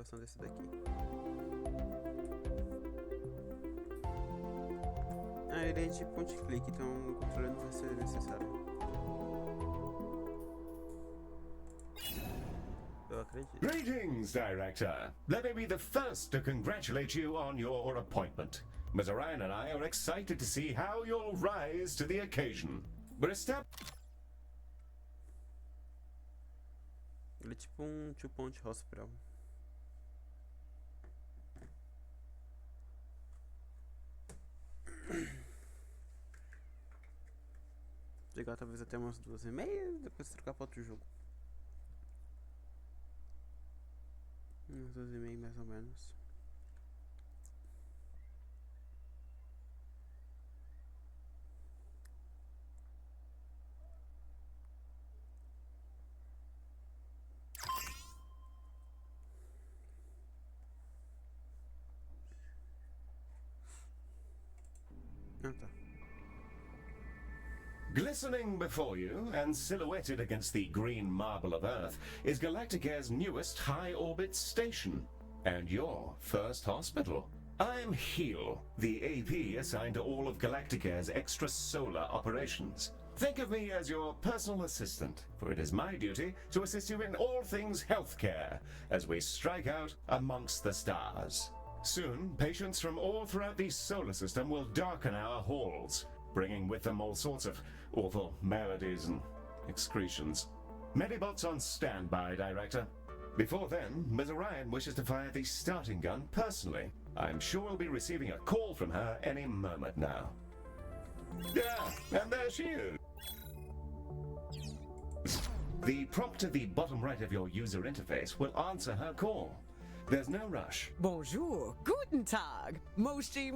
versão desse daqui. Ele é de point click, então o controle não vai ser necessário. Eu acredito. Greetings, Director. Let me be the first to congratulate you on your appointment. Ms. Orion and I are excited to see how you'll rise to the occasion. We're Ele é tipo um two-point hospital. Chegar talvez até umas 2h30, depois trocar para outro jogo. Umas 2h30 mais ou menos. Ah, tá. Glistening before you and silhouetted against the green marble of Earth is Galacticare's newest high-orbit station and your first hospital. I'm Heel, the AP assigned to all of Galacticare's extrasolar operations. Think of me as your personal assistant, for it is my duty to assist you in all things healthcare as we strike out amongst the stars. Soon, patients from all throughout the solar system will darken our halls, bringing with them all sorts of awful maladies and excretions. Medibots on standby, Director. Before then, Ms. Orion wishes to fire the starting gun personally. I'm sure we'll be receiving a call from her any moment now. Yeah, and there she is. The prompt at the bottom right of your user interface will answer her call. There's no rush. Bonjour, guten Tag, Moshi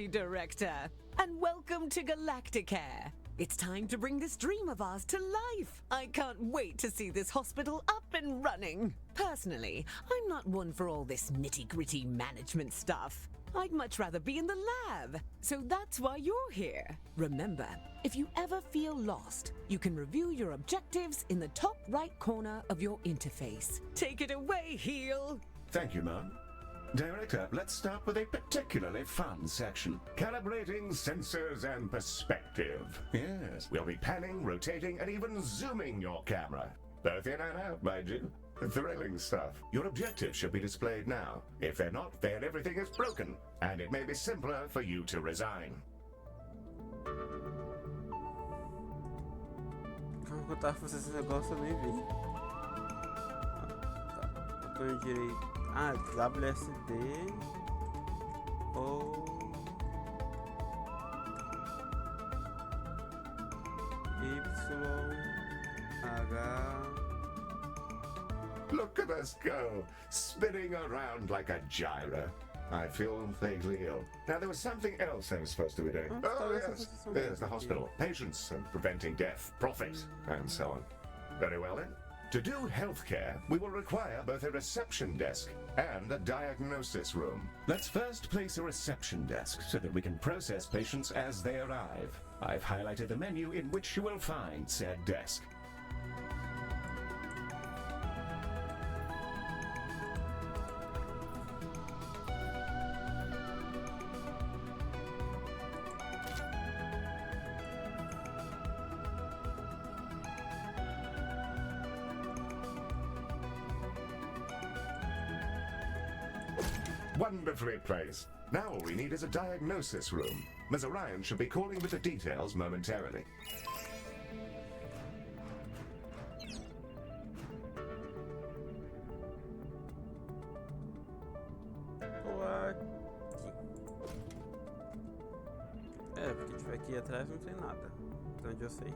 Director, and welcome to Galacticare. It's time to bring this dream of ours to life. I can't wait to see this hospital up and running. Personally, I'm not one for all this nitty-gritty management stuff. I'd much rather be in the lab, so that's why you're here. Remember, if you ever feel lost, you can review your objectives in the top right corner of your interface. Take it away, Heel. Thank you, ma'am. Director, let's start with a particularly fun section. Calibrating sensors and perspective. Yes, we'll be panning, rotating, and even zooming your camera. Both in and out, mind you. Thrilling stuff. Your objectives should be displayed now. If they're not, then everything is broken, and it may be simpler for you to resign. Vamos botar fazer esse negócio, eu nem vi. Botão direito. Ah, WSD ou YH. Look at us go, spinning around like a gyro. I feel vaguely ill. Now, there was something else I was supposed to be doing. Oh, yes. There's the hospital. Patients and preventing death, profit, and so on. Very well, then. To do healthcare, we will require both a reception desk and a diagnosis room. Let's first place a reception desk so that we can process patients as they arrive. I've highlighted the menu in which you will find said desk. Wonderfully placed. Now all we need is a diagnosis room. Ms. Orion should be calling with the details momentarily. Porque tiver aqui atrás não tem nada. De onde eu sei.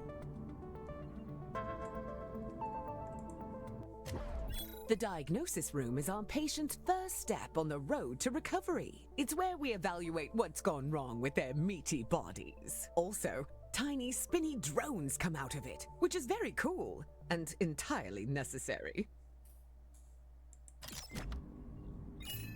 The diagnosis room is our patient's first step on the road to recovery. It's where we evaluate what's gone wrong with their meaty bodies. Also, tiny spinny drones come out of it, which is very cool and entirely necessary.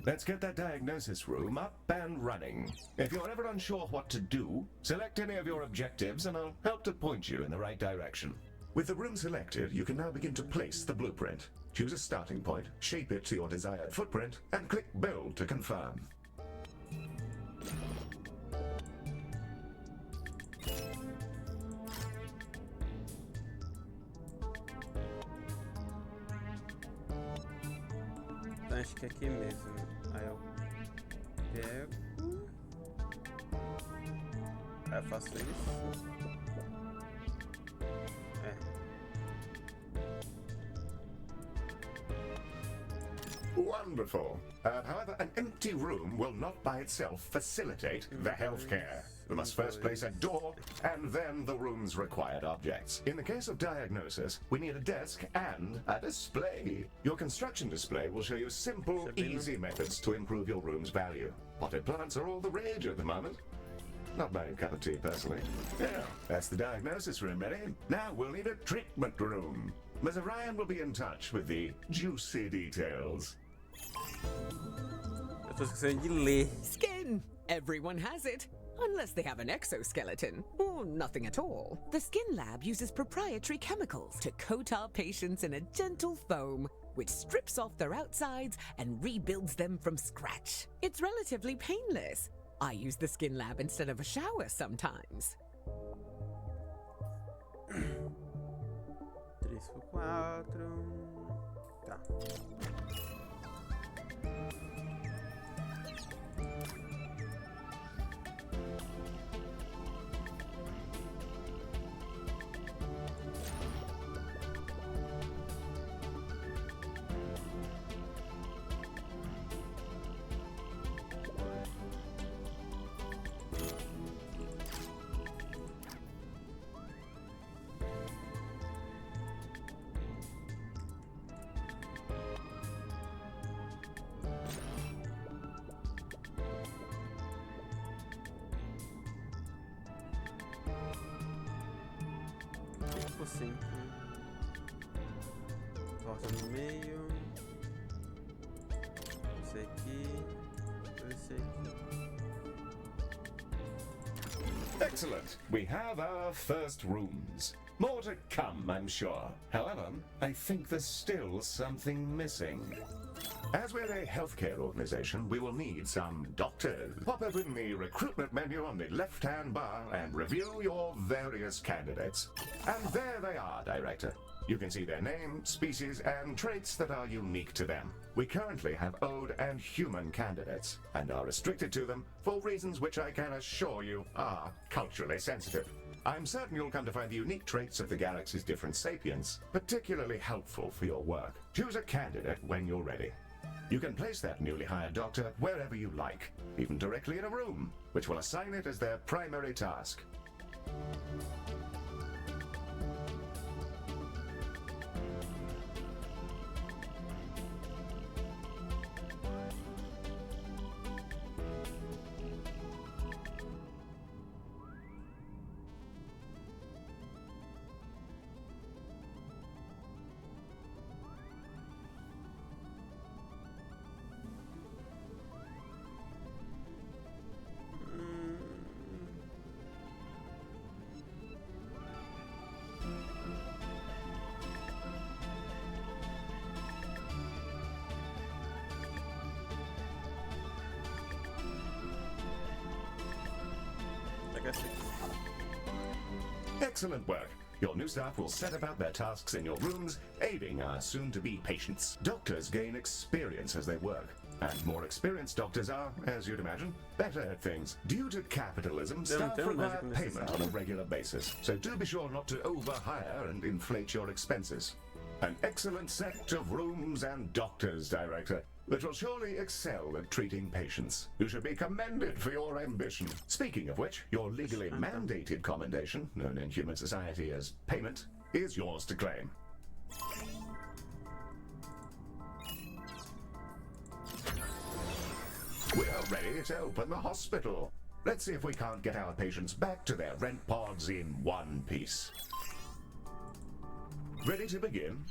Let's get that diagnosis room up and running. If you're ever unsure what to do, select any of your objectives and I'll help to point you in the right direction. With the room selected, you can now begin to place the blueprint. Choose a starting point, shape it to your desired footprint, and click Build to confirm. Então acho que é aqui mesmo. Aí eu pego. Aí eu faço isso. Wonderful. However, an empty room will not by itself facilitate the healthcare. We must first place a door and then the room's required objects. In the case of diagnosis, we need a desk and a display. Your construction display will show you simple, easy methods to improve your room's value. Potted plants are all the rage at the moment. Not my cup of tea, personally. Yeah, that's the diagnosis room ready. Now we'll need a treatment room. Ms. Orion will be in touch with the juicy details. Eu tô esquecendo de ler. Skin! Everyone has it. Unless they have an exoskeleton, or nothing at all. The Skin Lab uses proprietary chemicals to coat our patients in a gentle foam, which strips off their outsides and rebuilds them from scratch. It's relatively painless. I use the Skin Lab instead of a shower sometimes. 3x4. Tá. Assim. Volta no meio. Esse aqui. Esse aqui. Excellent. We have our first rooms. More to come, I'm sure. However, I think there's still something missing. As we're a healthcare organization, we will need some doctors. Pop open the recruitment menu on the left-hand bar and review your various candidates. And there they are, Director. You can see their name, species, and traits that are unique to them. We currently have Ode and human candidates, and are restricted to them for reasons which I can assure you are culturally sensitive. I'm certain you'll come to find the unique traits of the galaxy's different sapiens particularly helpful for your work. Choose a candidate when you're ready. You can place that newly hired doctor wherever you like, even directly in a room, which will assign it as their primary task. Excellent work. Your new staff will set about their tasks in your rooms, aiding our soon-to-be patients. Doctors gain experience as they work, and more experienced doctors are, as you'd imagine, better at things. Due to capitalism, staff require payment on a regular basis, so do be sure not to overhire and inflate your expenses. An excellent set of rooms and doctors, Director, which will surely excel at treating patients. You should be commended for your ambition. Speaking of which, your legally mandated commendation, known in human society as payment, is yours to claim. We're ready to open the hospital. Let's see if we can't get our patients back to their rent pods in one piece. Ready to begin?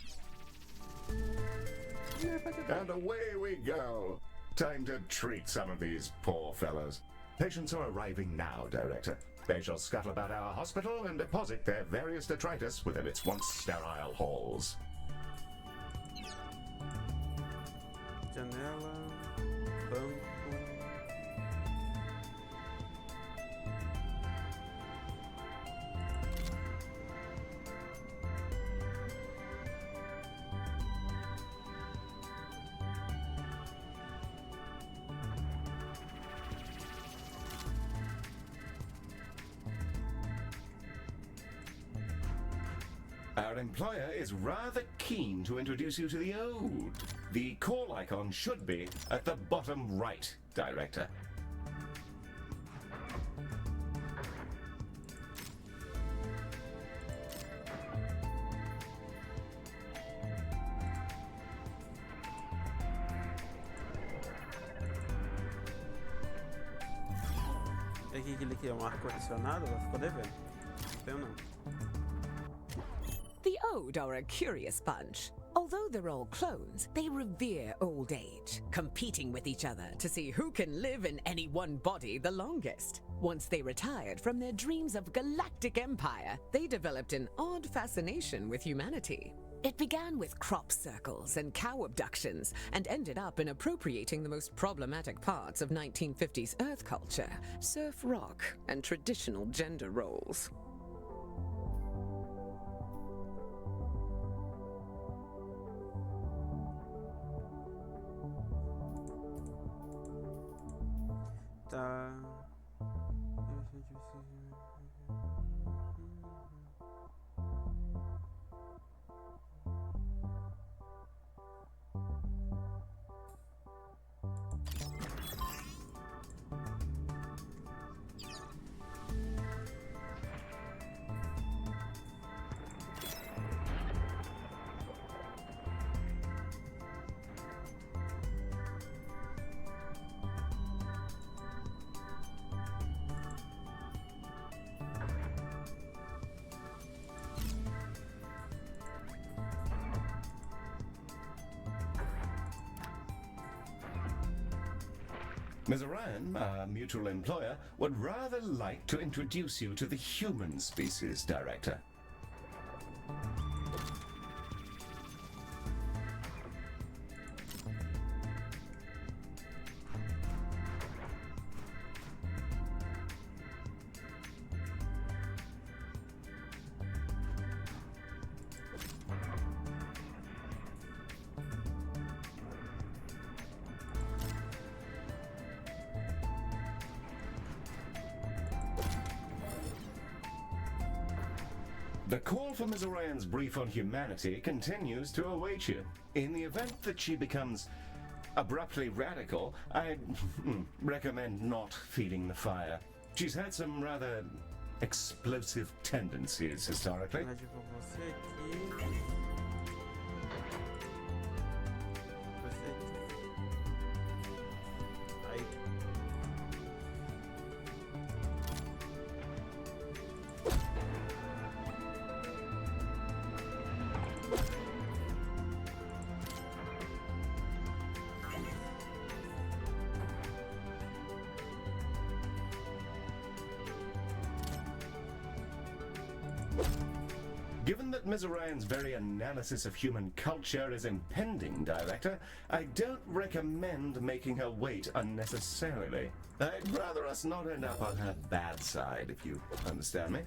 And away we go. Time to treat some of these poor fellows. Patients are arriving now, Director. They shall scuttle about our hospital and deposit their various detritus within its once sterile halls. Our employer is rather keen to introduce you to the Ode. The call icon should be at the bottom right, Director. É aqui que ele quer um arco adicionado, ela ficou devendo. Não tenho não. The Ode are a curious bunch. Although they're all clones, they revere old age, competing with each other to see who can live in any one body the longest. Once they retired from their dreams of galactic empire, they developed an odd fascination with humanity. It began with crop circles and cow abductions, and ended up in appropriating the most problematic parts of 1950s Earth culture, surf rock, and traditional gender roles. Tá. Ms. Orion, our mutual employer, would rather like to introduce you to the human species, Director. The call for Ms. Orion's brief on humanity continues to await you. In the event that she becomes abruptly radical, I'd recommend not feeding the fire. She's had some rather explosive tendencies historically. Rádio pra você aqui. Você aqui. Aí. Given that Ms. Orion's very analysis of human culture is impending, Director, I don't recommend making her wait unnecessarily. I'd rather us not end up on her bad side, if you understand me.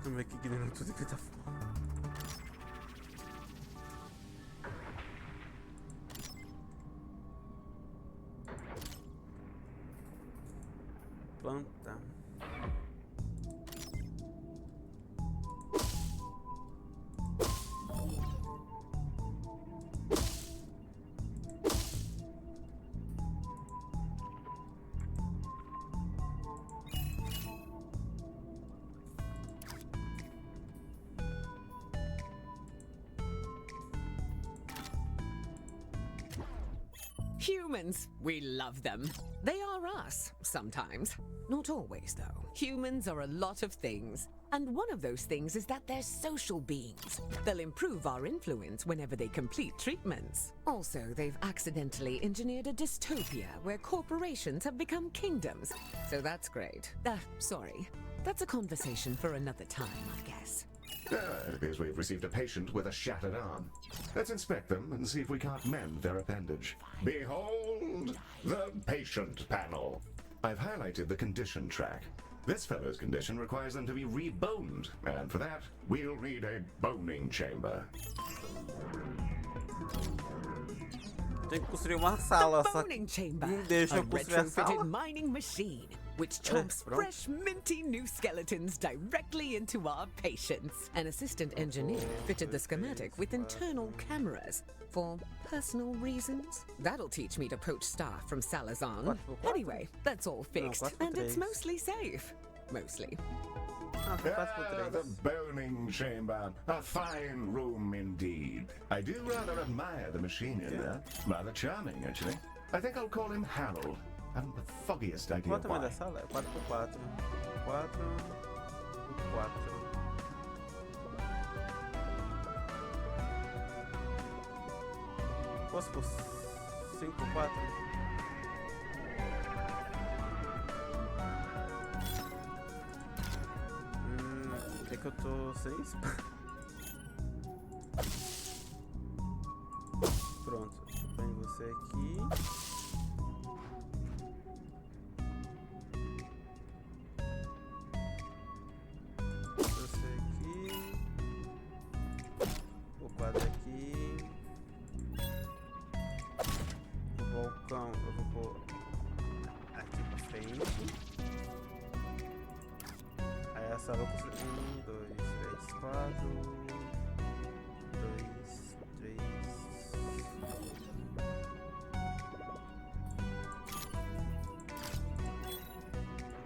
Vamos ver aqui que ignorou tudo que ele tá falando. Planta. Humans, we love them. They are us, sometimes. Not always, though. Humans are a lot of things. And one of those things is that they're social beings. They'll improve our influence whenever they complete treatments. Also, they've accidentally engineered a dystopia where corporations have become kingdoms. So that's great. Sorry. That's a conversation for another time, I guess. It appears we've received a patient with a shattered arm. Let's inspect them and see if we can't mend their appendage. Behold, the patient panel. I've highlighted the condition track. This fellow's condition requires them to be reboned, and for that, we'll need a boning chamber. Tem que construir uma sala, The só boning chamber. deixa A eu construir a retrofitted sala. mining machine. which chomps pronto. fresh, minty new skeletons directly into our patients. An assistant engineer fitted the schematic with internal cameras for personal reasons. That'll teach me to poach staff from Salazar. Anyway, that's all fixed, and it's mostly safe. Mostly. Ah, foi 4x3. The boning chamber. A fine room indeed. I do rather admire the machine in there. Rather charming, actually. I think I'll call him Harold. I haven't the foggiest idea Qual o tamanho why. da sala? É 4x4. 4x4. Posso por 5x4? É que eu tô sem espaço. Pronto, eu ponho você aqui. Você aqui. O quadro aqui. O balcão eu vou pôr aqui pra frente. Aí a sala eu consigo. 1, 2, 3, 4. 2, 3.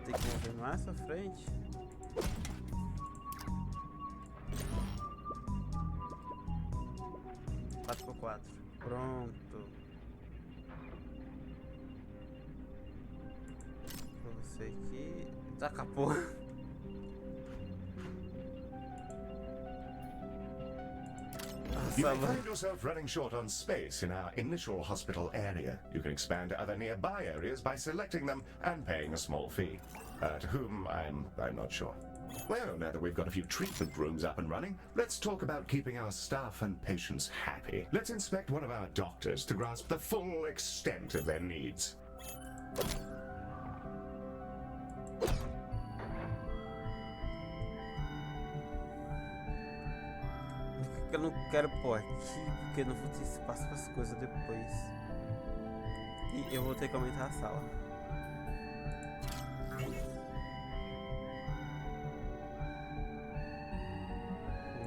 Tem que mover mais pra frente. Quatro por 4. Pronto. Pra você aqui. Taca a porra. You may find yourself running short on space in our initial hospital area. You can expand to other nearby areas by selecting them and paying a small fee. To whom, I'm not sure. Well, now that we've got a few treatment rooms up and running, let's talk about keeping our staff and patients happy. Let's inspect one of our doctors to grasp the full extent of their needs. Eu não quero pôr aqui, porque eu não vou ter espaço para as coisas depois. E eu vou ter que aumentar a sala.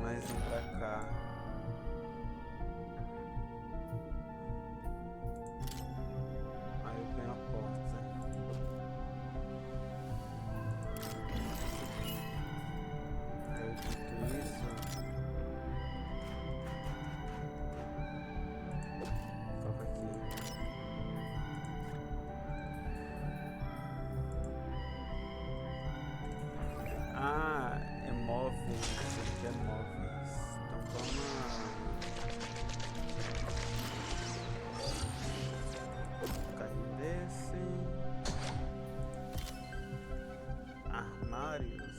Mais um pra cá. Aí eu ponho a porta. Aí eu quito isso. Coloca aqui. Ah, é móveis. Isso aqui é móveis. Então toma. Carrinho desse. Armários.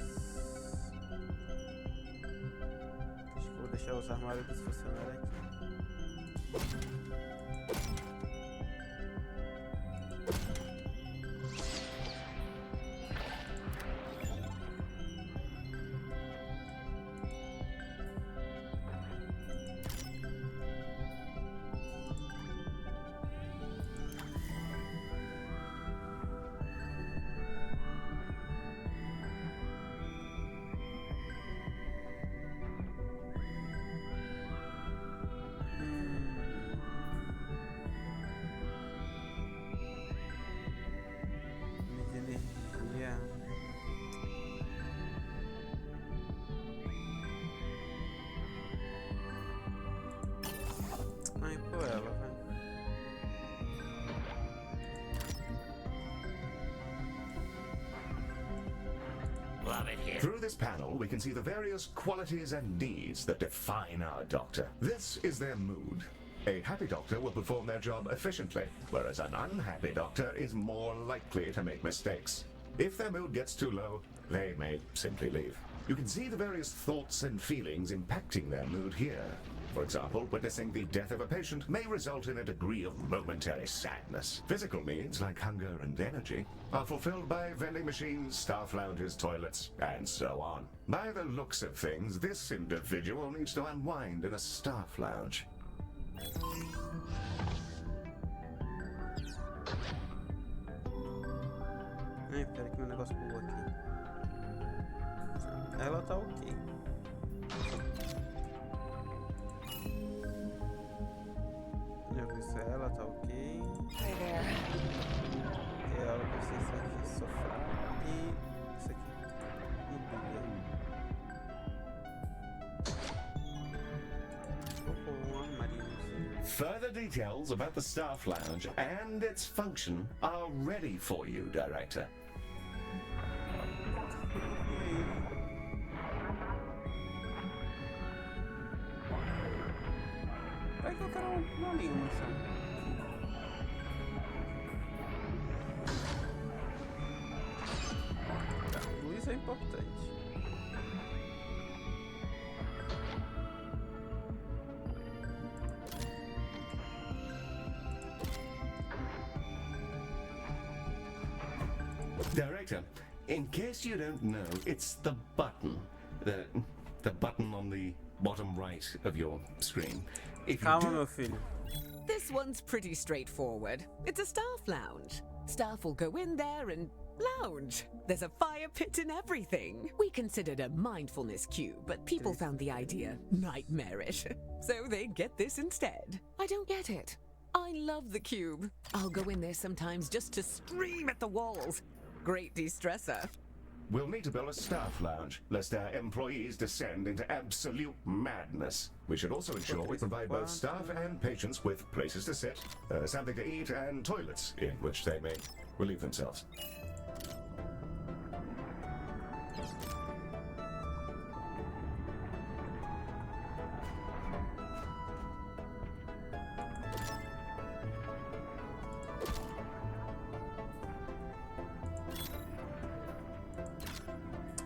Acho que eu vou deixar os armários dos funcionários aqui. De energia. Ai, pô, ela vai. Through this panel, we can see the various qualities and needs that define our doctor. This is their mood. A happy doctor will perform their job efficiently, whereas an unhappy doctor is more likely to make mistakes. If their mood gets too low, they may simply leave. You can see the various thoughts and feelings impacting their mood here. For example, witnessing the death of a patient may result in a degree of momentary sadness. Physical needs, like hunger and energy, are fulfilled by vending machines, staff lounges, toilets, and so on. By the looks of things, this individual needs to unwind in a staff lounge. Ai, pera que posso pular aqui. Ela tá ok. Já vi se ela tá ok. Hi there. E ela precisa de sofá e isso aqui. Mobília. Um armarinho. Further details about the staff lounge and its function are ready for you, Director. Vai que eu quero uma linha no chão. Tá, luz é importante. Director, in case you don't know, it's the button. The button on the bottom right of your screen. If you Calma, do- meu filho. This one's pretty straightforward. It's a staff lounge. Staff will go in there and lounge. There's a fire pit and everything. We considered a mindfulness cue, but people found the idea nightmarish. So they get this instead. I don't get it. I love the cube. I'll go in there sometimes just to scream at the walls. Great de-stressor. We'll need to build a staff lounge, lest our employees descend into absolute madness. We should also ensure we provide both staff and patients with places to sit, something to eat, and toilets in which they may relieve themselves.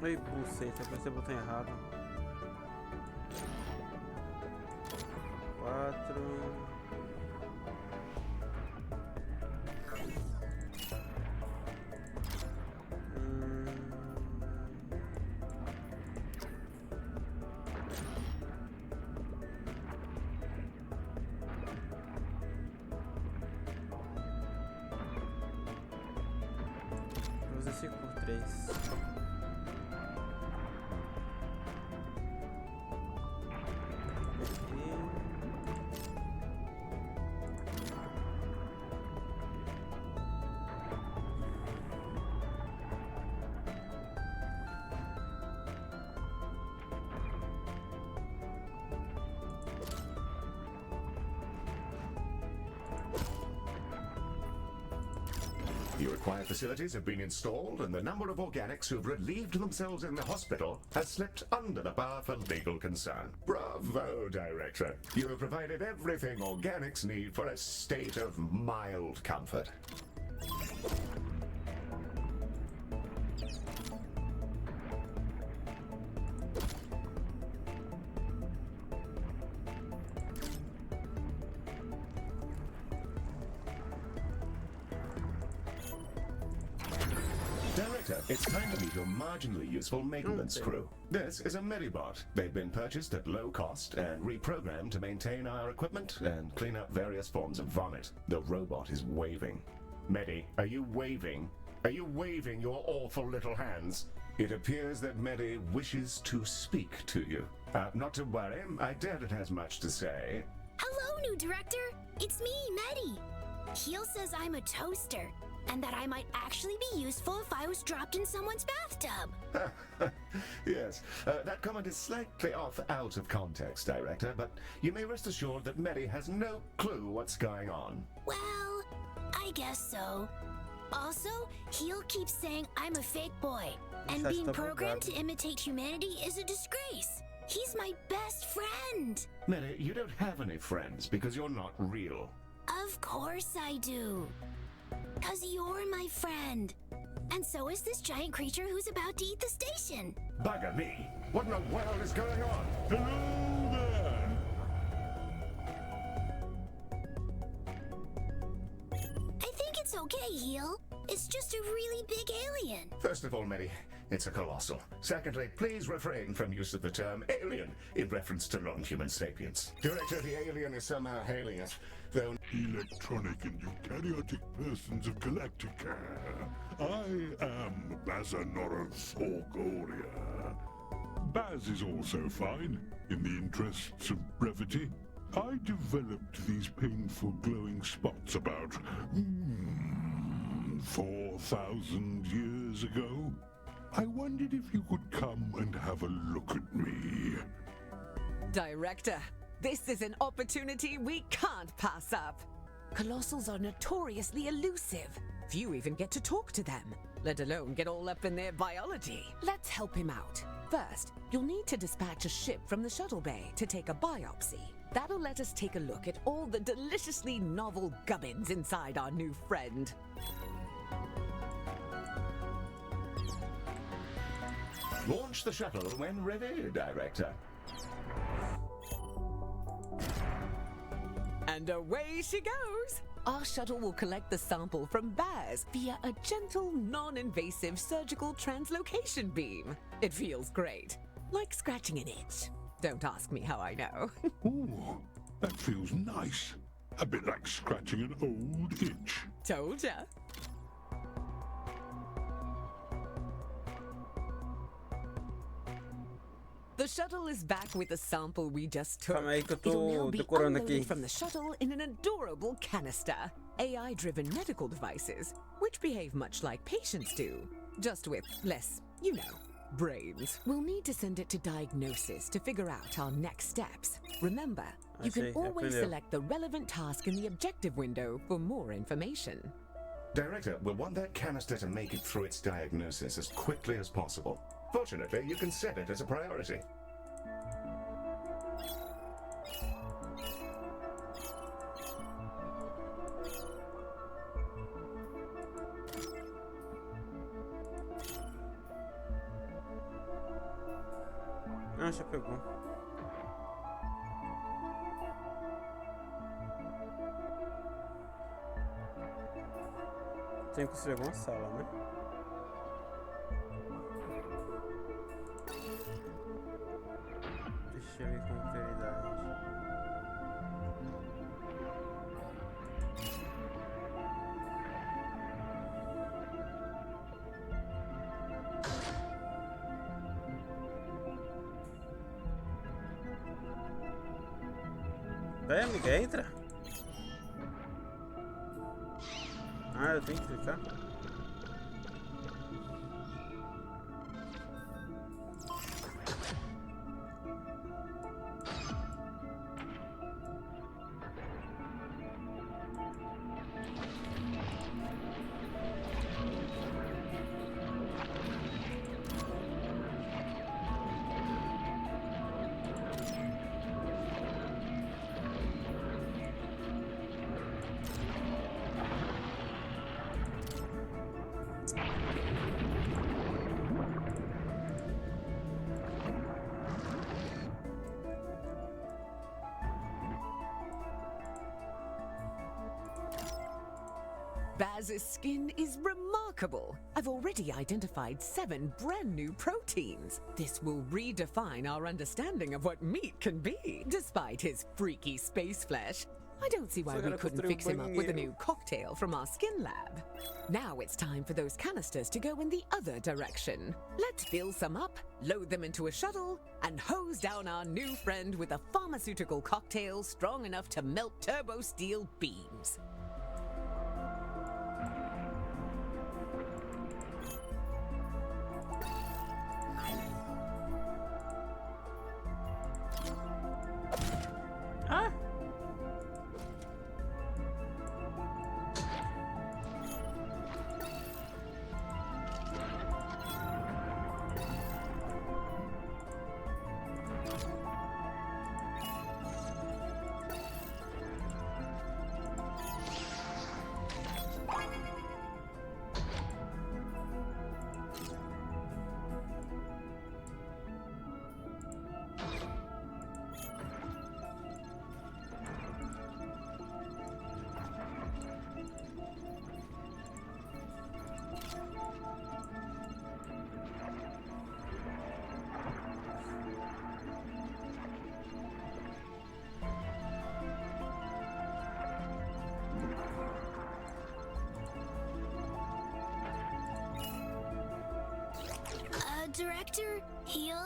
Ei, buceta, apertei o botão errado. 4. Vou fazer 5 por 3. Your required facilities have been installed, and the number of organics who've relieved themselves in the hospital has slipped under the bar for legal concern. Bravo, Director. You have provided everything organics need for a state of mild comfort. Director, it's time to meet your marginally useful maintenance crew. This is a Medibot. They've been purchased at low cost and reprogrammed to maintain our equipment and clean up various forms of vomit. The robot is waving. Medi, are you waving? Are you waving your awful little hands? It appears that Medi wishes to speak to you. Not to worry, I doubt it has much to say. Hello, new director. It's me, Medi. Heel says I'm a toaster, and that I might actually be useful if I was dropped in someone's bathtub. Yes, that comment is slightly off out of context, Director, but you may rest assured that Medi has no clue what's going on. Well, I guess so. Also, Heel keeps saying I'm a fake boy, and That's being the programmed to bugado. imitate humanity is a disgrace. He's my best friend. Medi, you don't have any friends because you're not real. Of course I do. 'Cause you're my friend. And so is this giant creature who's about to eat the station. Bugger me! What in the world is going on? Hello there! I think it's okay, Heel. It's just a really big alien. First of all, Medi, it's a colossal. Secondly, please refrain from use of the term alien in reference to non-human sapiens. Director, the alien is somehow hailing us, though... Electronic and eukaryotic persons of Galacticare. I am Bazanoros Orgoria. Baz is also fine, in the interests of brevity. I developed these painful glowing spots about 4,000 years ago. I wondered if you could come and have a look at me. Director, this is an opportunity we can't pass up. Colossals are notoriously elusive. Few even get to talk to them, let alone get all up in their biology. Let's help him out. First, you'll need to dispatch a ship from the shuttle bay to take a biopsy. That'll let us take a look at all the deliciously novel gubbins inside our new friend. Launch the shuttle when ready, Director. And away she goes! Our shuttle will collect the sample from Baz via a gentle, non-invasive surgical translocation beam. It feels great, like scratching an itch. Don't ask me how I know. Ooh, that feels nice. A bit like scratching an old itch. Told ya. The shuttle is back with the sample we just took. Calma aí que eu It'll now tô be decorando unloaded aqui. from the shuttle in an adorable canister. AI-driven medical devices, which behave much like patients do, just with less, you know, brains. We'll need to send it to diagnosis to figure out our next steps. Remember, you can see, always aprendeu. select the relevant task in the objective window for more information. Director, we'll want that canister to make it through its diagnosis as quickly as possible. Fortunately, you can set it as a priority. Ah, já pegou. Tem que ser alguma sala, né? Deixa eu ver com prioridade. Vai, amiga, entra. Ah, eu tenho que clicar. Baz's skin is remarkable. I've already identified 7 brand new proteins. This will redefine our understanding of what meat can be. Despite his freaky space flesh, I don't see why So we gotta couldn't construir fix him up with a banheiro. new cocktail from our skin lab. Now it's time for those canisters to go in the other direction. Let's fill some up, load them into a shuttle, and hose down our new friend with a pharmaceutical cocktail strong enough to melt turbo steel beams. Ah! Director, Heel?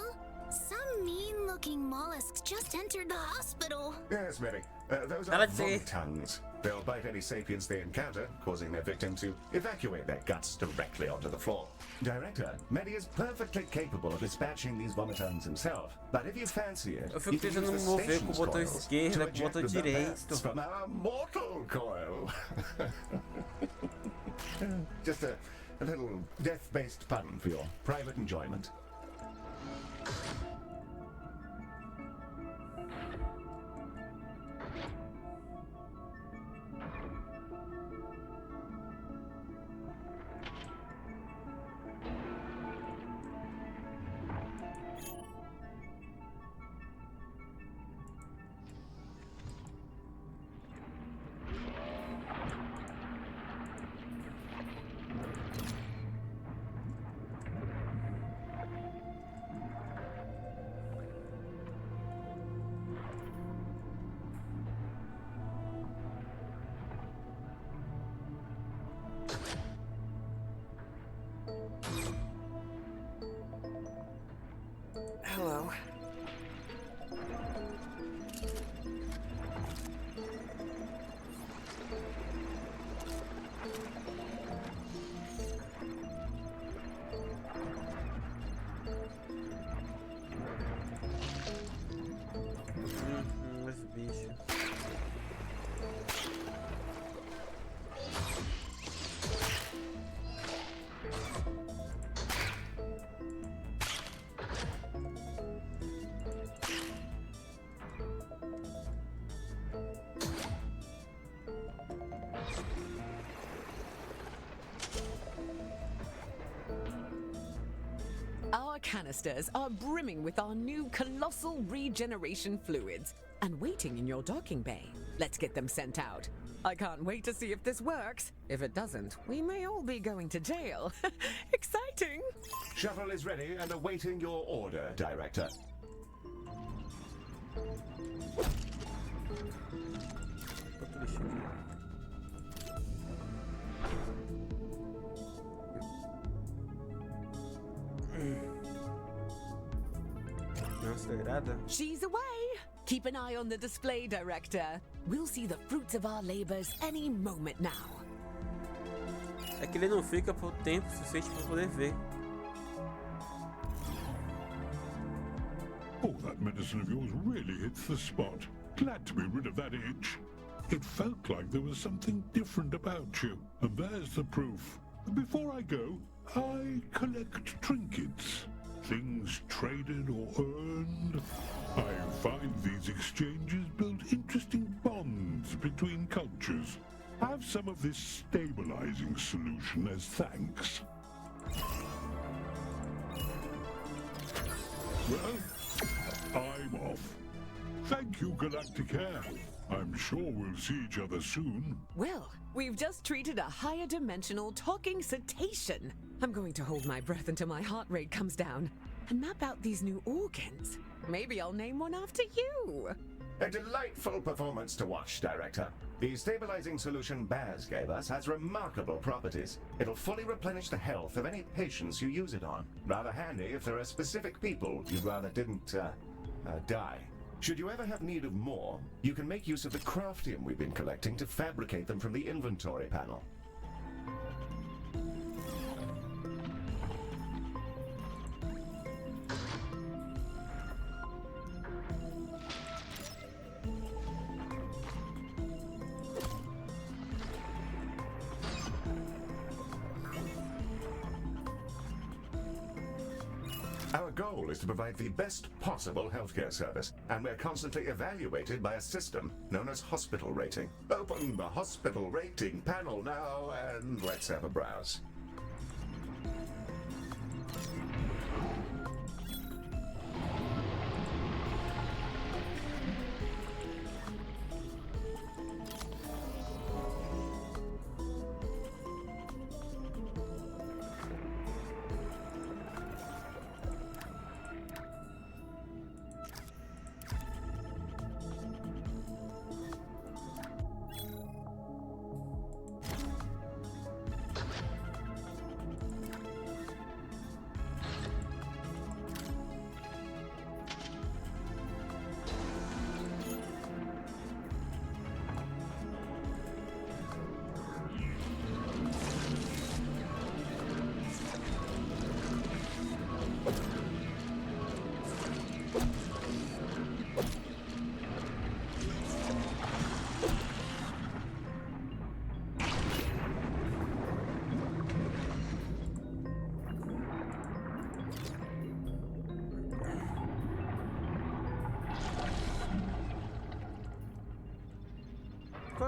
Some mean-looking mollusks just entered the hospital. Yes, Mary. Those are Let's see. tongues. They'll bite any sapiens they encounter, causing their victim to evacuate their guts directly onto the floor. Director, Mary is perfectly capable of dispatching these vomitons himself. But if you fancy it, Eu fico you can tentando use the mover com station's o botão coils esquerdo, to com o eject botão the direito. pests from our mortal coil. Just a little death-based pun for your private enjoyment. Hello. Os bichos. Our canisters are brimming with our new colossal regeneration fluids and waiting in your docking bay. Let's get them sent out. I can't wait to see if this works. If it doesn't, we may all be going to jail. Exciting! Shuttle is ready and awaiting your order, Director. Outro lixo aqui. Não acelerada? She's away! Keep an eye on the display, Director. We'll see the fruits of our labors any moment now. É que ele não fica por tempo suficiente para poder ver. Oh, that medicine of yours really hits the spot. Glad to be rid of that itch. It felt like there was something different about you, and there's the proof. Before I go, I collect trinkets. Things traded or earned. I find these exchanges build interesting bonds between cultures. Have some of this stabilizing solution as thanks. Well, I'm off. Thank you, Galacticare. I'm sure we'll see each other soon. Well, we've just treated a higher dimensional talking cetacean. I'm going to hold my breath until my heart rate comes down and map out these new organs. Maybe I'll name one after you. A delightful performance to watch, Director. The stabilizing solution Baz gave us has remarkable properties. It'll fully replenish the health of any patients you use it on. Rather handy if there are specific people you'd rather didn't, die. Should you ever have need of more, you can make use of the craftium we've been collecting to fabricate them from the inventory panel. Our goal is to provide the best possible healthcare service, and we're constantly evaluated by a system known as hospital rating. Open the hospital rating panel now, and let's have a browse.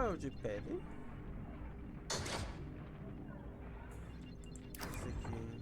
é o de pele? Esse aqui.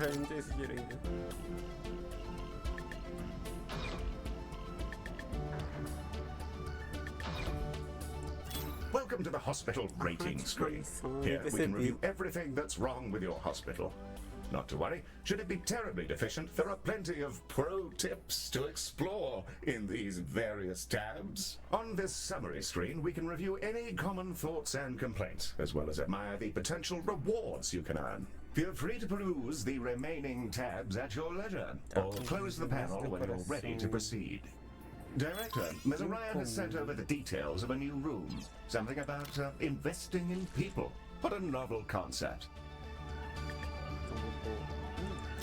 Eu não tenho esse direito. Welcome to the hospital rating screen. Here we can review everything that's wrong with your hospital. Not to worry, should it be terribly deficient, there are plenty of pro tips to explore in these various tabs. On this summary screen, we can review any common thoughts and complaints, as well as admire the potential rewards you can earn. Feel free to peruse the remaining tabs at your leisure, or close the panel when you're ready to proceed. Director, Ms. Orion has sent over the details of a new room. Something about investing in people. What a novel concept. Então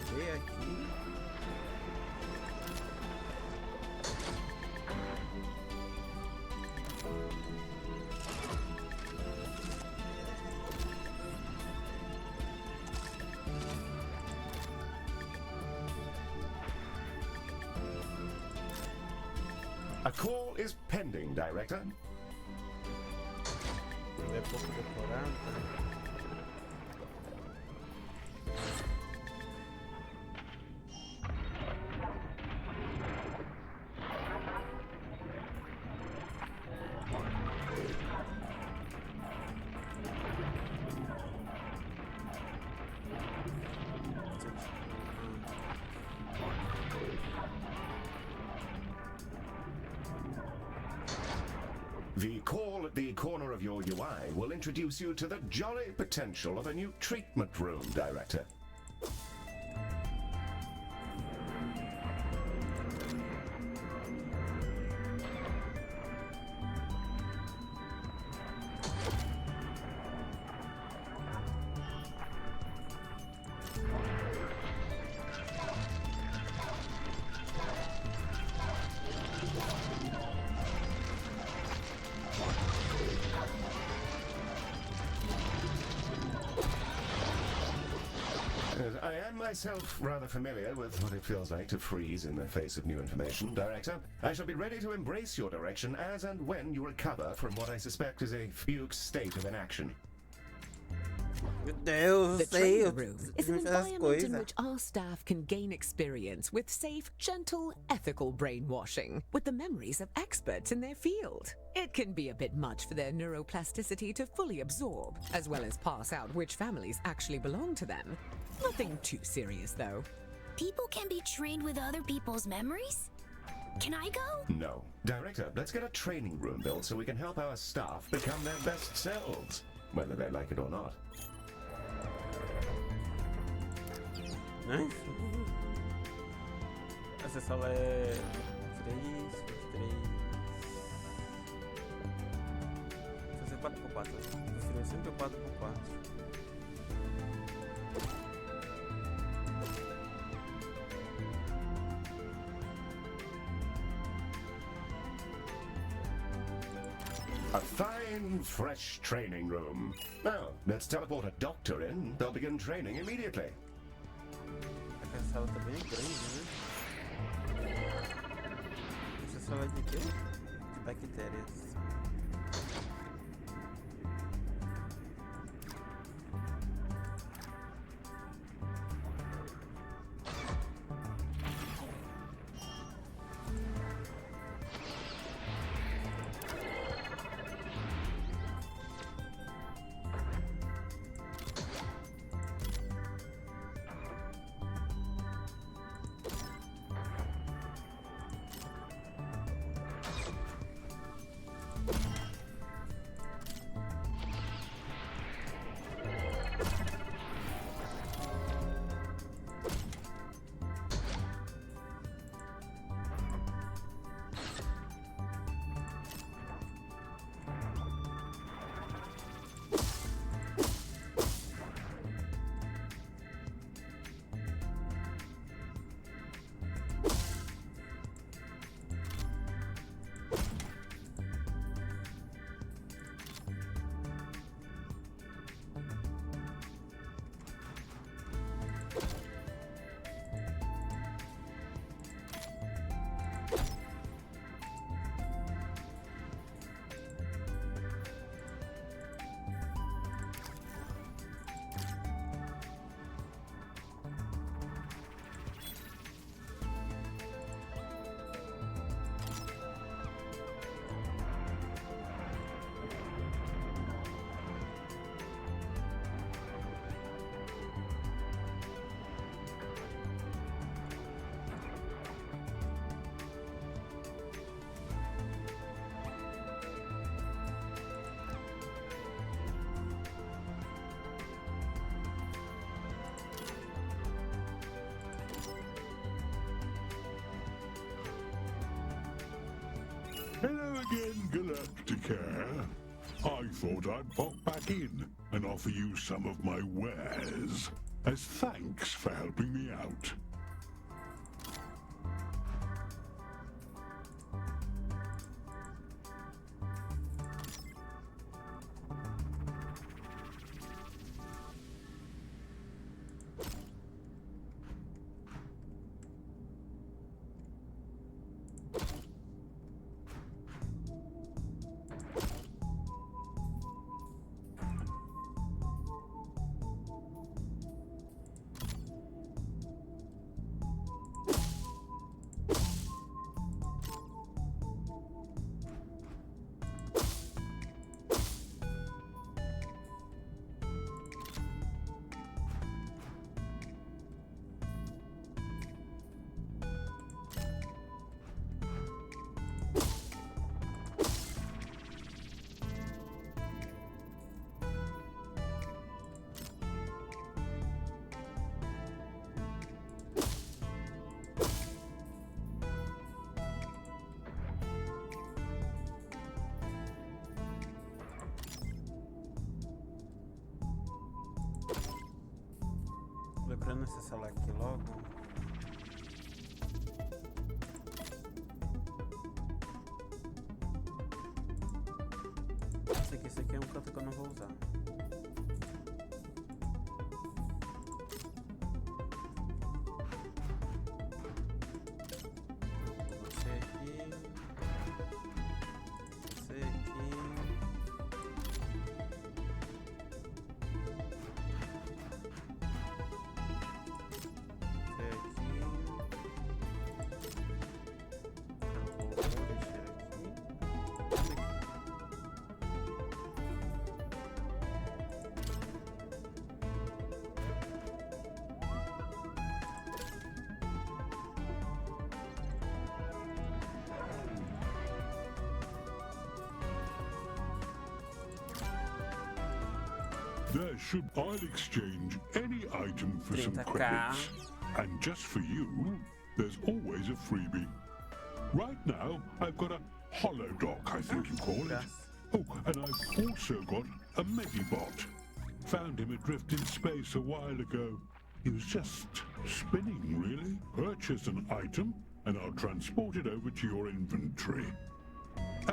vou ver aqui. A call is pending, Director. É pouco decorado. The call at the corner of your UI will introduce you to the jolly potential of a new treatment room, Director. I am myself rather familiar with what it feels like to freeze in the face of new information, Director. I shall be ready to embrace your direction as and when you recover from what I suspect is a fugue state of inaction. Meu Deus, The eu sei. training room is an Eu faço as environment in coisas. which our staff can gain experience with safe, gentle, ethical brainwashing with the memories of experts in their field. It can be a bit much for their neuroplasticity to fully absorb, as well as pass out which families actually belong to them. Nothing too serious, though. People can be trained with other people's memories? Can I go? No. Director, let's get a training room built so we can help our staff become their best selves, whether they like it or not. Né? Essa sala é 3, 23. Vou fazer 4x4. Prefiro sempre o 4x4. A fine, fresh training room. Now, let's teleport a doctor in. They'll begin training immediately. Essa sala tá bem grande, né? Essa sala é de quê? De bactérias. again, Galacticare. I thought I'd pop back in and offer you some of my wares as thanks for helping me out. Lembrando acessar aqui logo. Esse aqui é um canto que eu não vou usar. Você aqui. Você aqui. There should I'll exchange any item for some 30K. credits. And just for you, there's always a freebie. Right now, I've got a holodoc, I think you call it. Yes. Oh, and I've also got a Medibot. Found him adrift in space a while ago. He was just spinning, really. Purchase an item, and I'll transport it over to your inventory.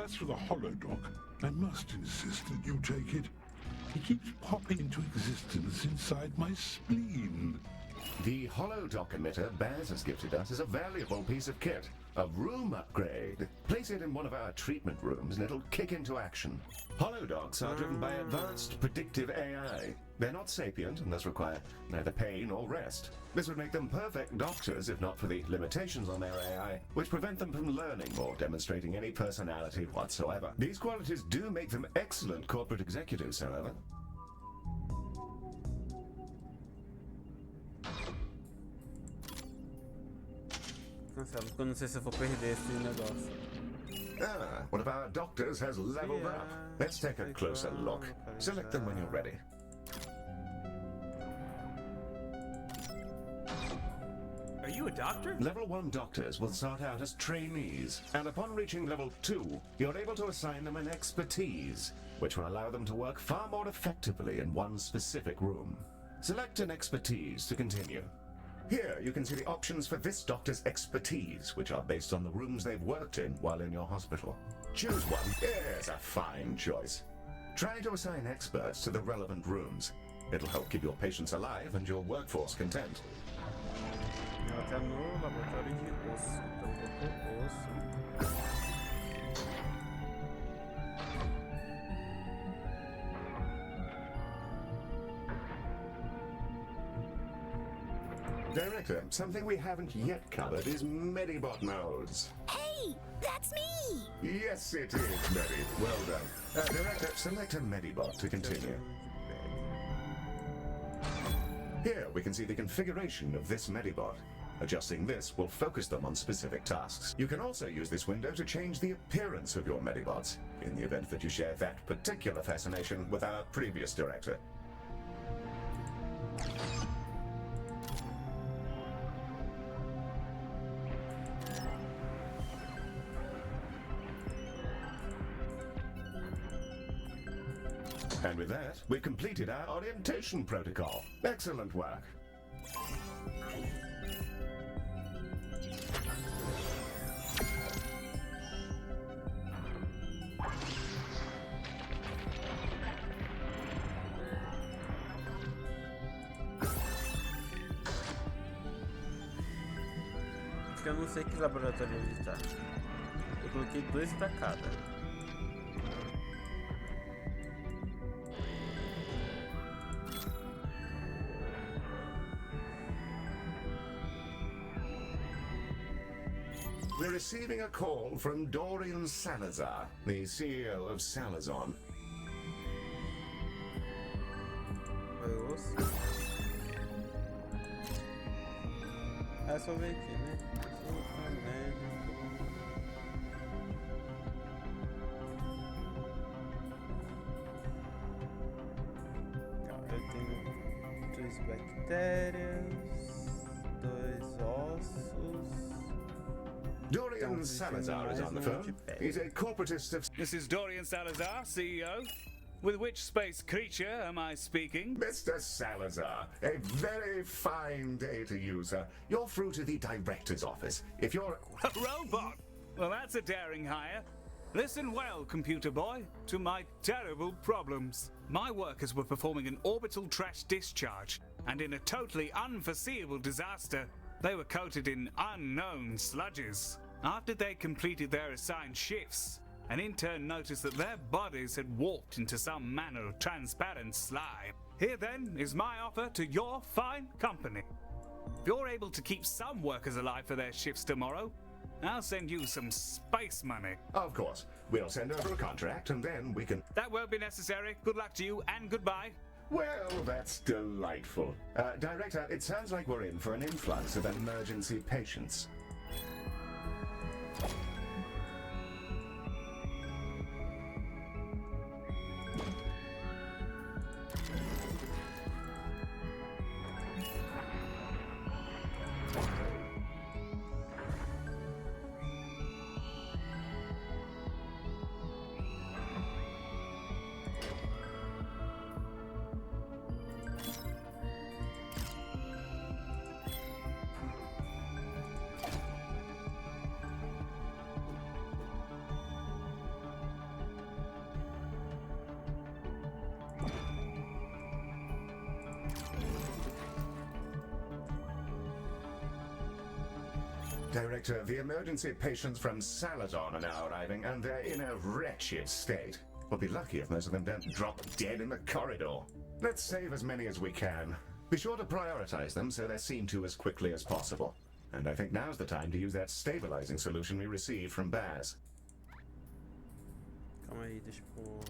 As for the holodoc, I must insist that you take it. He keeps popping into existence inside my spleen. The holodoc emitter Baz has gifted us is a valuable piece of kit. A room upgrade. Place it in one of our treatment rooms and it'll kick into action. Holodocs are driven by advanced predictive AI. They're not sapient and thus require neither pain nor rest. This would make them perfect doctors if not for the limitations on their AI, which prevent them from learning or demonstrating any personality whatsoever. These qualities do make them excellent corporate executives, however. Cancela, porque eu não sei se eu vou perder esse negócio. Ah, one of our doctors has leveled up. Let's take a closer look. Select them when you're ready. Are you a doctor? Level 1 doctors will start out as trainees, and upon reaching level 2, you're able to assign them an expertise, which will allow them to work far more effectively in one specific room. Select an expertise to continue. Here you can see the options for this doctor's expertise, which are based on the rooms they've worked in while in your hospital. Choose one. There's a fine choice. Try to assign experts to the relevant rooms. It'll help keep your patients alive and your workforce content. Ela tá no laboratório de osso, então eu vou pro osso. Director, something we haven't yet covered is Medibot modes. Hey, that's me! Yes, it is, Medi. Well done. Director, select a Medibot to continue. Here we can see the configuration of this Medibot. Adjusting this will focus them on specific tasks. You can also use this window to change the appearance of your Medibots, in the event that you share that particular fascination with our previous director. And with that, we've completed our orientation protocol. Excellent work. Eu não sei que laboratório ele tá. Eu coloquei 2 pra cada. We're receiving a call from Dorian Salazar, the CEO of Salazon. Eu ouço. É só ver aqui, né? Eu tenho 2 bactérias, 2 ossos. Dorian Salazar is on the phone. He's a corporatist of... This is Dorian Salazar, CEO. With which space creature am I speaking? Mr. Salazar, a very fine day to you, sir. You're through to the director's office. If you're... A robot? Well, that's a daring hire. Listen well, computer boy, to my terrible problems. My workers were performing an orbital trash discharge, and in a totally unforeseeable disaster, they were coated in unknown sludges. After they completed their assigned shifts, an intern noticed that their bodies had warped into some manner of transparent slime. Here then is my offer to your fine company. If you're able to keep some workers alive for their shifts tomorrow, I'll send you some space money. Of course. We'll send over a contract and then we can... That won't be necessary. Good luck to you and goodbye. Well, that's delightful. Director, it sounds like we're in for an influx of emergency patients. Director, the emergency patients from Salazon are now arriving, and they're in a wretched state. We'll be lucky if most of them don't drop dead in the corridor. Let's save as many as we can. Be sure to prioritize them so they're seen to as quickly as possible. And I think now's the time to use that stabilizing solution we received from Baz. Calma aí, deixa eu pôr...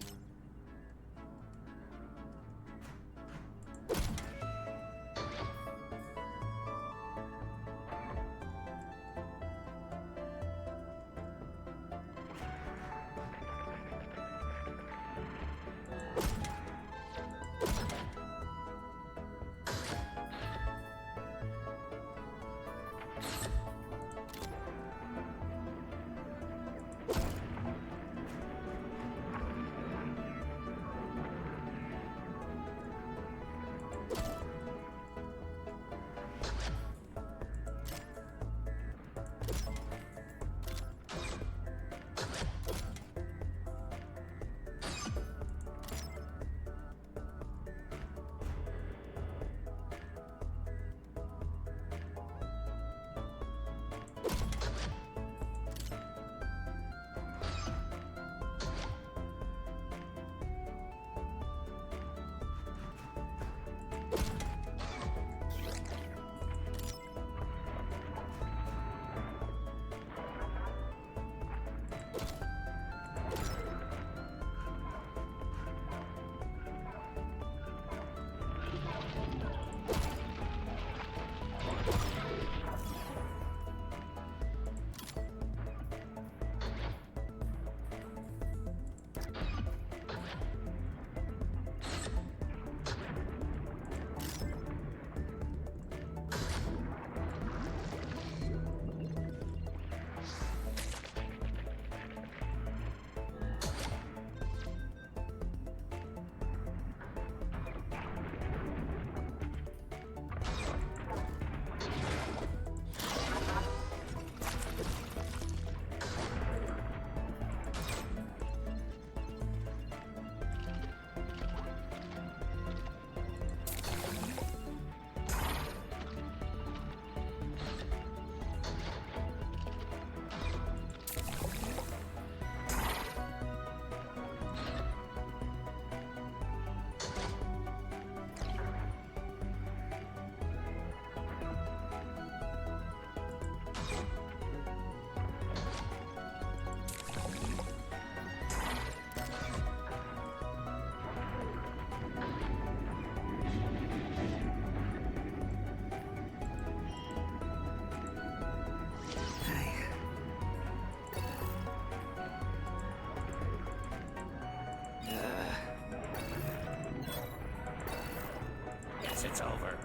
it's over.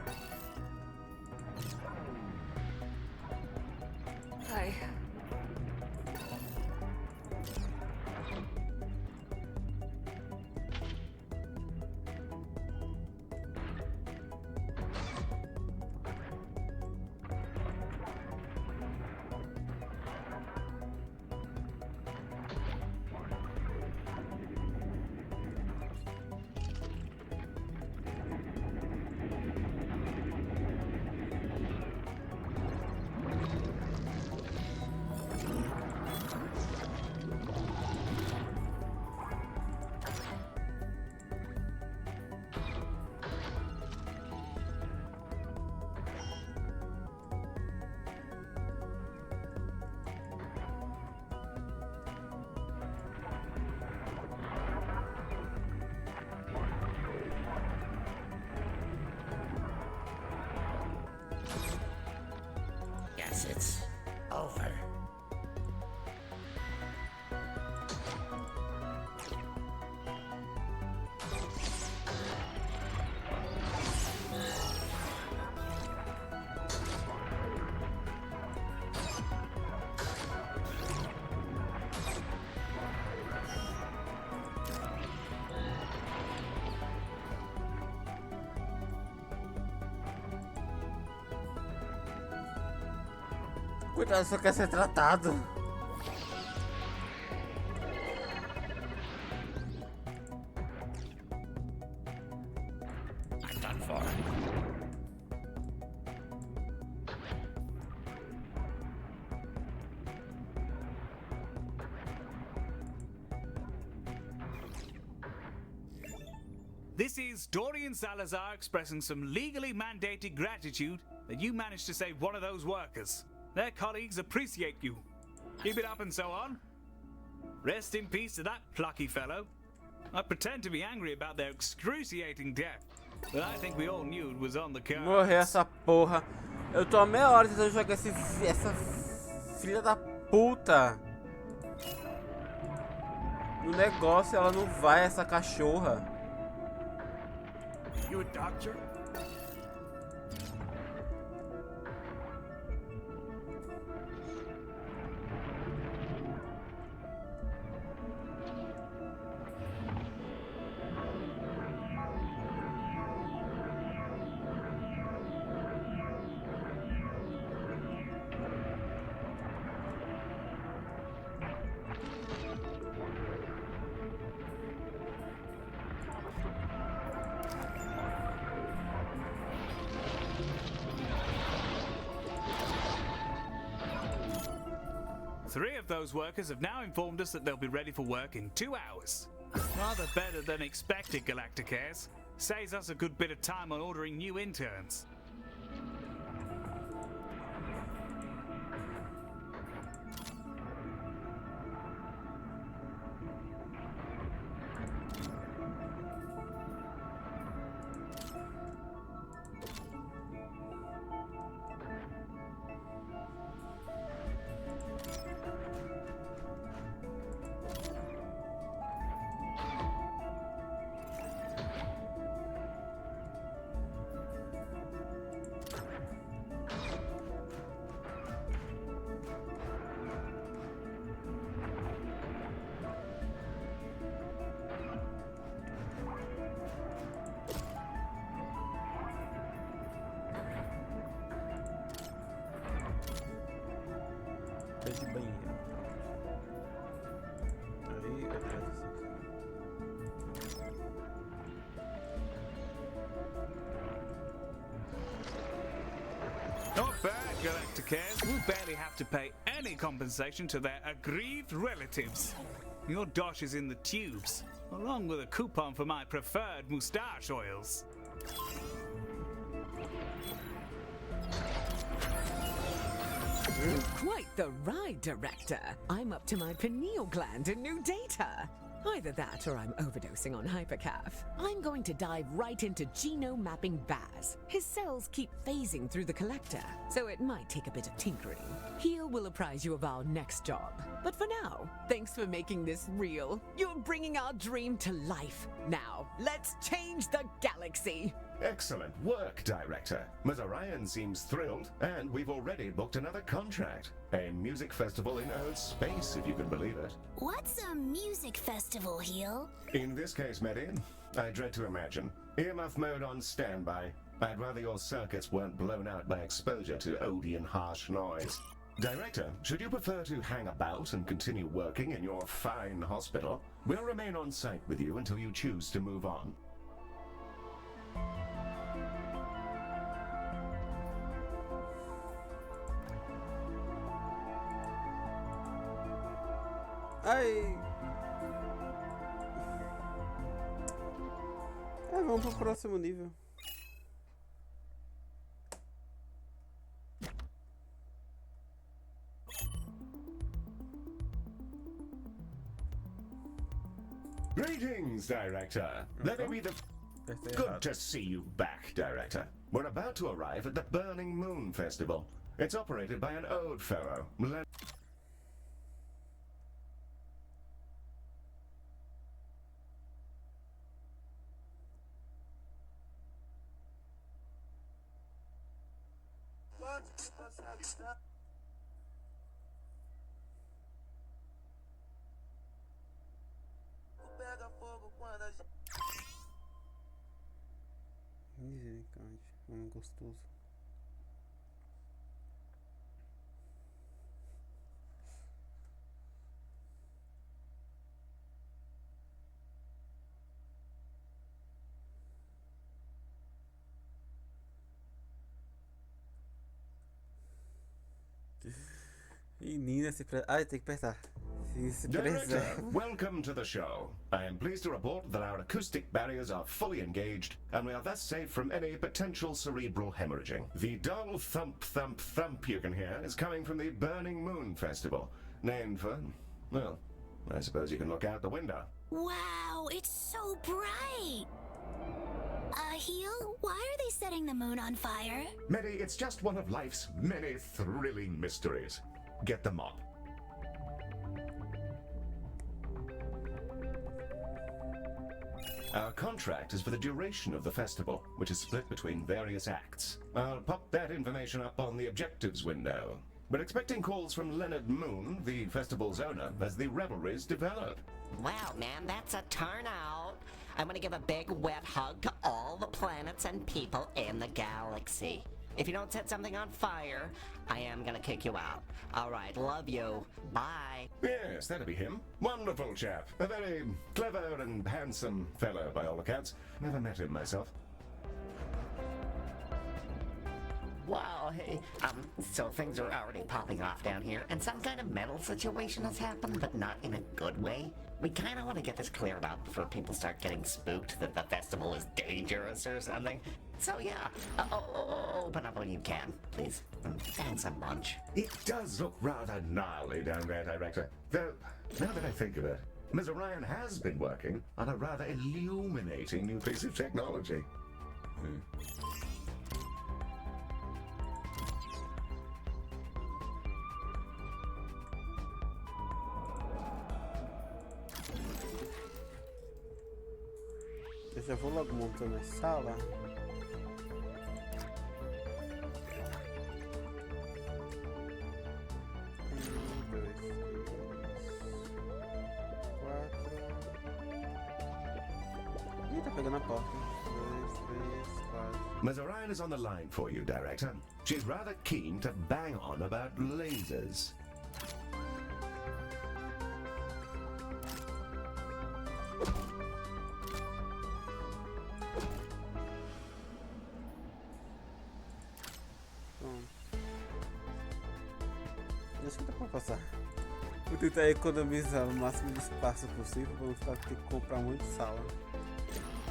Hi. Guess it's over. Coitado, só quer ser tratado. I'm done for. This is Dorian Salazar expressing some legally mandated gratitude that you managed to save one of those workers. Their colleagues appreciate you. Keep it up and so on. Rest in peace to that plucky fellow. I pretend to be angry about their excruciating death, but I think we all knew it was on the cards. Morrer essa porra. Eu tô há meia hora tentando jogar essa filha da puta no negócio, ela não vai, essa cachorra. You a doctor? Three of those workers have now informed us that they'll be ready for work in 2 hours. Rather better than expected, Galacticares. Saves us a good bit of time on ordering new interns. Pé de banheiro. Aí, atrás assim. Not bad, Galacticares. We'll barely have to pay any compensation to their aggrieved relatives. Your dosh is in the tubes, along with a coupon for my preferred moustache oils. Quite the ride, Director. I'm up to my pineal gland in new data. Either that or I'm overdosing on hypercaf. I'm going to dive right into genome mapping Baz. His cells keep phasing through the collector, so it might take a bit of tinkering. Heel will apprise you of our next job. But for now, thanks for making this real. You're bringing our dream to life. Now, let's change the galaxy. Excellent work, Director. Ms. Orion seems thrilled, and we've already booked another contract. A music festival in Earth space, if you can believe it. What's a music festival, Heel? In this case, Medi, I dread to imagine. Earmuff mode on standby. I'd rather your circuits weren't blown out by exposure to Odeon harsh noise. Director, should you prefer to hang about and continue working in your fine hospital, we'll remain on site with you until you choose to move on. Ai! Vamos pro próximo nível. Greetings, Director. Let me be the... Good to see you back, Director. We're about to arrive at the Burning Moon Festival. It's operated by an old fellow. Misericórdia, homem gostoso. Menina, ai, tem que apertar. Director, welcome to the show. I am pleased to report that our acoustic barriers are fully engaged, and we are thus safe from any potential cerebral hemorrhaging. The dull thump, thump, thump you can hear is coming from the Burning Moon Festival, named for, well, I suppose you can look out the window. Wow, it's so bright! Heel, why are they setting the moon on fire? Medi, it's just one of life's many thrilling mysteries. Get the mop. Our contract is for the duration of the festival, which is split between various acts. I'll pop that information up on the objectives window. We're expecting calls from Leonard Moon, the festival's owner, as the revelries develop. Wow, man, that's a turnout. I'm gonna give a big wet hug to all the planets and people in the galaxy. If you don't set something on fire, I am gonna kick you out. Alright, love you. Bye. Yes, that'll be him. Wonderful chap. A very clever and handsome fellow, by all accounts. Never met him myself. Wow, hey, so things are already popping off down here, and some kind of metal situation has happened, but not in a good way. We kind of want to get this cleared up before people start getting spooked that the festival is dangerous or something. So yeah, open up when you can, please. Thanks a bunch. It does look rather gnarly down there, Director. Though, now that I think of it, Ms. Orion has been working on a rather illuminating new piece of technology. Eu já vou logo montando a sala. Ih, tá pegando a porta. 2, 3, 4. Ms. Orion is on the line for you, Director. She's rather keen to bang on about lasers. Acho que dá pra passar. Vou tentar economizar o máximo de espaço possível para não ficar ter que comprar muito sala.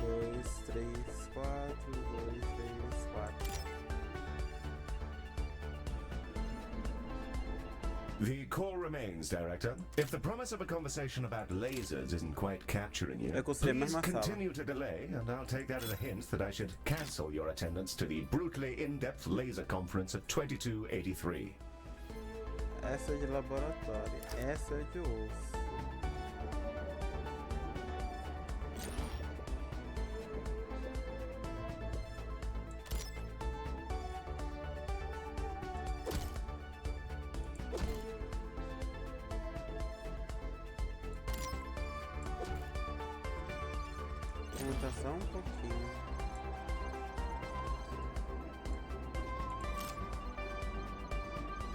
2, 3, 4, 2, 3, 4. The call remains, Director. If the promise of a conversation about lasers isn't quite capturing you, please continue to delay, and I'll take that as a hint that I should cancel your attendance to the brutally in-depth laser conference at 2283. Essa é de laboratório, essa é de osso. aumentar só um pouquinho.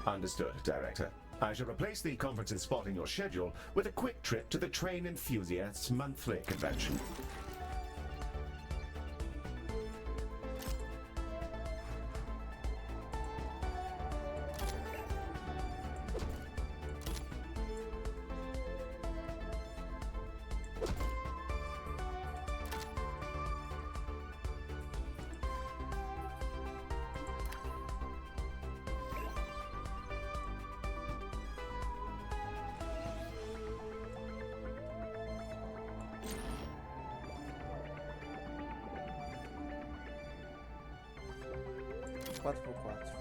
Understood, Director. I shall replace the conference's spot in your schedule with a quick trip to the Train Enthusiasts Monthly Convention. Quatro por quatro.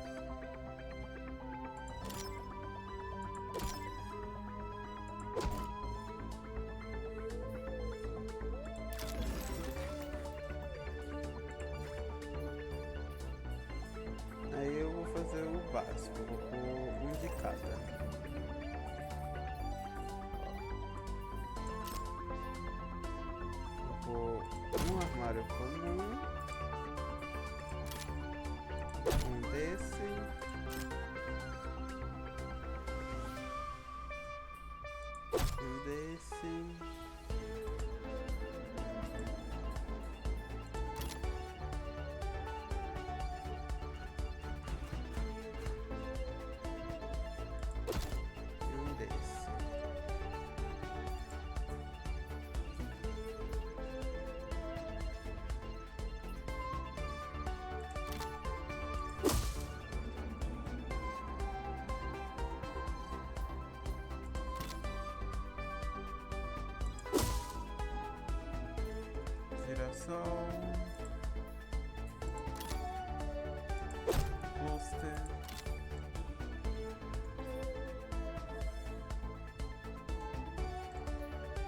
Aí eu vou fazer o básico, vou pôr um de cada. Vou pôr um armário comum, um desse, um desse, e um desse. Girassol, poster,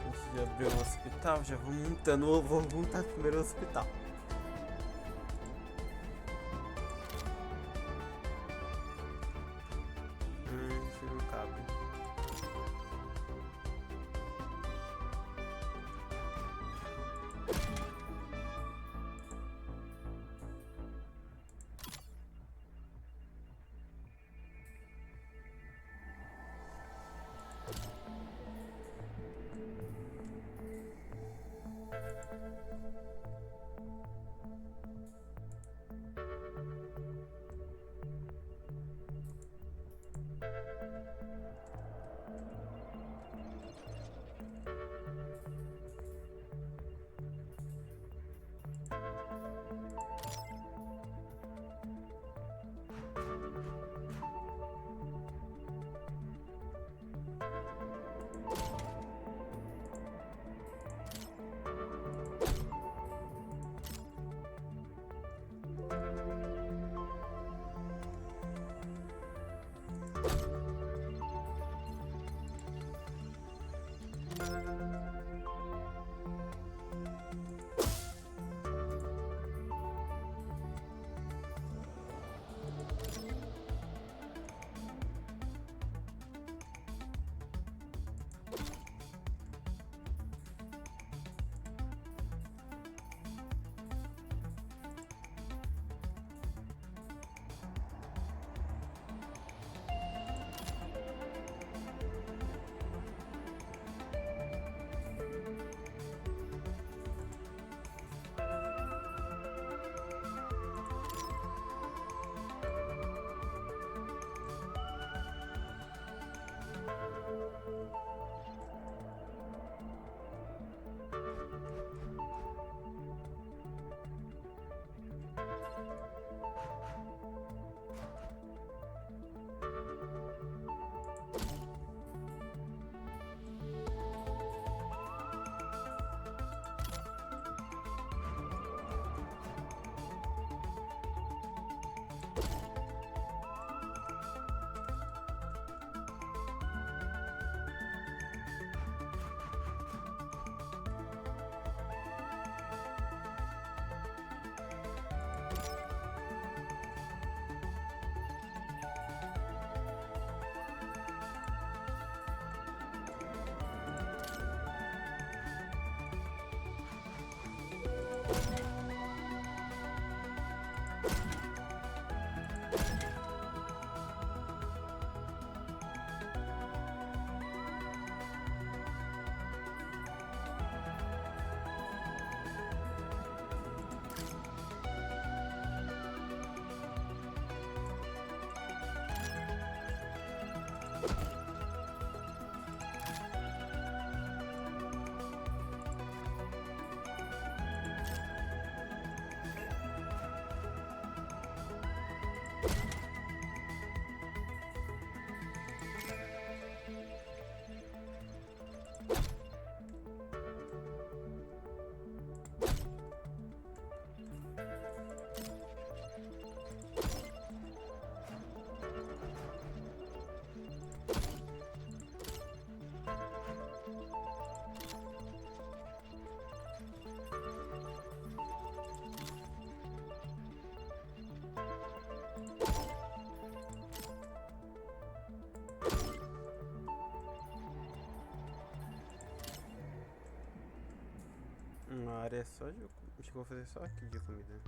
antes de abrir o hospital, já vou montando, vou montar primeiro o hospital. Isso não cabe. é só de. Acho que eu vou fazer só aqui de comida.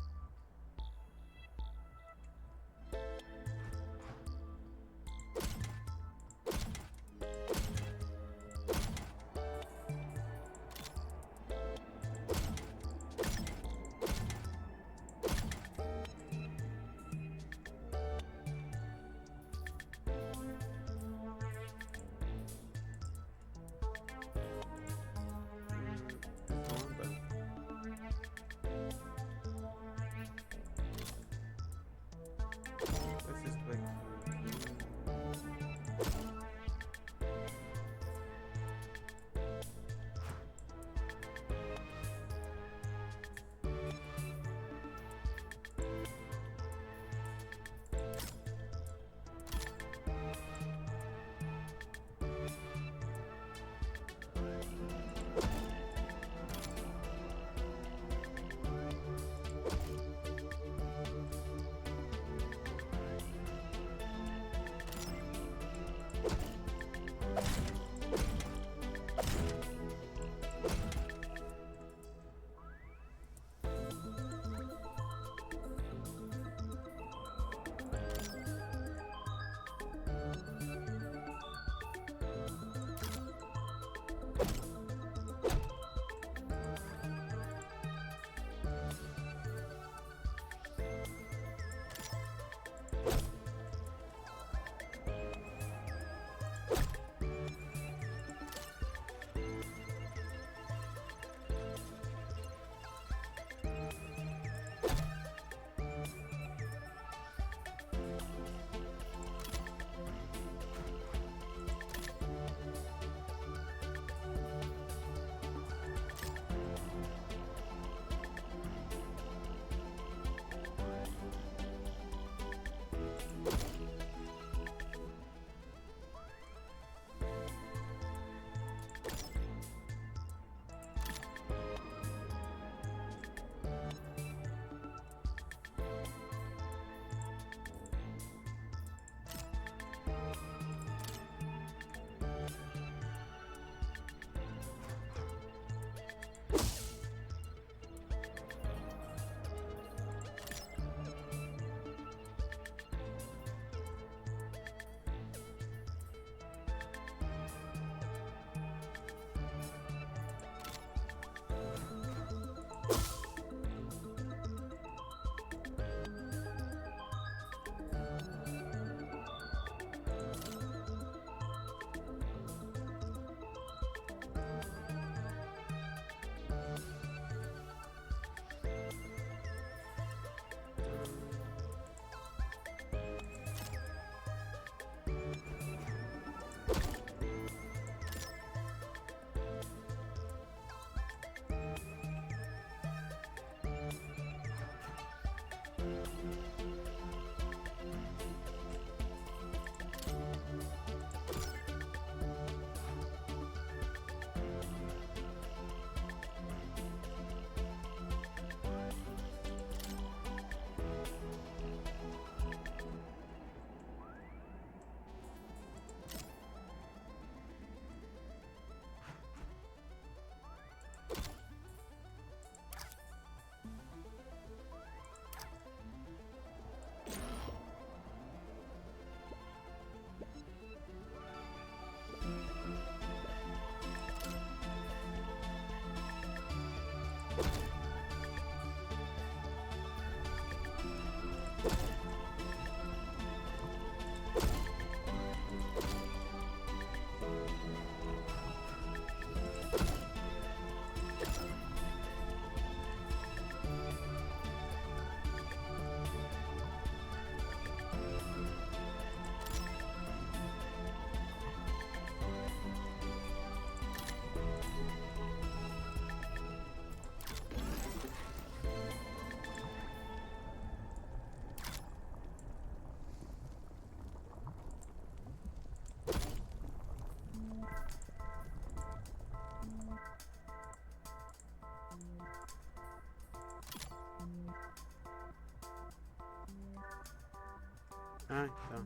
Ah, então.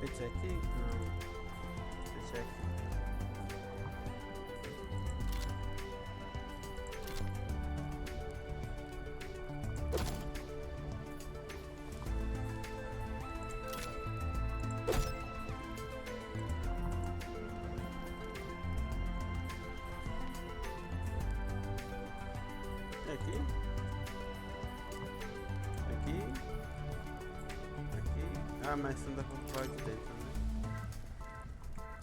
Tapete aqui? Não. Tapete aqui. Aqui? Aqui? Aqui? Ah, mas não dá pra pular de dentro, né?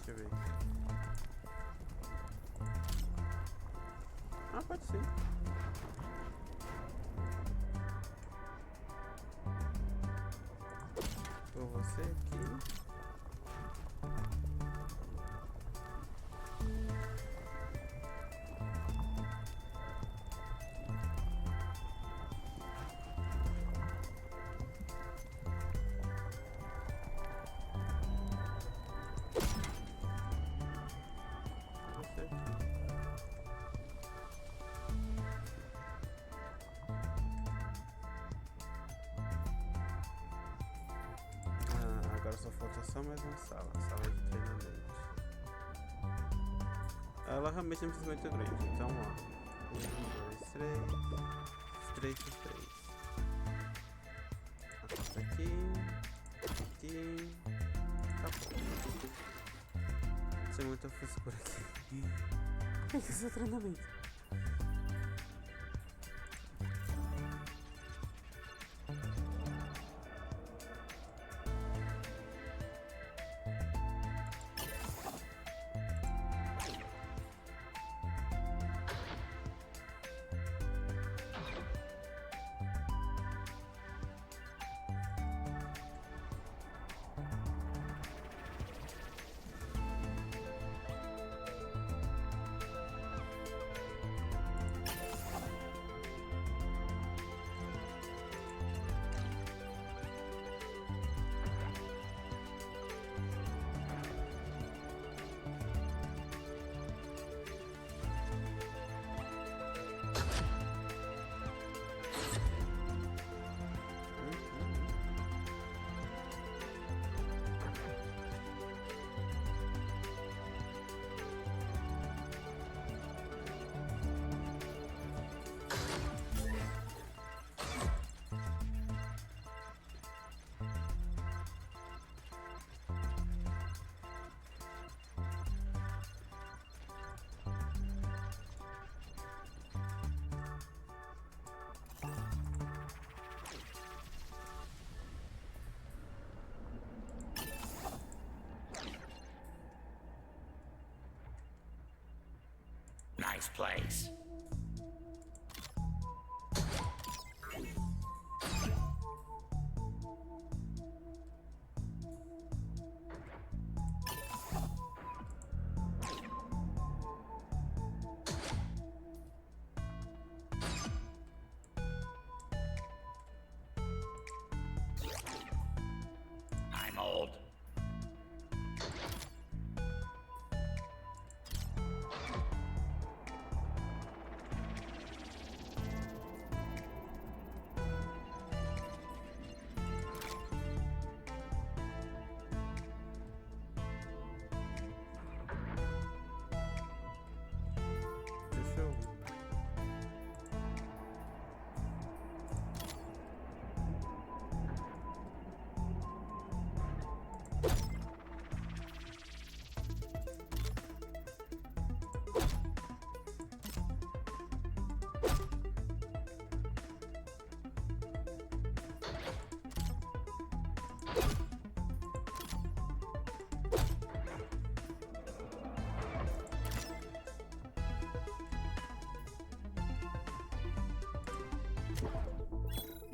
Deixa eu ver. Ah, pode ser. Por você aqui. Você aqui. Ah, agora só falta só mais uma sala. Sala de treinamento. Ela realmente não precisa muito grande. Então, ó. 1, 2, 3. 3 por 3. A porta aqui. Aqui. Acabou. Tem muita frescura aqui. O que é esse treinamento? Nice place. I'm old.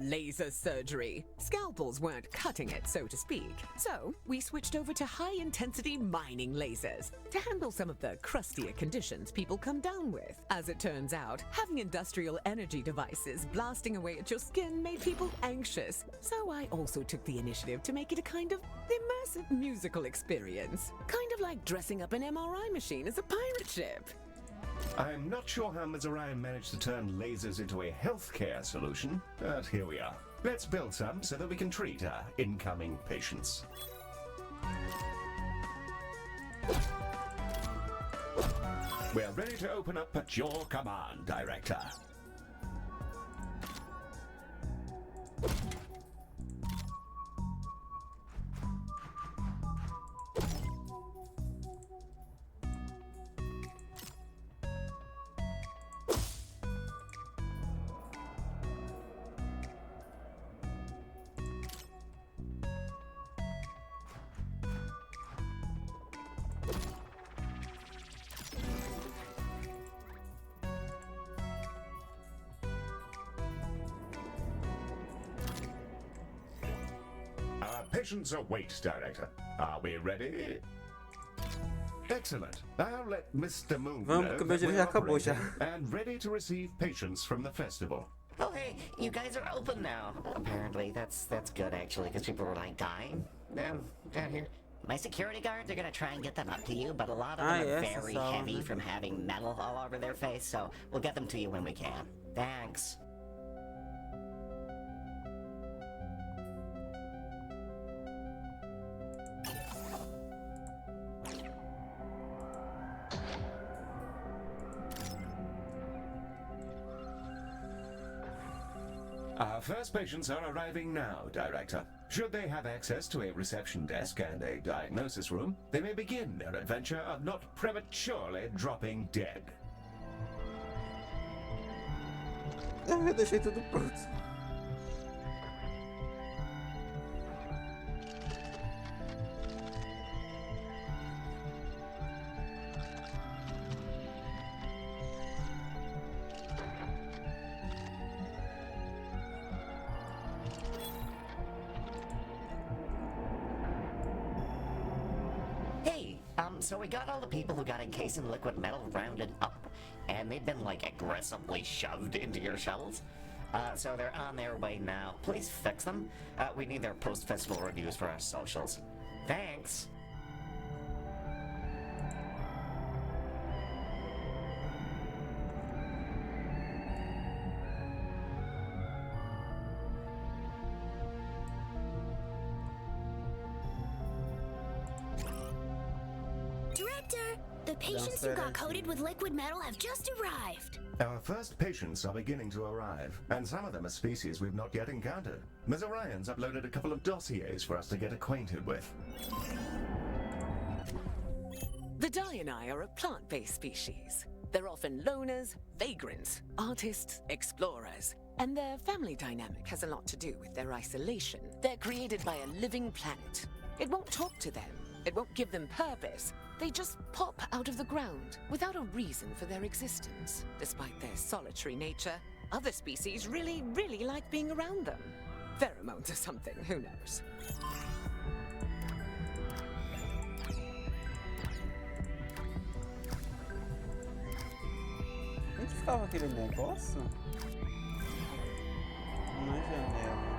laser surgery. Scalpels weren't cutting it, so to speak. So we switched over to high-intensity mining lasers to handle some of the crustier conditions people come down with. As it turns out, having industrial energy devices blasting away at your skin made people anxious. So I also took the initiative to make it a kind of immersive musical experience. Kind of like dressing up an MRI machine as a pirate ship. I'm not sure how Ms. Orion managed to turn lasers into a healthcare solution, but here we are. Let's build some so that we can treat our incoming patients. We're ready to open up at your command, Director. Our patients await, Director. Are we ready? Excellent. I'll let Mr. Moon Vamos, know que meu that dia we're já acabou operating já. and ready to receive patients from the festival. Oh, hey, you guys are open now. Apparently, that's good actually, because people were like dying down here. My security guards are gonna try and get them up to you, but a lot of them are yes, very I saw heavy them. from having metal all over their face, so we'll get them to you when we can. Thanks. Our first patients are arriving now, Director. Should they have access to a reception desk and a diagnosis room, they may begin their adventure of not prematurely dropping dead. Eu deixei tudo pronto. Hey, so we got all the people who got encased in liquid metal rounded up, and they've been, like, aggressively shoved into your shells. So they're on their way now. Please fix them. We need their post-festival reviews for our socials. Thanks. Director, the patients who got coated with liquid metal have just arrived. Our first patients are beginning to arrive, and some of them are species we've not yet encountered. Ms. Orion's uploaded a couple of dossiers for us to get acquainted with. The Diani are a plant-based species. They're often loners, vagrants, artists, explorers, and their family dynamic has a lot to do with their isolation. They're created by a living planet. It won't talk to them. It won't give them purpose. They just pop out of the ground without a reason for their existence. Despite their solitary nature, other species really like being around them. Pheromones or something, who knows? Onde ficava aquele negócio? Na janela.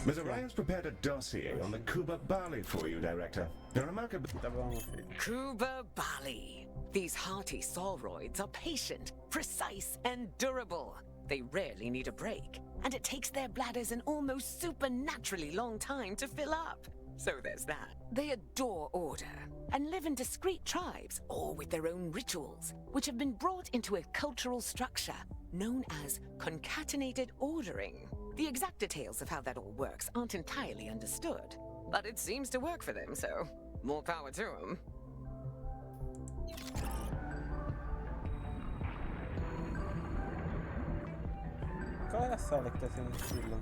Ms. Orion's prepared a dossier on the Kuba Bali for you, Director. A remarkable... Tá bom, meu filho. Kuba Bali. These hearty sauroids are patient, precise, and durable. They rarely need a break, and it takes their bladders an almost supernaturally long time to fill up. So there's that. They adore order and live in discrete tribes, all with their own rituals, which have been brought into a cultural structure known as concatenated ordering. The exact details of how that all works aren't entirely understood, but it seems to work for them, so more power to them. Qual é a sala que tá sendo fila?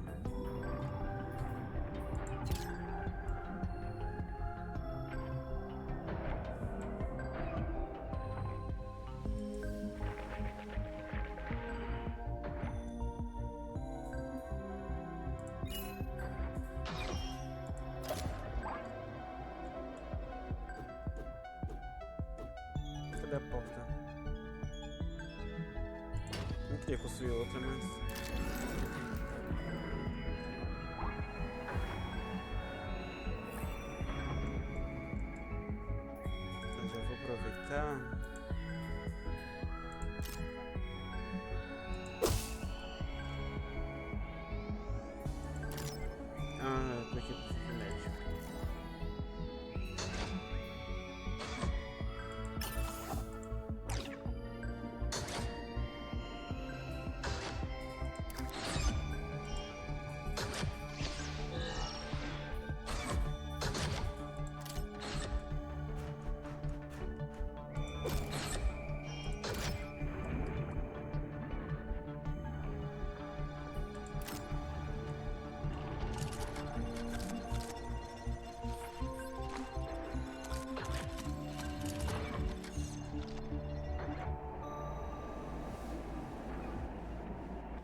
Cadê a porta? Não queria construir outra, mas... Eu já vou aproveitar. Ah, eu aqui pro médico.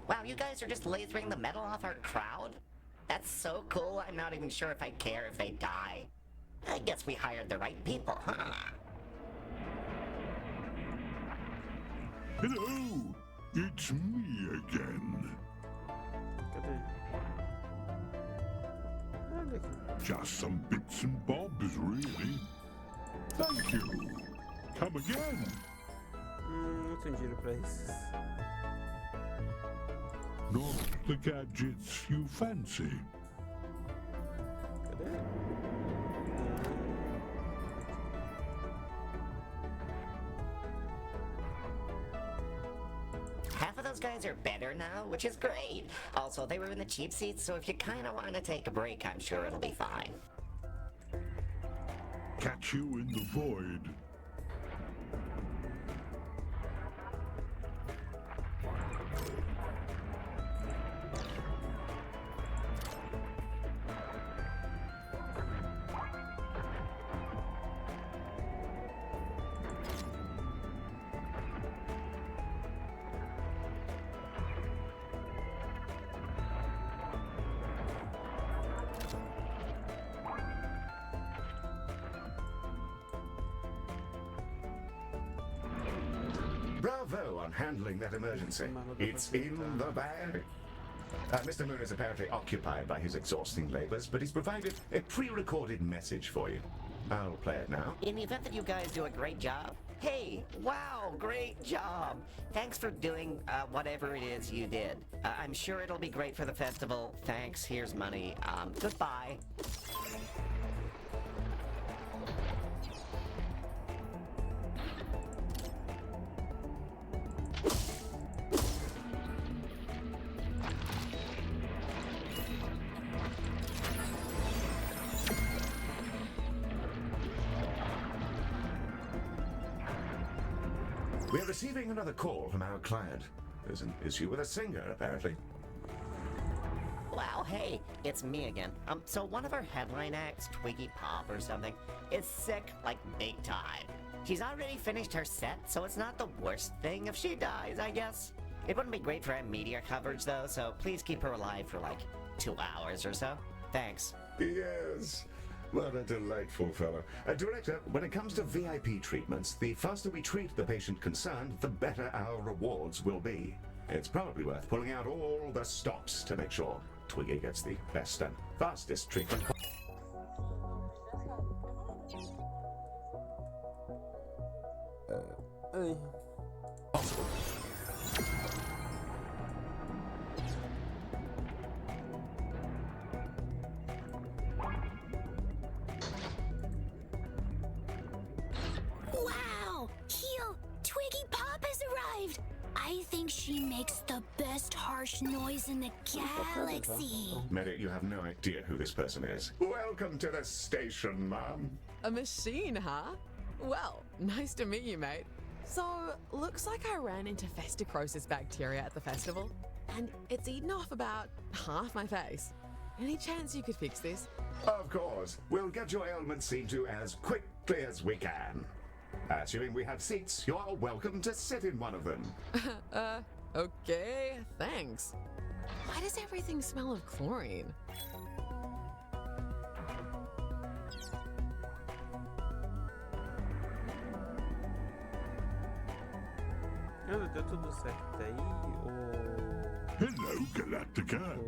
Wow, you guys are just lasering the metal off our crowd? That's so cool, I'm not even sure if I care if they die. I guess we hired the right people, huh? Hello! It's me again. Cadê? Olha aqui. Just some bits and bobs, really. Thank you. Come again. Não tenho dinheiro pra isso. Not the gadgets you fancy. Cadê? Half of those guys are better now, which is great. Also, they were in the cheap seats, so if you kind of want to take a break, I'm sure it'll be fine. Catch you in the void. Bravo on handling that emergency. It's in the bag. Mr. Moon is apparently occupied by his exhausting labors, but he's provided a pre-recorded message for you. I'll play it now. In the event that you guys do a great job, hey, wow, great job. Thanks for doing whatever it is you did. I'm sure it'll be great for the festival. Thanks, here's money. Goodbye. We're receiving another call from our client. There's an issue with a singer, apparently. Wow, hey, it's me again. So one of our headline acts, Twiggy Pop or something, is sick, like big time. She's already finished her set, so it's not the worst thing if she dies, I guess. It wouldn't be great for our media coverage, though, so please keep her alive for like 2 hours or so. Thanks. Yes. What a delightful fellow. Director, when it comes to VIP treatments, the faster we treat the patient concerned, the better our rewards will be. It's probably worth pulling out all the stops to make sure Twiggy gets the best and fastest treatment. Possible. Wow! Heel! Twiggy Pop has arrived! I think she makes the best harsh noise in the galaxy. Medic, you have no idea who this person is. Welcome to the station, Mom. A machine, huh? Well, nice to meet you, mate. So, looks like I ran into festicrosis bacteria at the festival, and it's eaten off about half my face. Any chance you could fix this? Of course. We'll get your ailment seen to as quickly as we can. Assuming we have seats, you're welcome to sit in one of them. Okay, thanks. Why does everything smell of chlorine? tudo certo aí? Hello, Galacticare.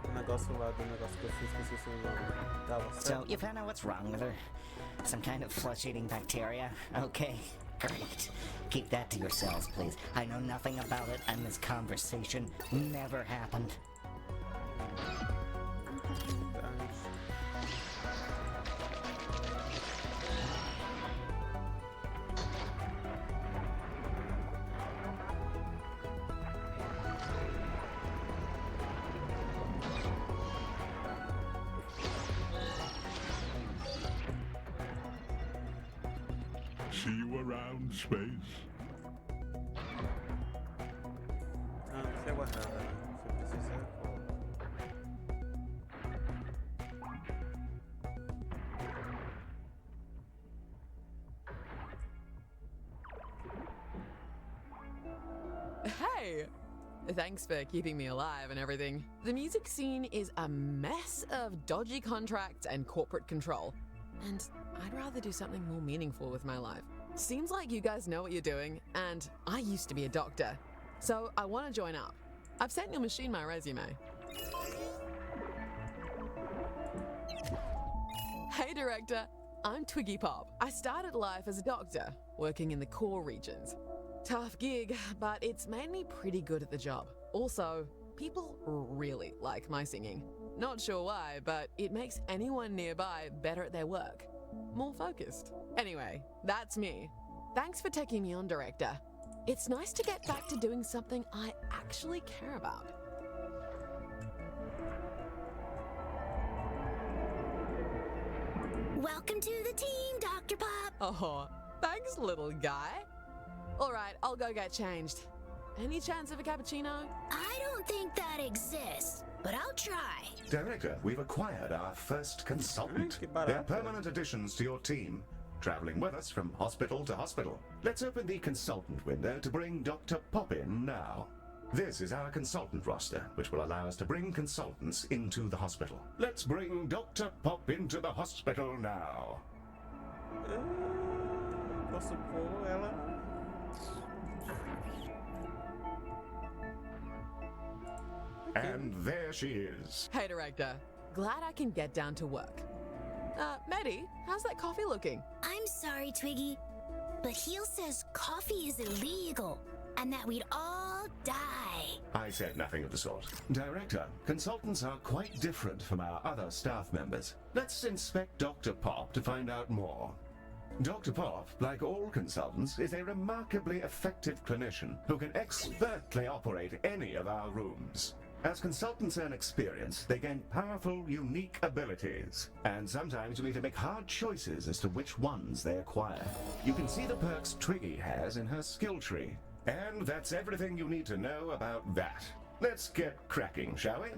O negócio lá do negócio que eu fiz, esqueci o seu nome. Tava So, certo? you found out what's wrong with her? Some kind of flesh-eating bacteria? Okay, great. Keep that to yourselves, please. I know nothing about it, and this conversation never happened. See you around, Space. Se aguardar, se precisar. Hey! Thanks for keeping me alive and everything. The music scene is a mess of dodgy contracts and corporate control. And I'd rather do something more meaningful with my life. Seems like you guys know what you're doing, and I used to be a doctor. So I want to join up. I've sent your machine my resume. Hey, Director. I'm Twiggy Pop. I started life as a doctor, working in the core regions. Tough gig, but it's made me pretty good at the job. Also, people really like my singing. Not sure why, but it makes anyone nearby better at their work. More focused. Anyway, that's me. Thanks for taking me on, Director. It's nice to get back to doing something I actually care about. Welcome to the team, Dr. Pop. Oh, thanks, little guy. All right, I'll go get changed. Any chance of a cappuccino? I don't think that exists, but I'll try. Director, we've acquired our first consultant. Que barato. They're permanent additions to your team, traveling with us from hospital to hospital. Let's open the consultant window to bring Dr. Pop in now. This is our consultant roster, which will allow us to bring consultants into the hospital. Let's bring Dr. Pop into the hospital now. Posso pôr ela? And there she is. Hey, Director. Glad I can get down to work. Maddie, how's that coffee looking? I'm sorry, Twiggy, but Heel says coffee is illegal and that we'd all die. I said nothing of the sort. Director, consultants are quite different from our other staff members. Let's inspect Dr. Pop to find out more. Dr. Pop, like all consultants, is a remarkably effective clinician who can expertly operate any of our rooms. As consultants earn experience, they gain powerful, unique abilities. And sometimes you need to make hard choices as to which ones they acquire. You can see the perks Twiggy has in her skill tree. And that's everything you need to know about that. Let's get cracking, shall we?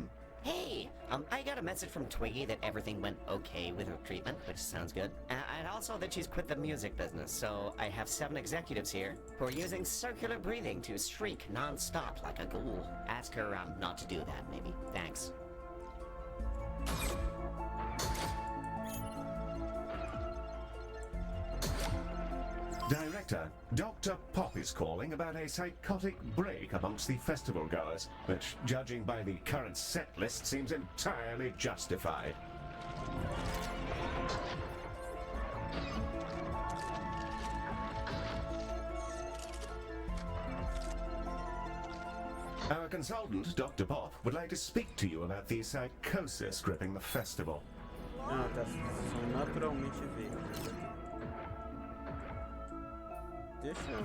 Hey, I got a message from Twiggy that everything went okay with her treatment, which sounds good. And also that she's quit the music business, so I have 7 executives here who are using circular breathing to shriek non-stop like a ghoul. Ask her not to do that, maybe. Thanks. Director, Dr. Pop is calling about a psychotic break amongst the festival goers, which, judging by the current set list, seems entirely justified. Our consultant, Dr. Pop, would like to speak to you about the psychosis gripping the festival. Ah, tá. São naturalmente verdes. Deixa eu...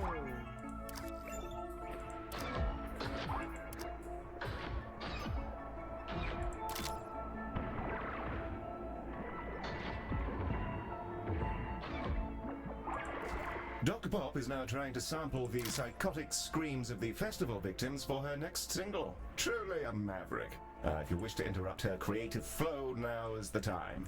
Dr. Pop is now trying to sample the psychotic screams of the festival victims for her next single. Truly a maverick. If you wish to interrupt her creative flow, now is the time.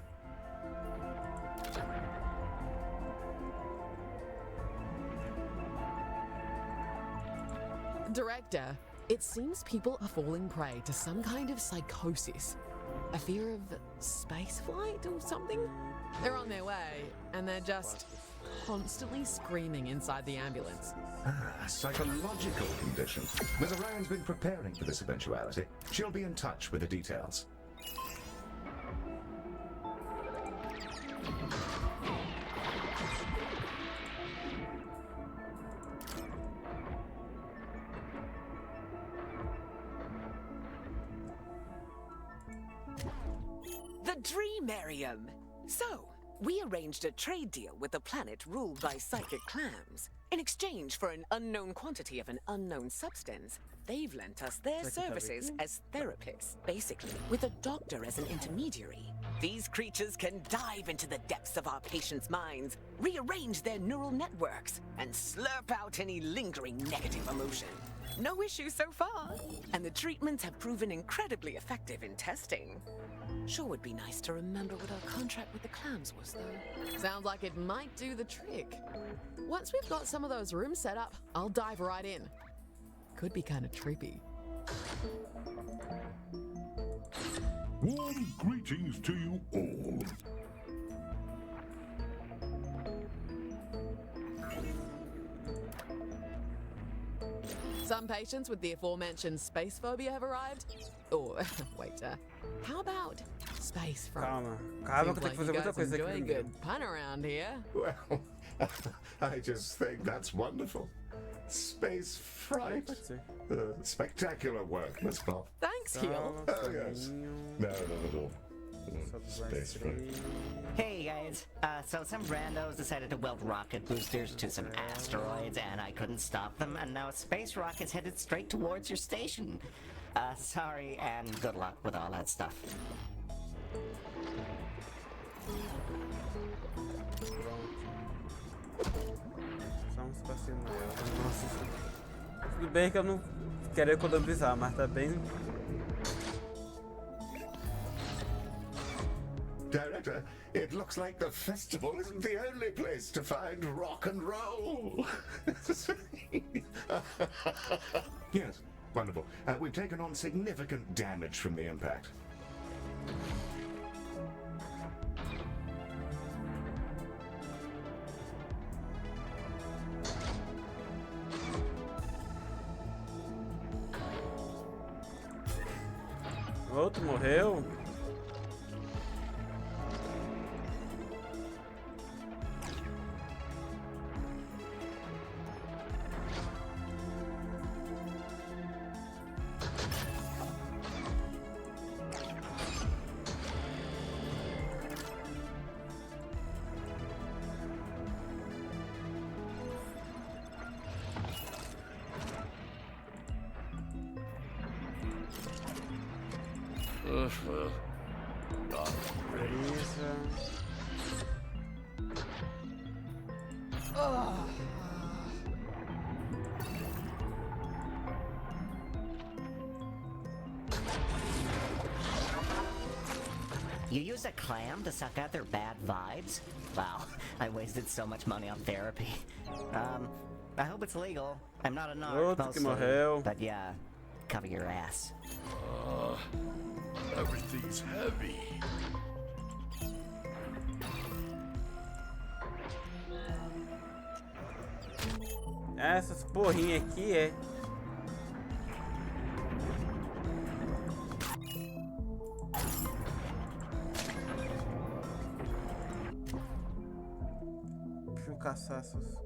Director, it seems people are falling prey to some kind of psychosis. A fear of space flight or something? They're on their way, and they're just constantly screaming inside the ambulance. A psychological condition. Ms. Orion's been preparing for this eventuality. She'll be in touch with the details. The Dreamarium! So, we arranged a trade deal with a planet ruled by psychic clams. In exchange for an unknown quantity of an unknown substance, they've lent us their services as therapists, basically, with a doctor as an intermediary. These creatures can dive into the depths of our patients' minds, rearrange their neural networks, and slurp out any lingering negative emotion. No issues so far, and the treatments have proven incredibly effective in testing. Sure would be nice to remember what our contract with the clams was, though. Sounds like it might do the trick. Once we've got some of those rooms set up, I'll dive right in. Could be kind of trippy. Warm greetings to you all. Some patients with the aforementioned space phobia have arrived. Or, wait, how about space fright? Calma, Seems que eu tenho que like fazer you muita guys coisa enjoy aqui a no good meio. pun around here. Well, I just think that's wonderful. Space fright. Pode ser. Spectacular work, Miss Pop. Thanks, Heel. Oh, yes. No, not at all. Space fright. Hey guys, so some randos decided to weld rocket boosters to some asteroids and I couldn't stop them, and now a space rocket's headed straight towards your station. Sorry and good luck with all that stuff. Só um espacinho maior. Nossa, tudo bem que eu não quero economizar, mas tá bem. Director, it looks like the festival isn't the only place to find rock and roll. Yes, wonderful. We've taken on significant damage from the impact. O outro morreu. Beleza. You use a clam to suck out their bad vibes? Wow, I wasted so much money on therapy. I hope it's legal. I'm not a narc, Outro que mostly, morreu. but yeah, cover your ass. Everything's heavy. Essas porrinhas aqui é. Deixa eu caçar essas.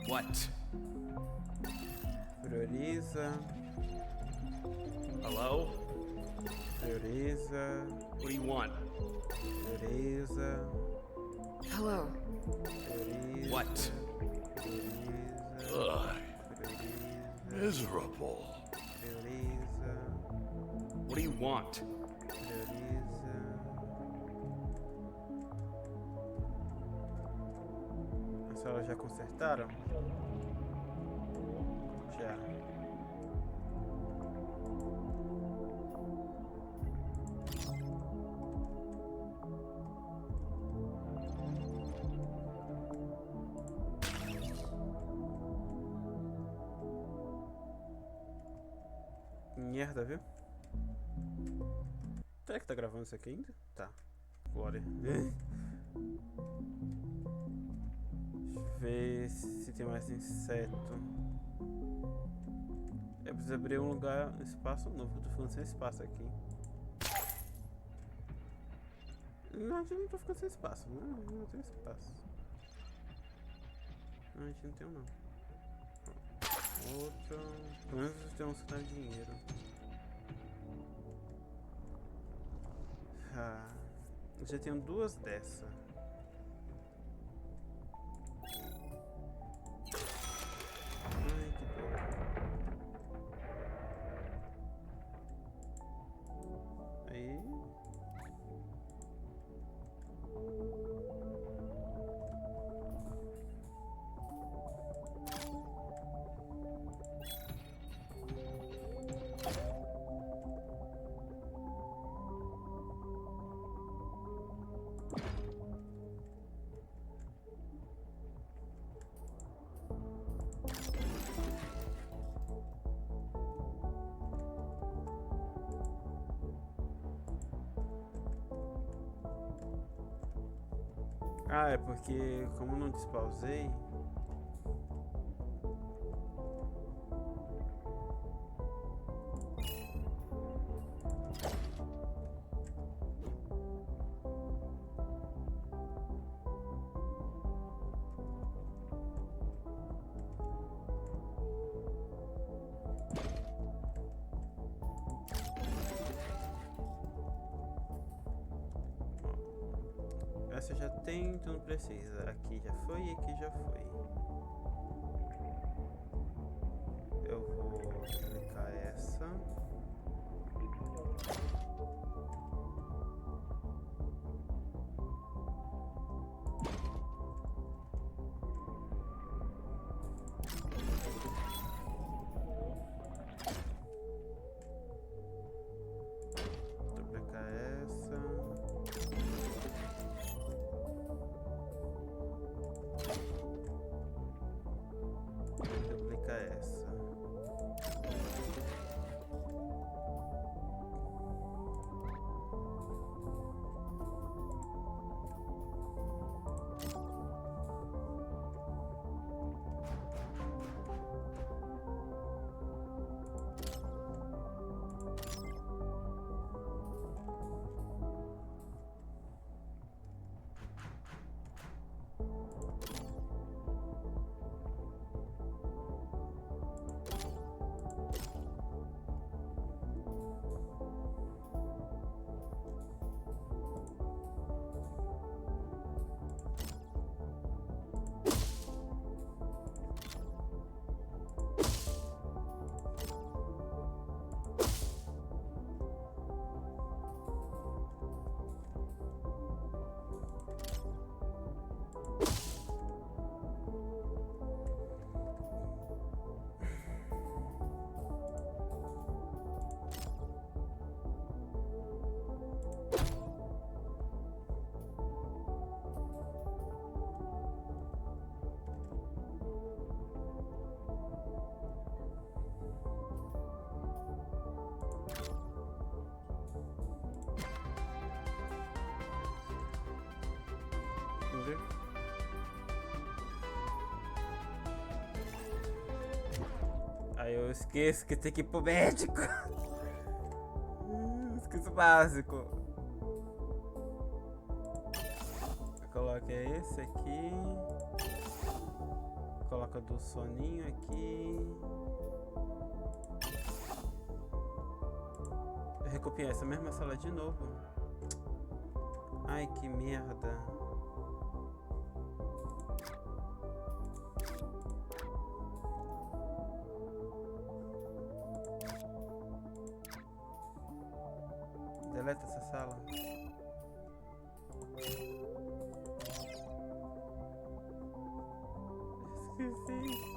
What? Prioriza. Hello? Prioriza. What do you want? Prioriza. Hello. Prioriza. What? Prioriza. Ugh, Prioriza. miserable. Prioriza. What do you want? Prioriza. As salas já consertaram? Já. Merda, viu? Será que tá gravando isso aqui ainda? Tá. Glória. Deixa eu ver se tem mais inseto. Eu preciso abrir um lugar, um espaço novo. Eu tô ficando sem espaço aqui. Não, a gente não tá ficando sem espaço. Não tem espaço. Não, a gente não tem um não. Outro. Pelo menos tem um que dá dinheiro. Ah, eu já tenho duas dessa. Ai, que dor. Aí. Ah, é porque como não despausei. Essa já tem, então não precisa. Aqui já foi e aqui já foi. Eu vou clicar essa. Duplicar essa. Duplicar essa. Entendeu? Aí eu esqueço que tem que ir pro médico. Esqueço o básico. Coloca esse aqui. Coloca do soninho aqui. Eu recopiei essa mesma sala de novo. Ai, que merda. Deleta essa sala. Esqueci.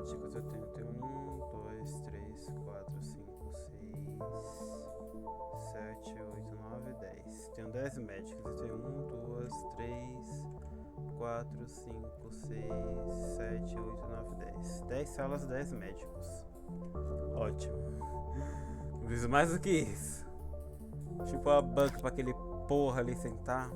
médicos eu tenho 1, 2, 3, 4, 5, 6, 7, 8, 9, 10. Tenho 10 médicos. Eu tenho 1, 2, 3, 4, 5, 6, 7, 8, 9, 10. 10 salas, 10 médicos. Ótimo. Não preciso mais do que isso. Tipo a banca pra aquele porra ali sentar.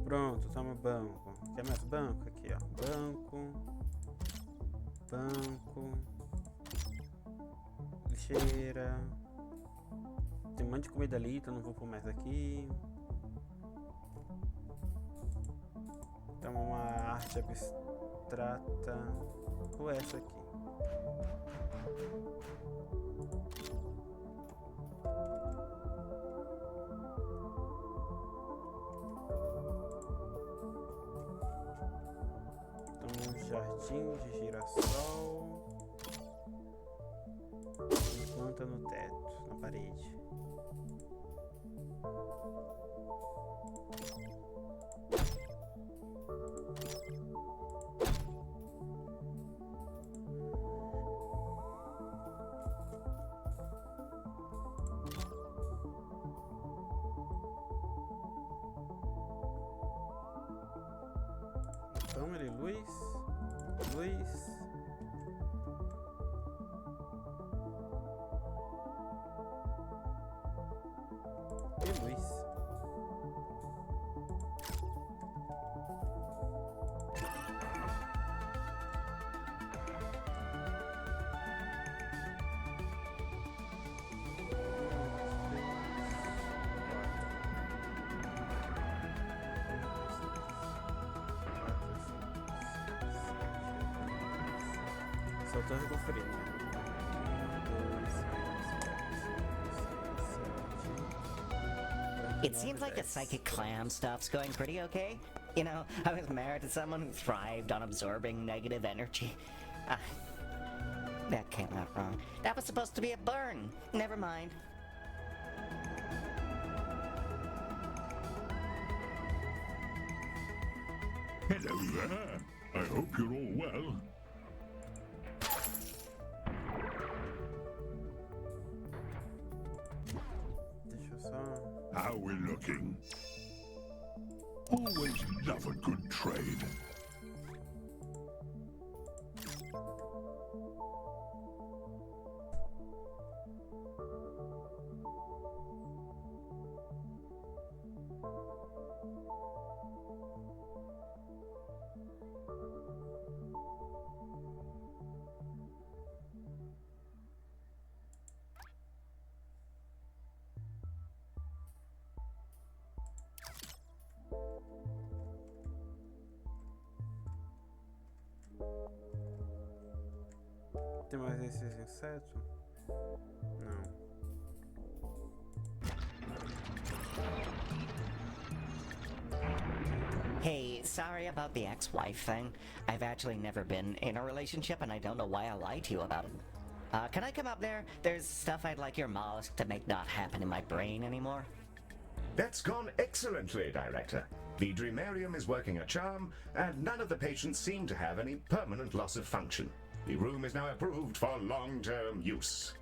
Pronto, toma banco. Quer mais banco? Aqui, ó. Banco. Banco. Lixeira. Tem um monte de comida ali, então não vou pôr mais aqui. Toma uma arte abstrata. Ou essa aqui. Jardim de girassol. E planta no teto, na parede. Câmera e luz. Luz. E luz. Só tô conferindo. 1, 2, 3, 4, 5, 6, 7. It seems like the psychic clam stuff's going pretty okay. You know, I was married to someone who thrived on absorbing negative energy. That came out wrong. That was supposed to be a burn. Never mind. Hello there. I hope you're all well. Deixa eu só. How we looking? Always love a good trade. Tem mais esses insetos? Não. Hey, sorry about the ex-wife thing. I've actually never been in a relationship and I don't know why I lied to you about it. Can I come up there? There's stuff I'd like your mollusk to make not happen in my brain anymore. That's gone excellently, Director. The Dreamarium is working a charm, and none of the patients seem to have any permanent loss of function. The room is now approved for long-term use.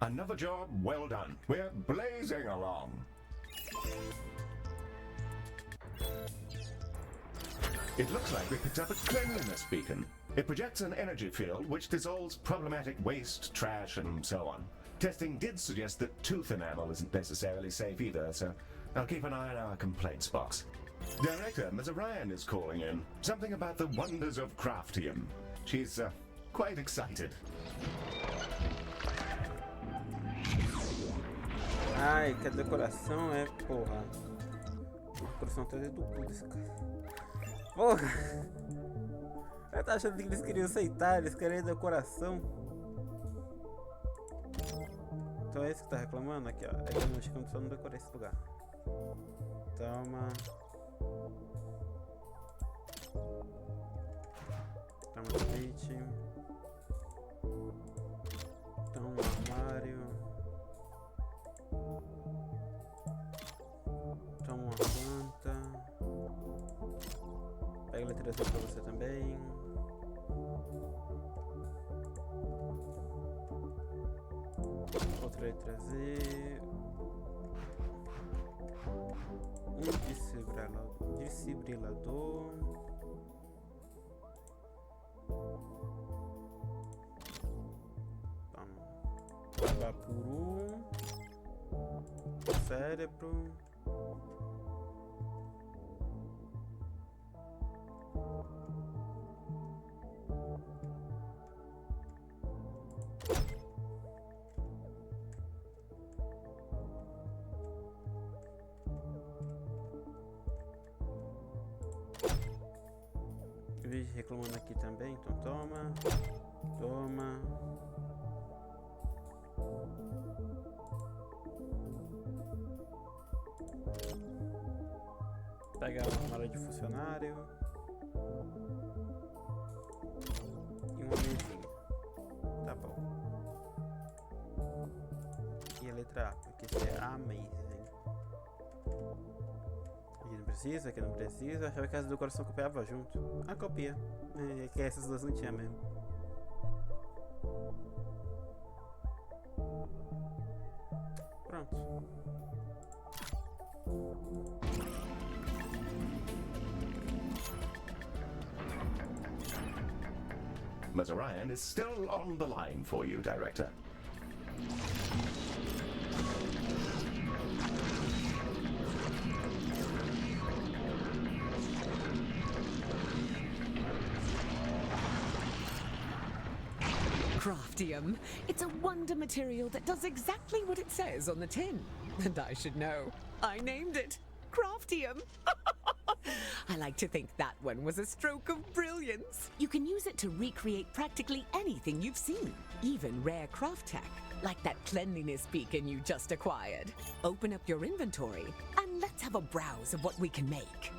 Another job well done. We're blazing along. It looks like we picked up a cleanliness beacon. It projects an energy field which dissolves problematic waste, trash, and so on. Testing did suggest that tooth enamel isn't necessarily safe either, so I'll keep an eye on our complaints box. Director, Ms. Orion is calling in. Something about the wonders of Craftium. She's quite excited. Ai, que a decoração é, porra. A decoração tá dentro do cu desse cara. Porra! Eu tava achando que eles queriam aceitar, eles querem decoração. Então é isso que tá reclamando aqui, ó. É que eu não, acho que eu só não decorei esse lugar. Toma. Toma um tapete. Toma um armário. Toma uma planta. trazer pra você também. Outra vai trazer. Um desfibrilador. Vapuru. Cérebro. Vejo reclamando aqui também, então toma. Toma. Pega uma mala de funcionário. E uma mesinha. Tá bom. E a letra A, porque isso é amazing. Aqui não precisa, aqui não precisa. Eu achava que as do coração copiava junto. Ah, copia. É que essas duas não tinha mesmo. Pronto. Mazarian is still on the line for you, Director. Craftium. It's a wonder material that does exactly what it says on the tin. And I should know. I named it Craftium. I like to think that one was a stroke of brilliance. You can use it to recreate practically anything you've seen, even rare craft tech, like that cleanliness beacon you just acquired. Open up your inventory and let's have a browse of what we can make.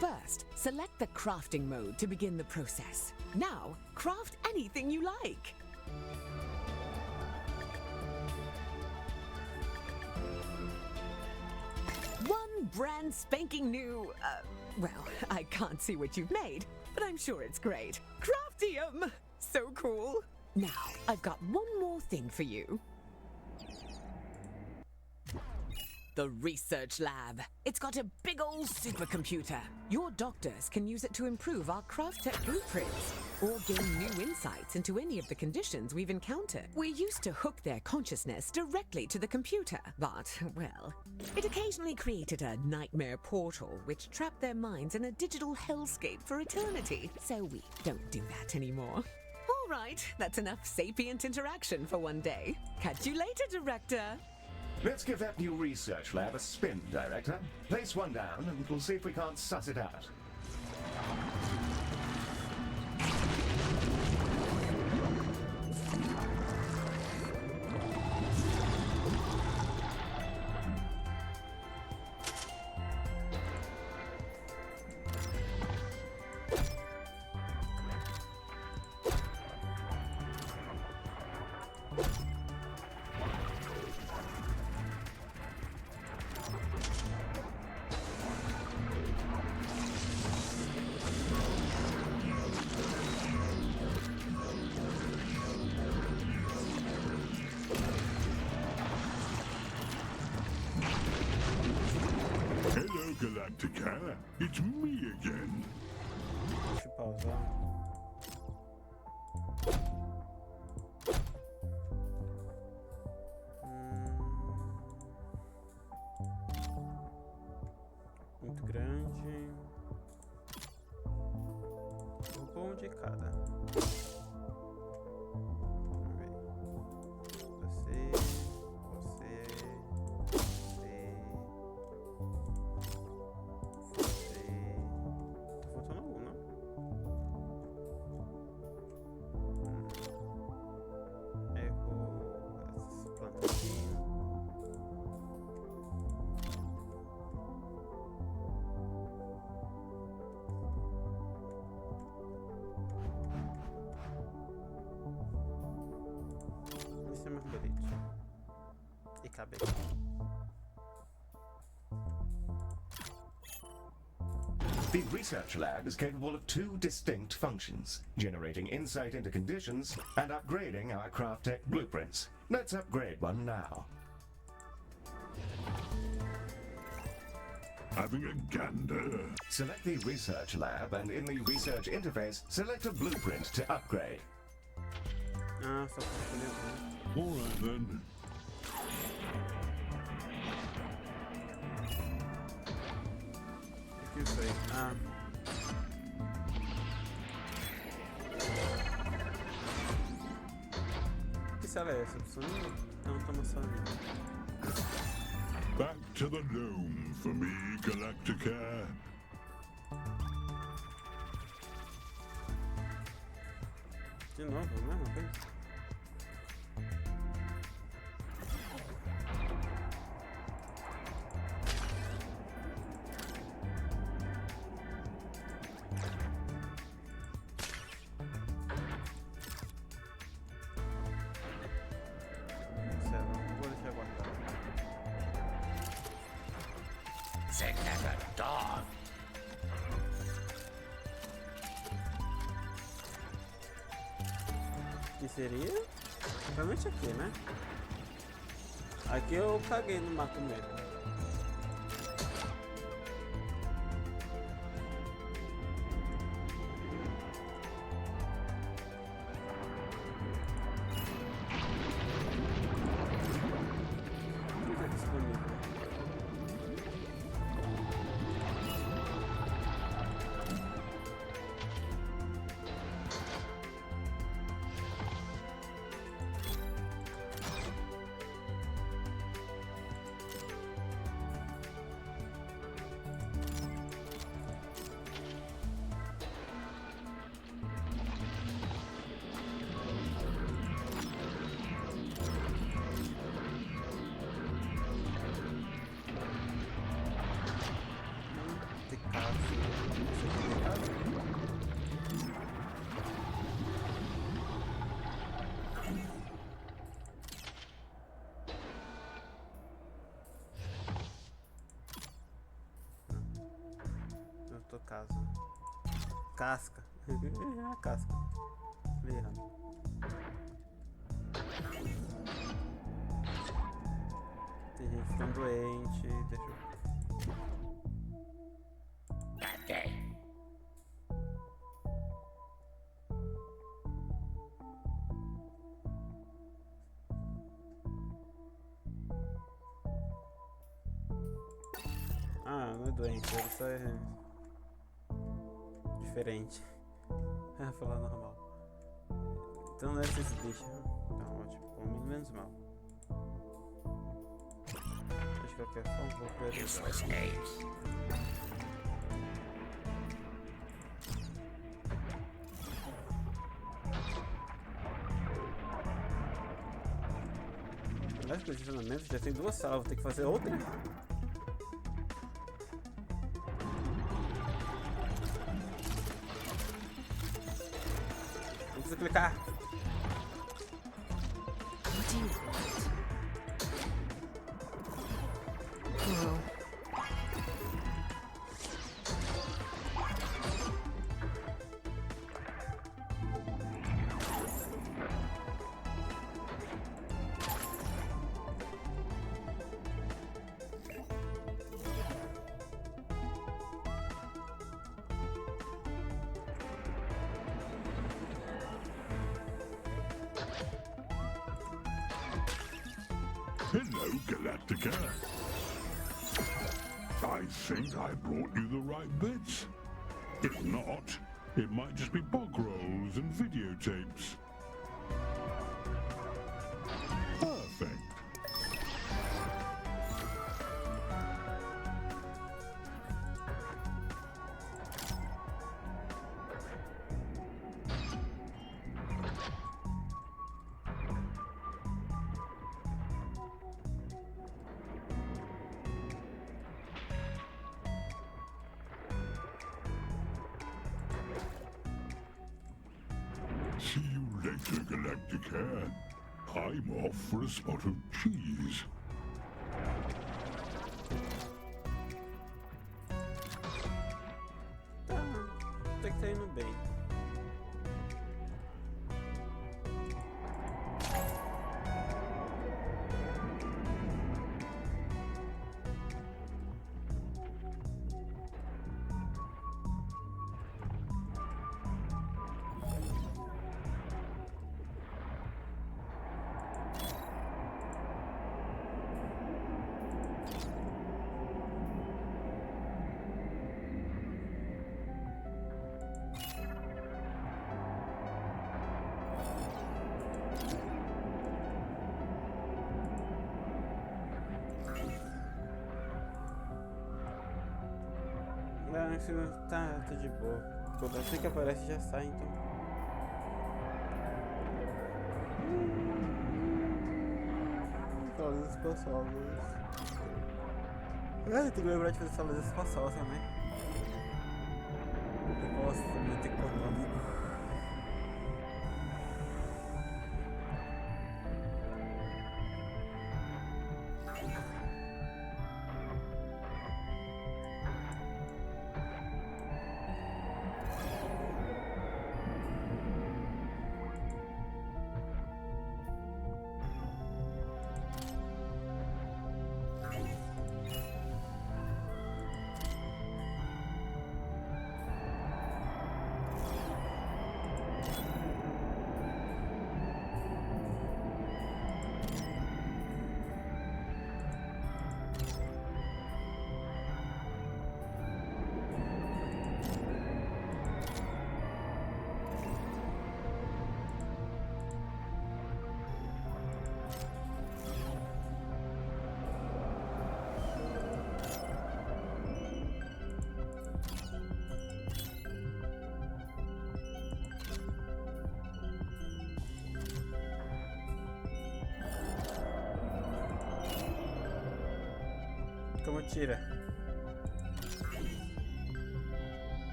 First, select the crafting mode to begin the process. Now, craft anything you like. One brand spanking new, well, I can't see what you've made, but I'm sure it's great. Craftium! So cool. Now, I've got one more thing for you. The research lab. It's got a big old supercomputer. Your doctors can use it to improve our craft tech blueprints or gain new insights into any of the conditions we've encountered. We used to hook their consciousness directly to the computer, but, well, it occasionally created a nightmare portal which trapped their minds in a digital hellscape for eternity. So we don't do that anymore. All right, that's enough sapient interaction for one day. Catch you later, Director. Let's give that new research lab a spin, Director. Place one down and we'll see if we can't suss it out. Hello, Galacticare. It's me again. Deixa eu pausar. Muito grande. Um bom de cada. Vamos ver. Você. Tá faltando um, não? Errou essas plantas aqui. Esse é mais bonito. E cabe aqui. The research lab is capable of two distinct functions, generating insight into conditions and upgrading our craft tech blueprints. Let's upgrade one now. Having a gander. Select the research lab and in the research interface, select a blueprint to upgrade. Ah, só pra escolher um. All right then. O que foi? Ah. Que sala é essa? Soninho? Não, toma soninho. Back to the dome for me, Galacticare. De novo, a mesma coisa? Vou deixar guardado. Sick as a dog. Que seria? Realmente aqui, né? Aqui eu caguei no mato mesmo. Não tá disponível. Tem casa. Tem casa? Eu tô casa. Casca. A casca. Falei errado. Tem gente ficando doente. Deixa eu. Okay. Ah, não é doente, ele só é diferente. Falar normal. Então não é esse bicho. Tá ótimo, com menos mal. Mas de qualquer forma vou priorizar. Useless names. Aliás, posicionamento já tem duas salas, vou ter que fazer outra. Não precisa clicar. What do you want? Well, Hello, Galacticare. I think I brought you the right bits. If not, it might just be bog rolls and videotapes. Perfect. See you later, Galacticare. I'm off for a spot of cheese. que tá indo bem. Não, isso tá de boa. Toda vez que aparece já sai, então. Salas espaçosas. Tem que lembrar de fazer salas espaçosas também. Nossa, muito econômico. Como tira?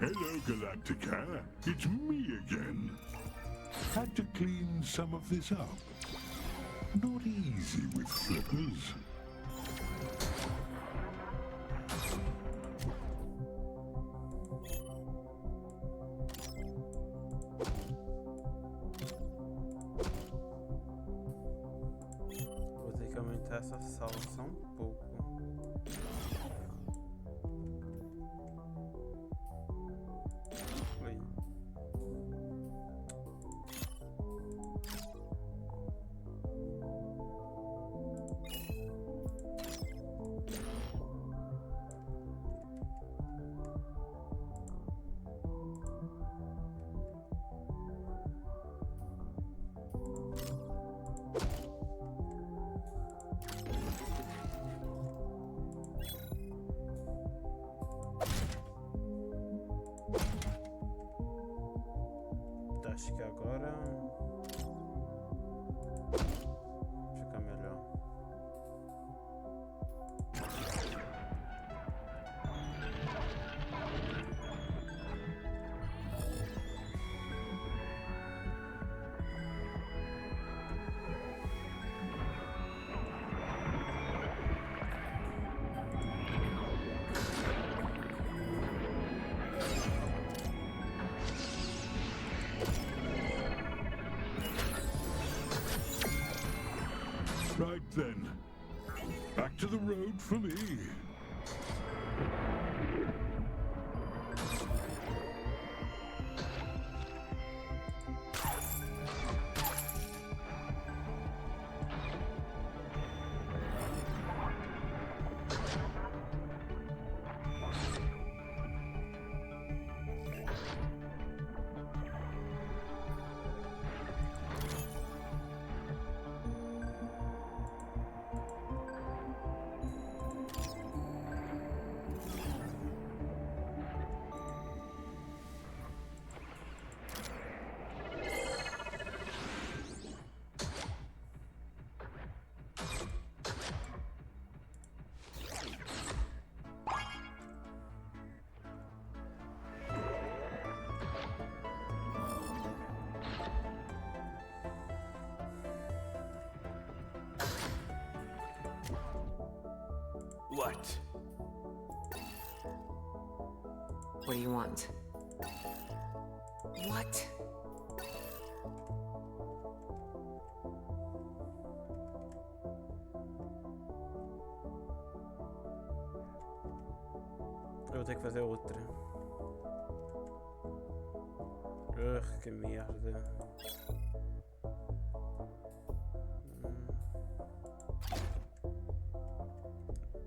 Hello, Galacticare. It's me again. Had to clean some of this up. Not easy with flippers. Vou ter que aumentar essa sala só um pouco. Foi. Acho que agora fica melhor. Right then. Back to the road for me. What? What do you want? What? Eu vou ter que fazer outra. Que merda.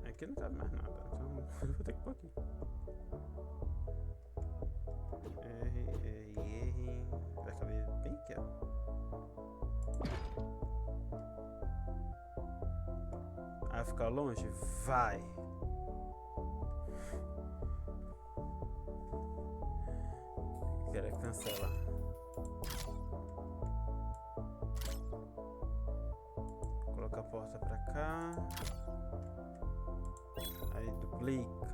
Aqui não tá mais nada, então eu vou ter que pôr aqui. R. Vai caber bem aqui, ó. Vai ficar longe? Vai! Quero cancelar. Colocar a porta pra cá. Aí duplica.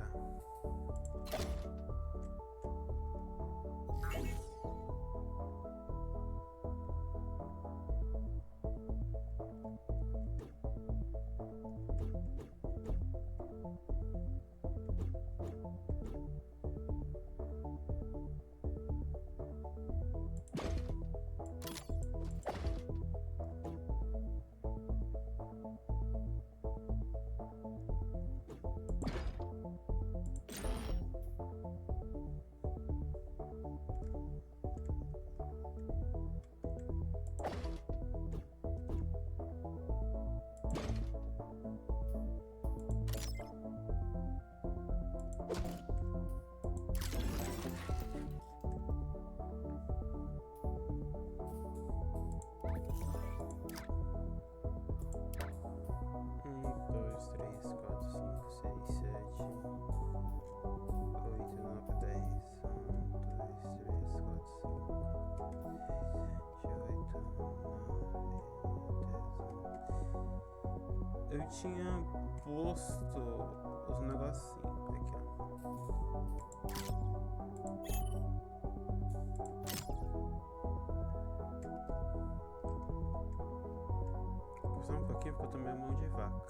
Eu tinha posto os negocinhos aqui, ó. Vou postar um pouquinho porque eu tomei mão de vaca.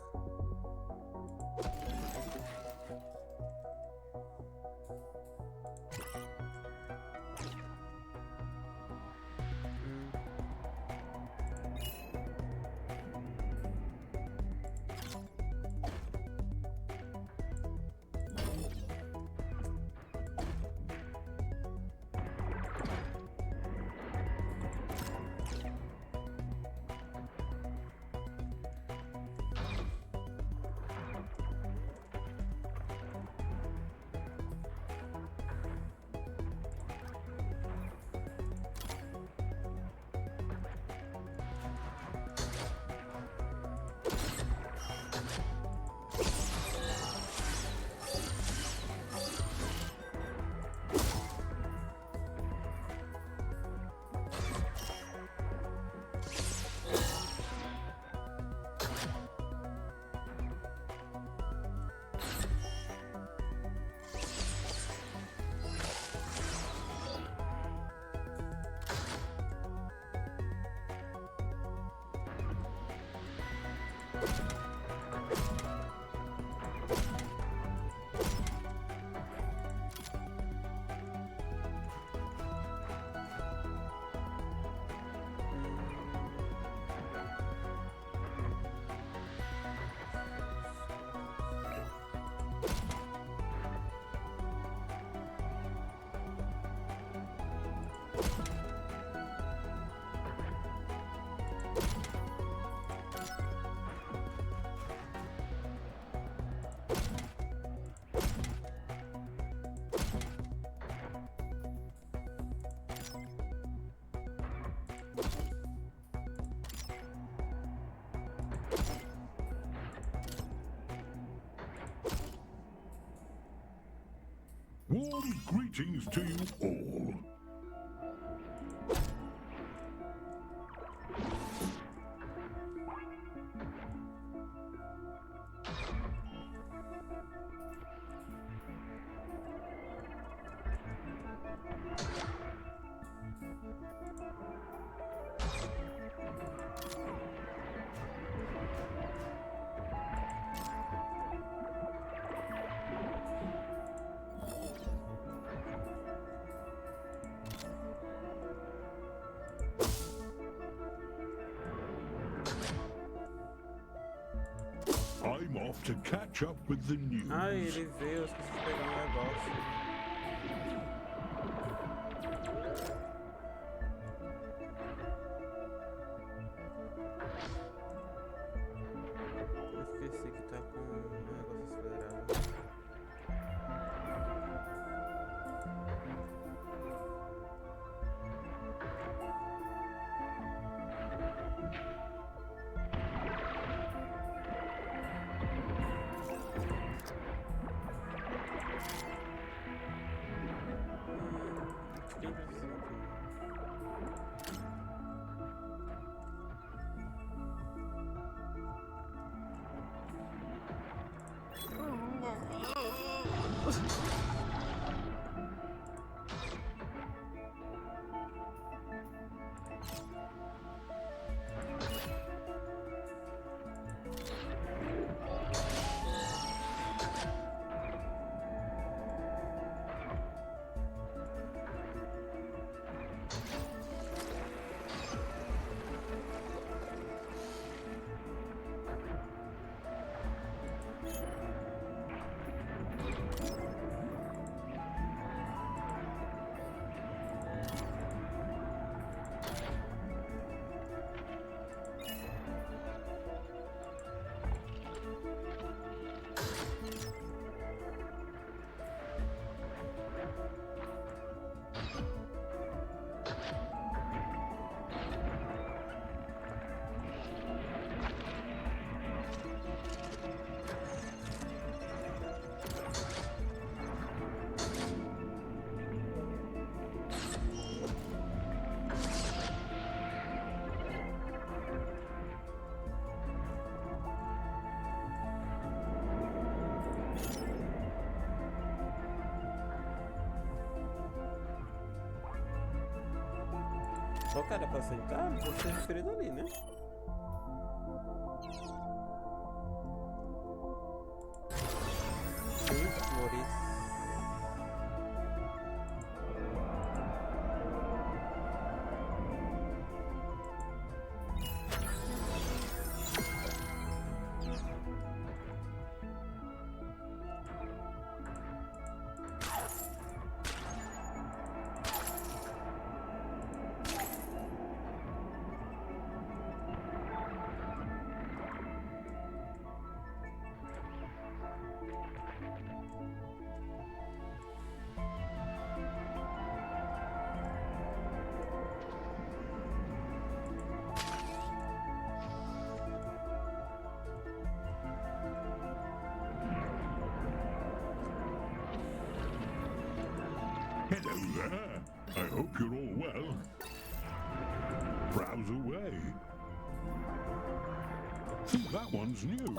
Warm greetings to you all. I'm off to catch up with the news. Ai, ele veio, eu esqueci de pegar um negócio. Eu esqueci que tá com um negócio acelerado. Quem precisa? Qual cara pra sentar? Deve ser referido ali, né? Sim, flores. Hello there. I hope you're all well. Browse away. That one's new.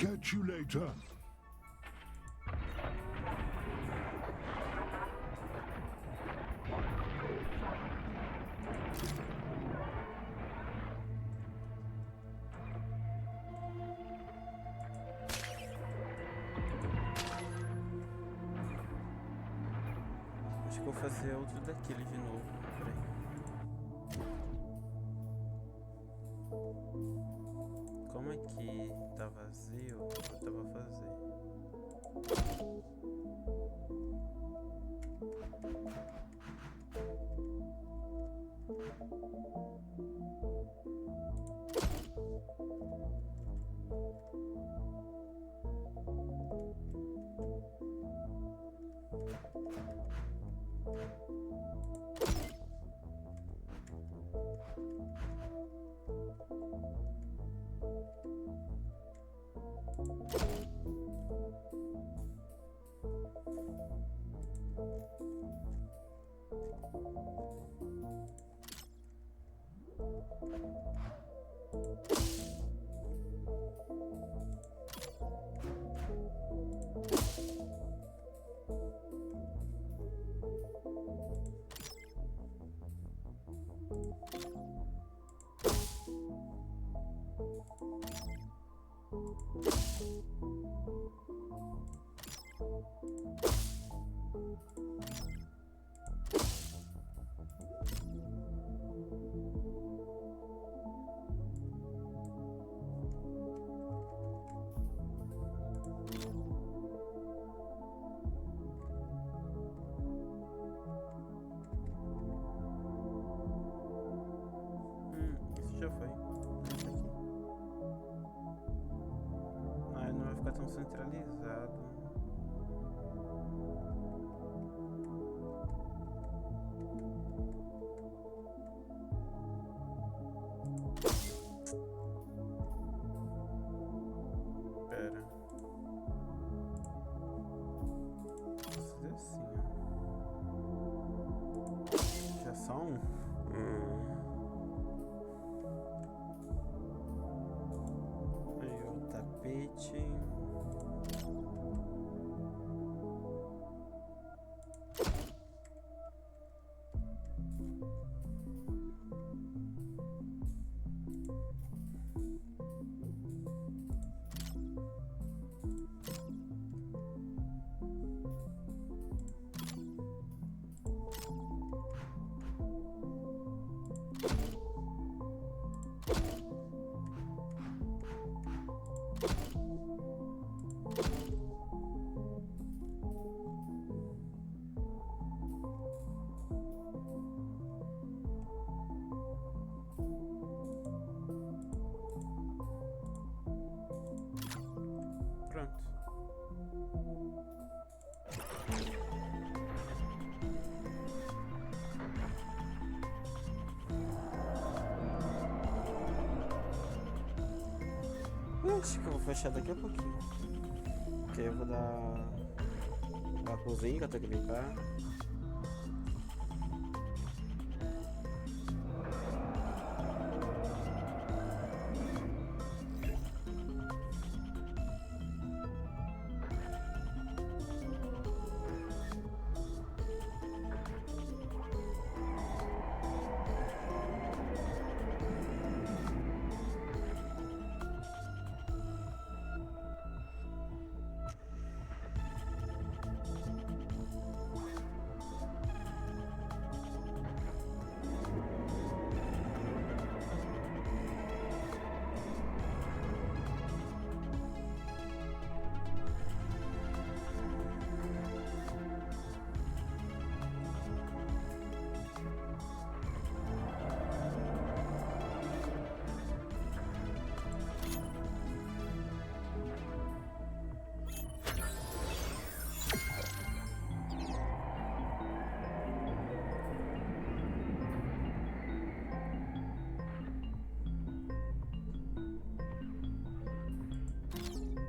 Catch you later. Acho que vou fazer outro daquele de novo. Peraí. Como é que tá vazio? Eu tava fazendo. Isso já foi. Esse aqui. Ah, não vai ficar tão centralizado. Pera. Vou fazer assim, ó. Já só um? Aí o tapete. Pronto. Acho que eu vou fechar daqui a pouquinho. Porque eu vou dar a cozinha que eu tenho que limpar.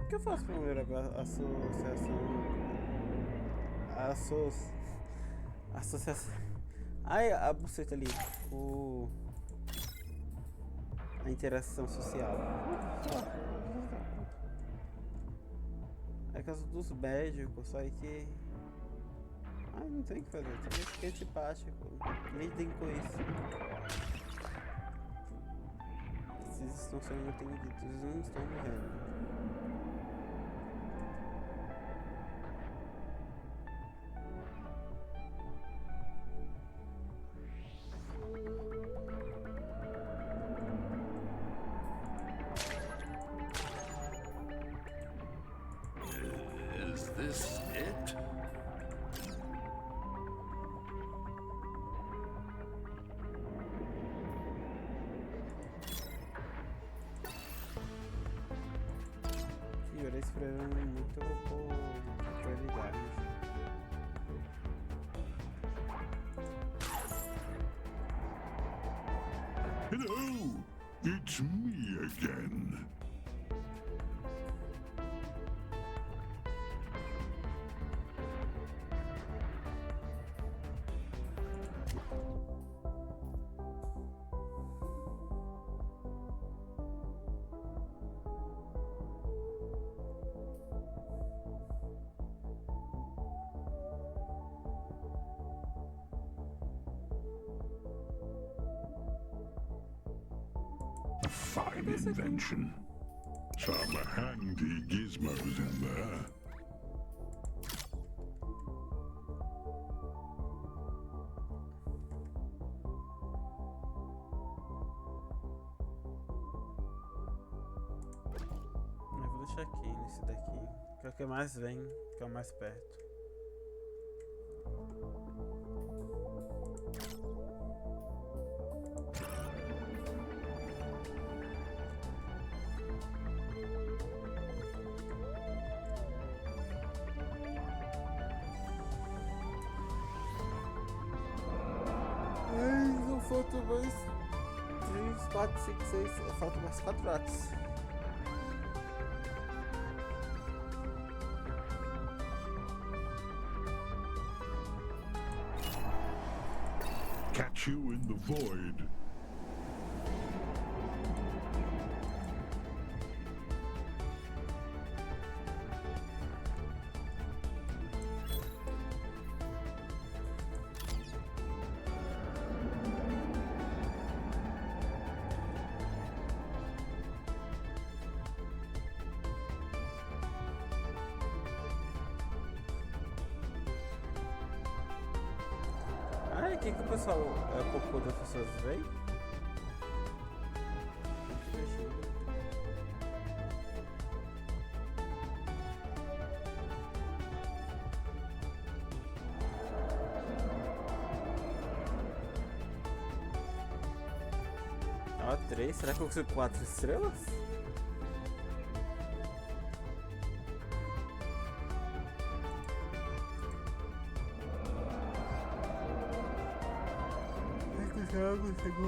O que eu faço primeiro agora? Associação. Ai, a buceta ali. A interação social. É caso dos médicos, só que. Ai, não tem o que fazer. Também fiquei antipático. Lidem com isso. Esses estão sendo entendidos, eles não estão morrendo. Is this it? Senhor, eles esperam muito por prioridade. Hello! It's me again. A fine invention. Some handy gizmos in there. deixar aqui nesse daqui. Que é o que mais vem, que é o mais perto. Ai, não faltam mais 3, 4, 5, 6. Faltam mais 4 atos. Catch you in the void. Ai, o que o pessoal, o cocô das pessoas vem? Ó, 3. Será que eu consigo 4 estrelas? Eu consigo.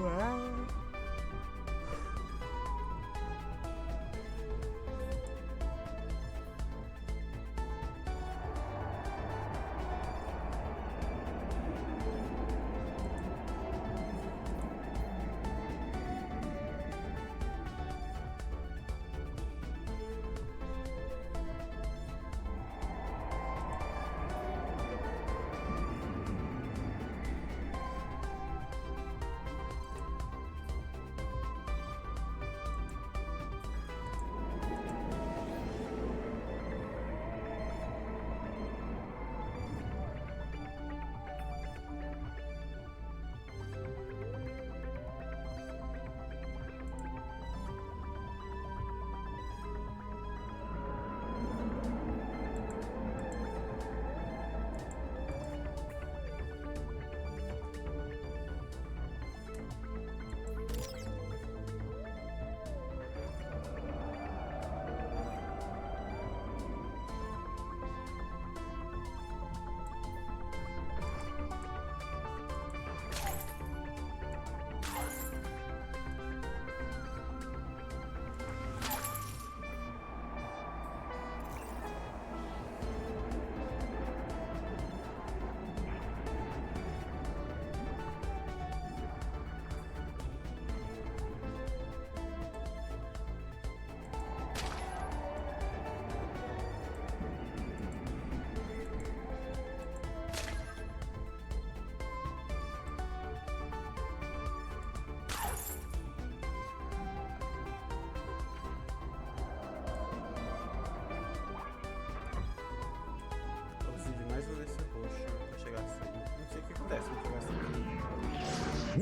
Mais um desse roxo pra chegar assim. Não sei o que acontece quando chegar assim.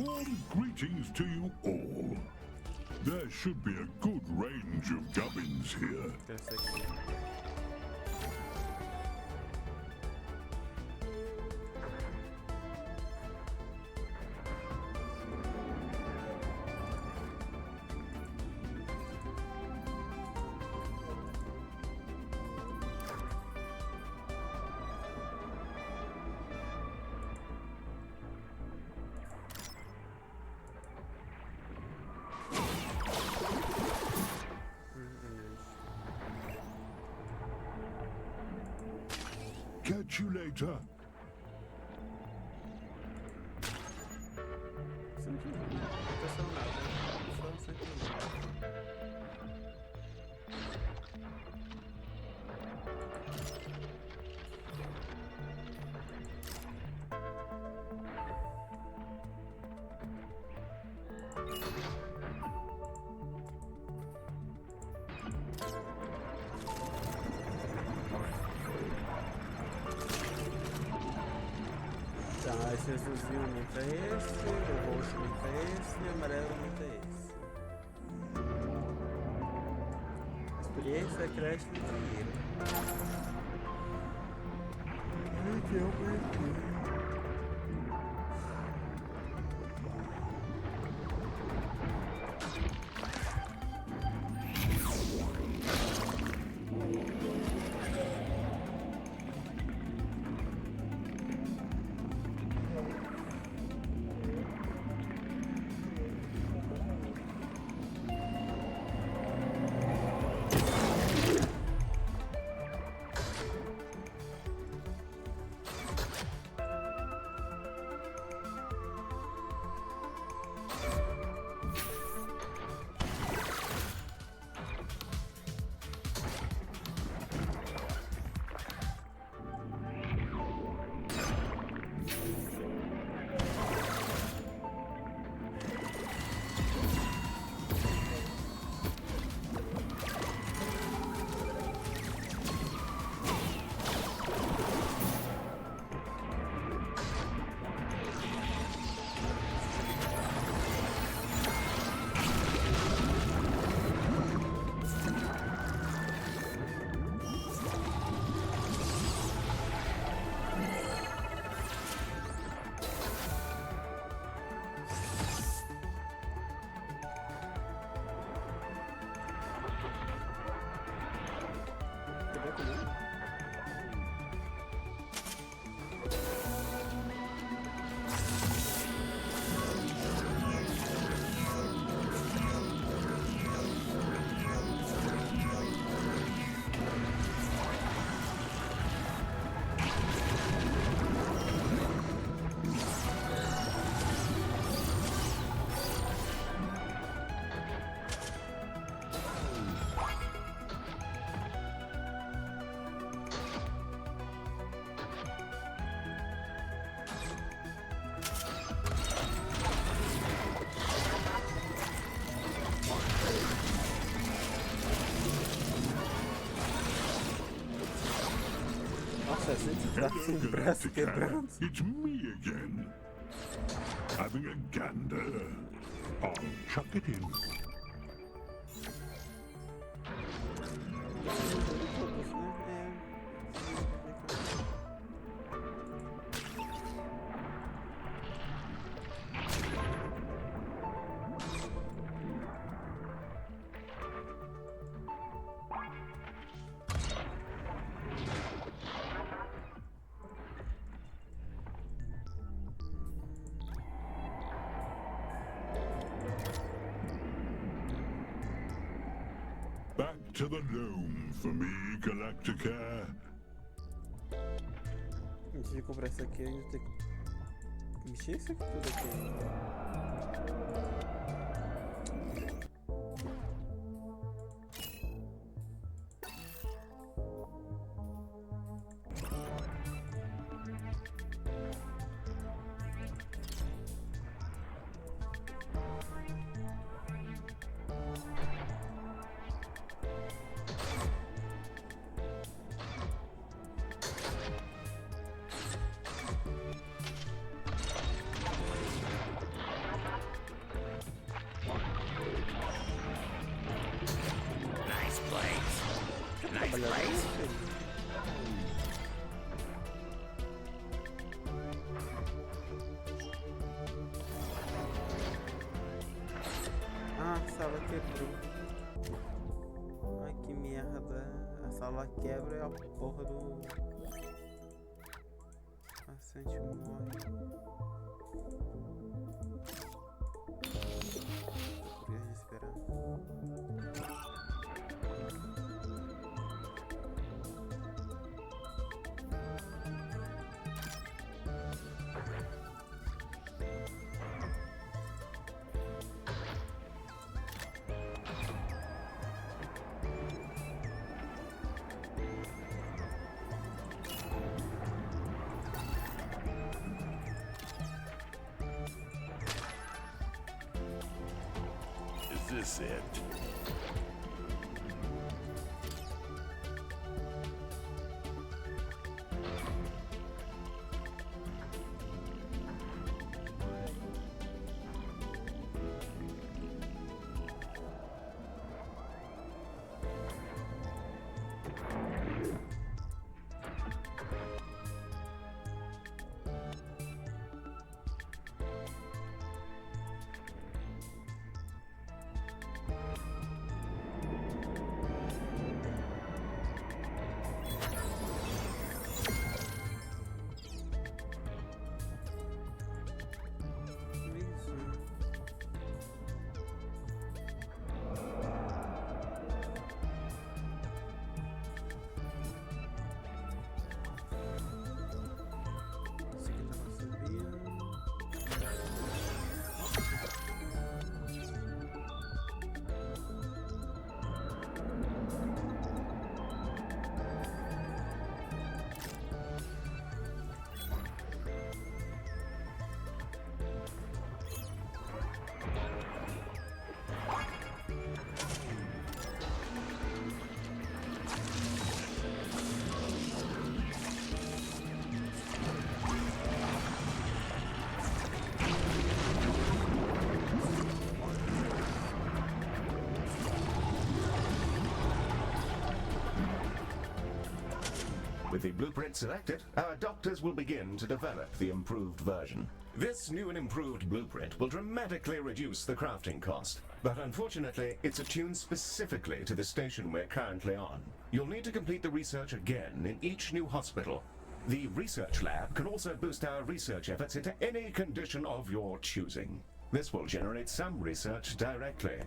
Warm greetings to you all. There should be a good range of gubbins here. Essa aqui. Catch you later. Sempre não aconteceu nada. Só sempre não. Tá, esse azulzinho aumenta esse, o roxo aumenta esse e o amarelo aumenta esse. Experiência, crédito e dinheiro. Ai, que bonitinho. Hello, Galacticare. It's me again. Having a gander. I'll chuck it in. Back to the dome for me, Galacticare. Antes de comprar isso aqui, a gente tem que mexer isso aqui tudo aqui. Ah, a sala quebrou. Ai, que merda. A sala quebra e a porra do paciente morre. Queria respirar. Is this it? With the blueprint selected, our doctors will begin to develop the improved version. This new and improved blueprint will dramatically reduce the crafting cost, but unfortunately, it's attuned specifically to the station we're currently on. You'll need to complete the research again in each new hospital. The research lab can also boost our research efforts into any condition of your choosing. This will generate some research directly.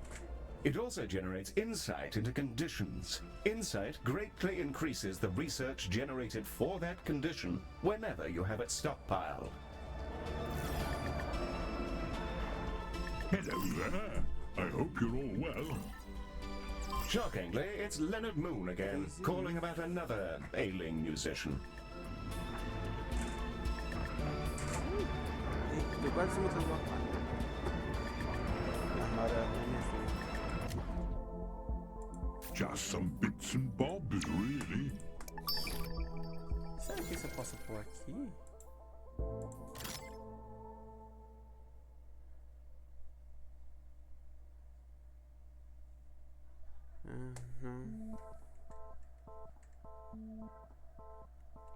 It also generates insight into conditions. Insight greatly increases the research generated for that condition whenever you have it stockpiled. Hello there. I hope you're all well. Shockingly, it's Leonard Moon again, calling about another ailing musician. Tô quase montando uma armário. Armário Just some bits and bobs, really. Será que isso eu posso pôr aqui?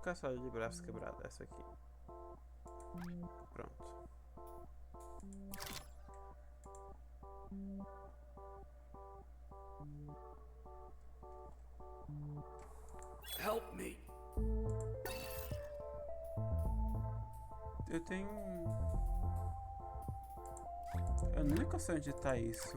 Caçador de braços quebrado, essa aqui. Pronto. Help me. Eu tenho. Eu nunca sei onde tá isso.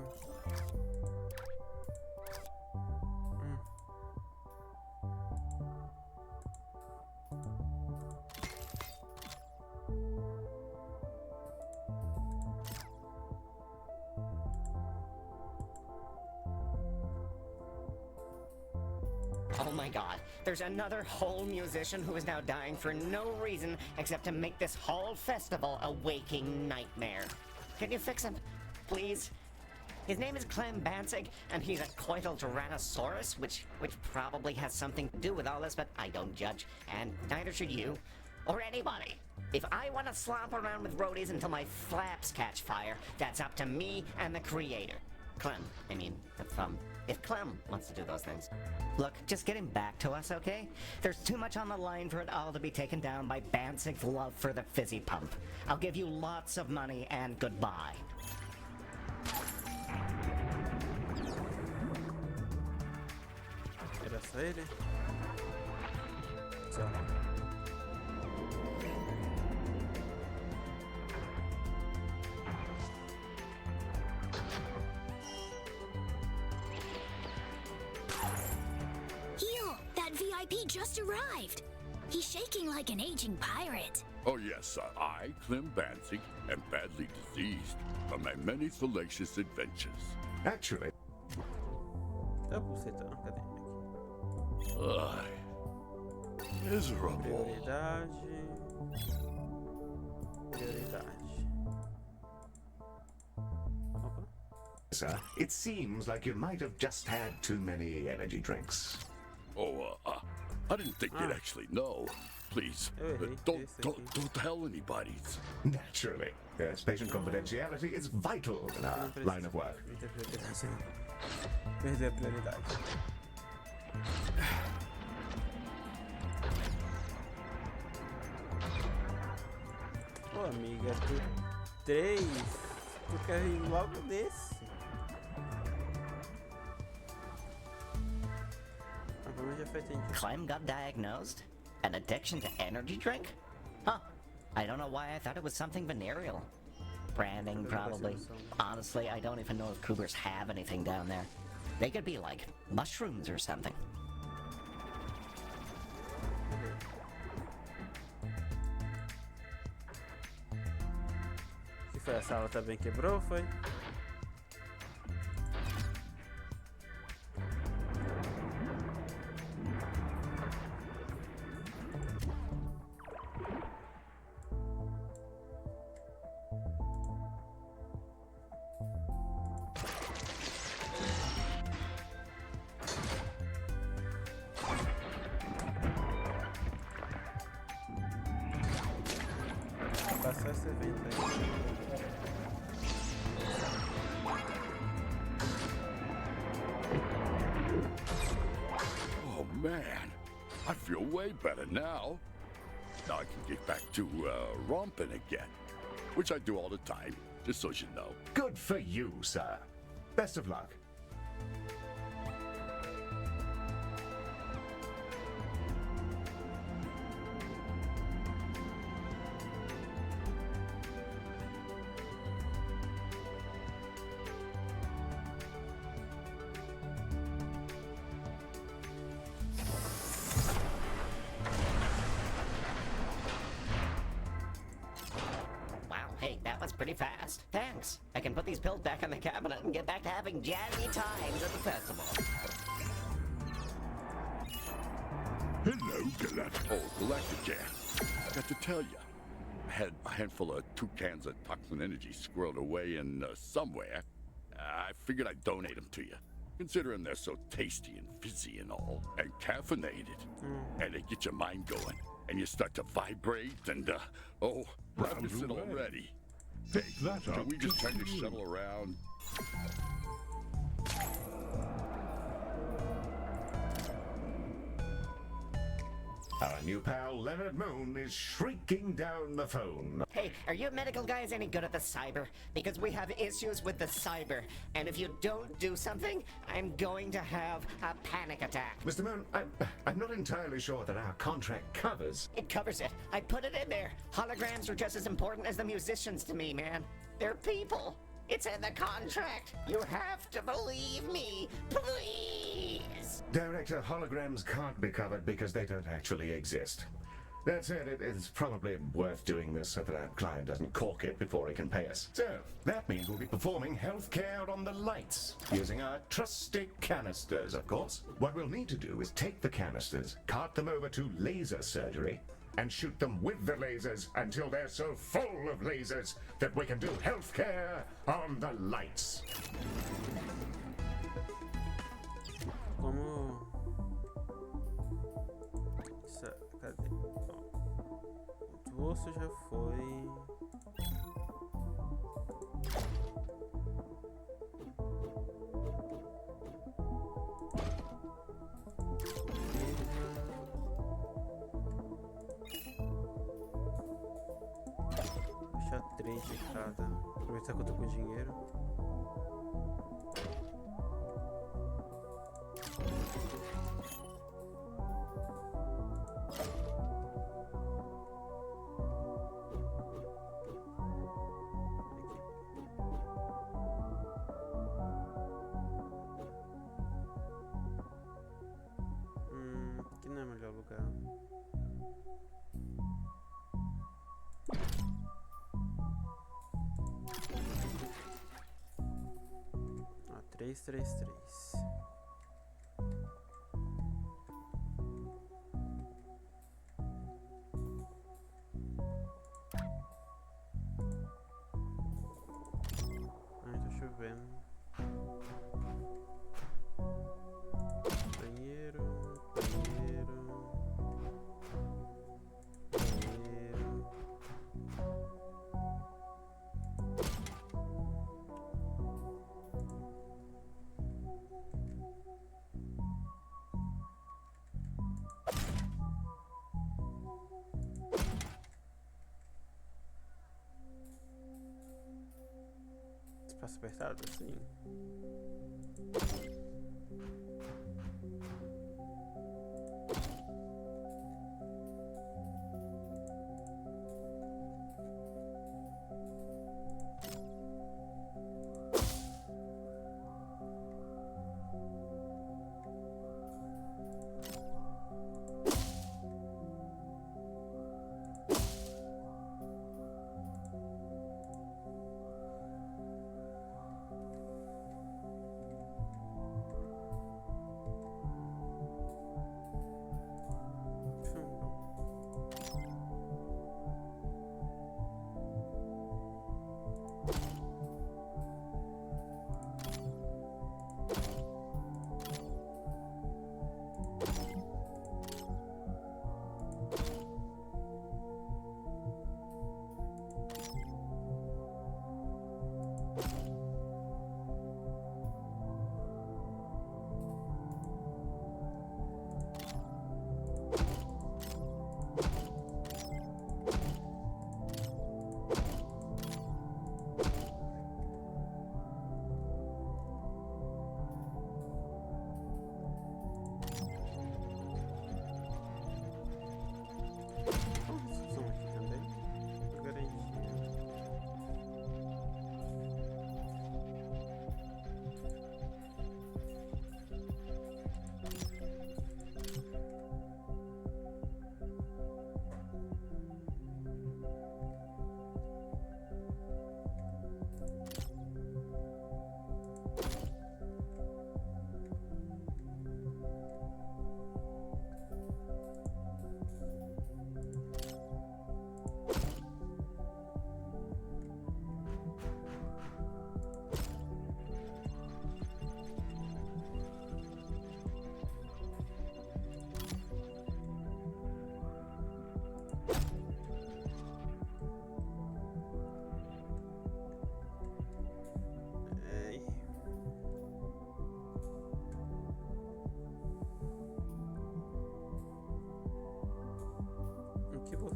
Oh my god, there's another whole musician who is now dying for no reason except to make this whole festival a waking nightmare. Can you fix him, please? His name is Clem Banzig, and he's a coital tyrannosaurus, which probably has something to do with all this, but I don't judge, and neither should you, or anybody. If I want to slop around with roadies until my flaps catch fire, that's up to me and the creator. Clem, I mean, if Clem wants to do those things. Look, just get him back to us, okay? There's too much on the line for it all to be taken down by Banzig's love for the fizzy pump. I'll give you lots of money and goodbye. Era só ele? Só. Heel, that VIP just arrived. He's shaking like an aging pirate. Oh yes, I, Clem Banzig, am badly diseased from my many fallacious adventures. Actually, Tá bucetando, cadê? Aqui. Miserable. Prioridade. Opa. sir, it seems like you might have just had too many energy drinks. Oh, I didn't think they'd actually know. Please, don't tell anybody. Naturally. Yes, patient confidentiality is vital in our line of work. Perder a prioridade. Pô, amiga, tu 3. Tu quer ir logo desse? Vamos já foi atendido. Clem got diagnosed? An addiction to energy drink? Huh. I don't know why I thought it was something venereal. Branding, probably. Honestly, I don't even know if cougars have anything down there. They could be like mushrooms or something. Que foi? A sala também quebrou, foi? Passar esse evento aí. Oh man, I feel way better now. Now I can get back to romping again, which I do all the time, just so you know. Good for you, sir. Best of luck. Hey, that was pretty fast. Thanks. I can put these pills back in the cabinet and get back to having jazzy times at the festival. Hello, Galactic. Oh, Galacticare. I got to tell you, I had a handful of 2 cans of toxin energy squirreled away in somewhere. I figured I'd donate them to you, considering they're so tasty and fizzy and all, and caffeinated. And they get your mind going, and you start to vibrate, and, oh, I'm missing already. Take that up. Can we just turn to this you. shuttle around? Our new pal, Leonard Moon, is shrieking down the phone. Hey, are you medical guys any good at the cyber? Because we have issues with the cyber, and if you don't do something, I'm going to have a panic attack. Mr. Moon, I'm not entirely sure that our contract covers. It covers it. I put it in there. Holograms are just as important as the musicians to me, man. They're people. It's in the contract. You have to believe me, please. Director, holograms can't be covered because they don't actually exist. That said, it's probably worth doing this so that our client doesn't cork it before he can pay us. So, that means we'll be performing healthcare on the lights, using our trusty canisters, of course. What we'll need to do is take the canisters, cart them over to laser surgery, and shoot them with the lasers until they're so full of lasers that we can do healthcare on the lights. Como... Cadê? Ó, o osso já foi... Deixar 3 de cada. Aproveitar que eu tô com dinheiro. Aqui não é o melhor lugar. Ah, 3, 3, 3. Ai, tá chovendo. Banheiro, banheiro, banheiro. Espaço apertado, assim.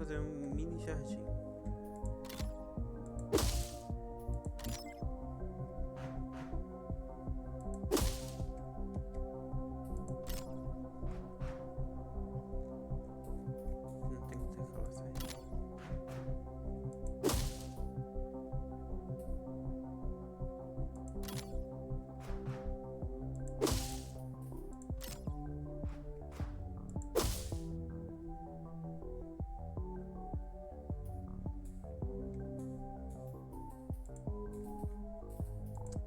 fazer um mini jardim. Não tem que ter calça aí.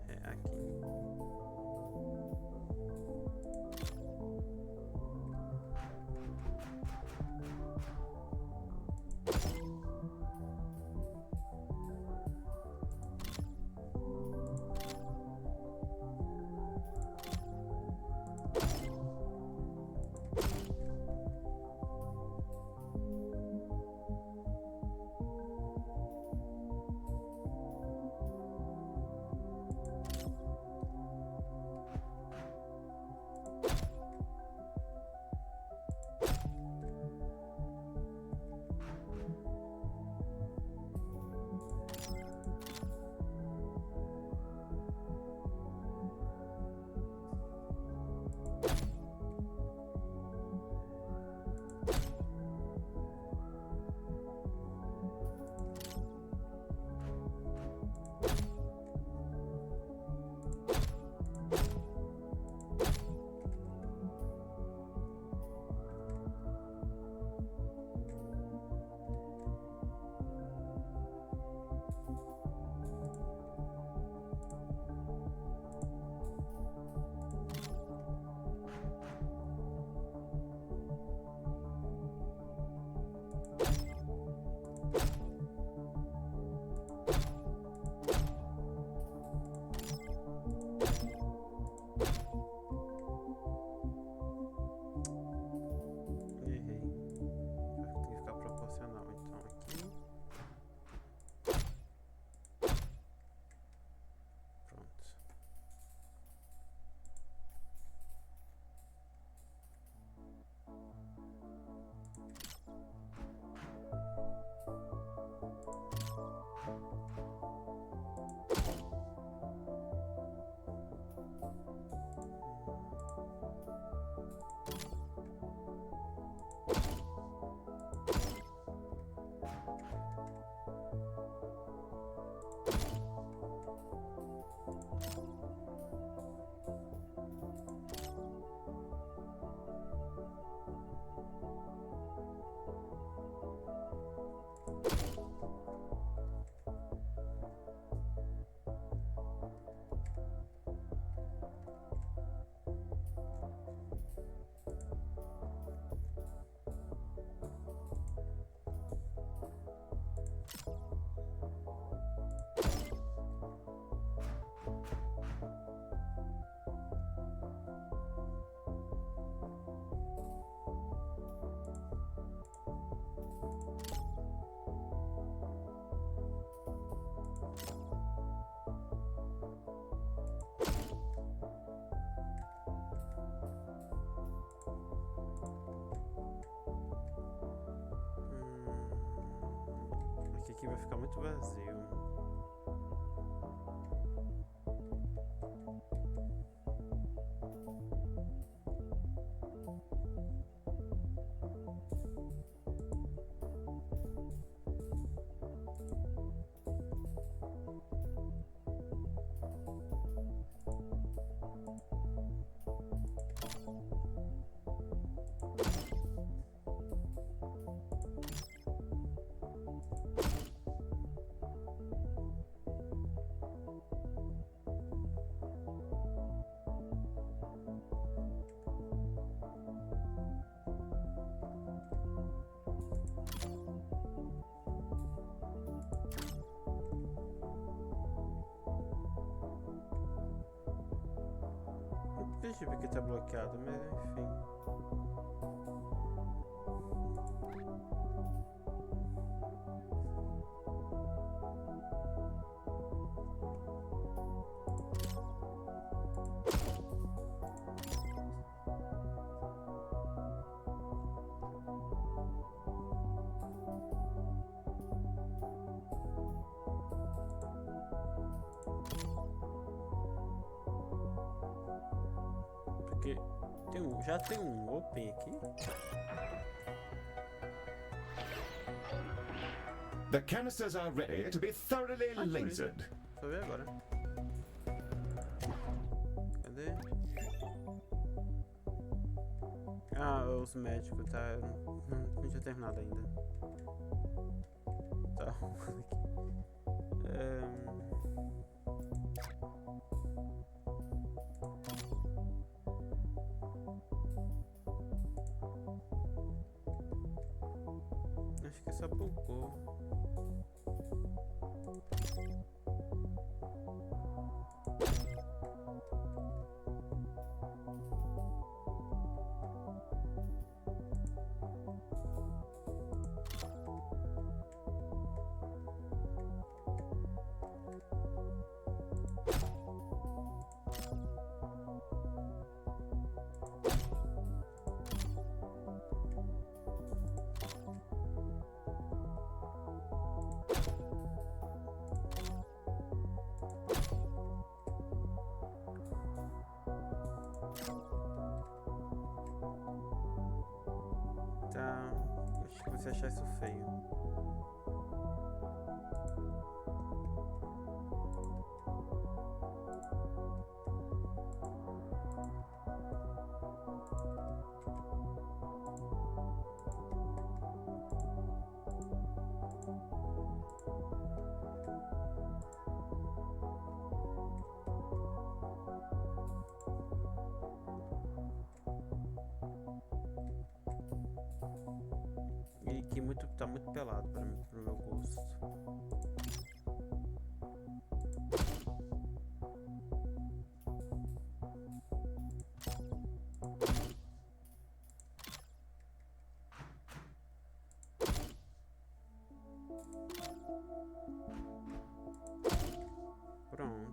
É aqui. Errei. Tem que ficar proporcional então aqui. Pronto. Aqui vai ficar muito vazio. Percebi que tá bloqueado, mas enfim. Porque já tem um open aqui. The canisters are ready to be thoroughly lasered. Vou ver agora. Cadê? Ah, os médicos, tá? Eu não tinha terminado ainda. Tá arrumando aqui. Acho que só bugou. Tá, acho que você achar isso feio. E que tá muito pelado para mim, pro meu gosto. Pronto.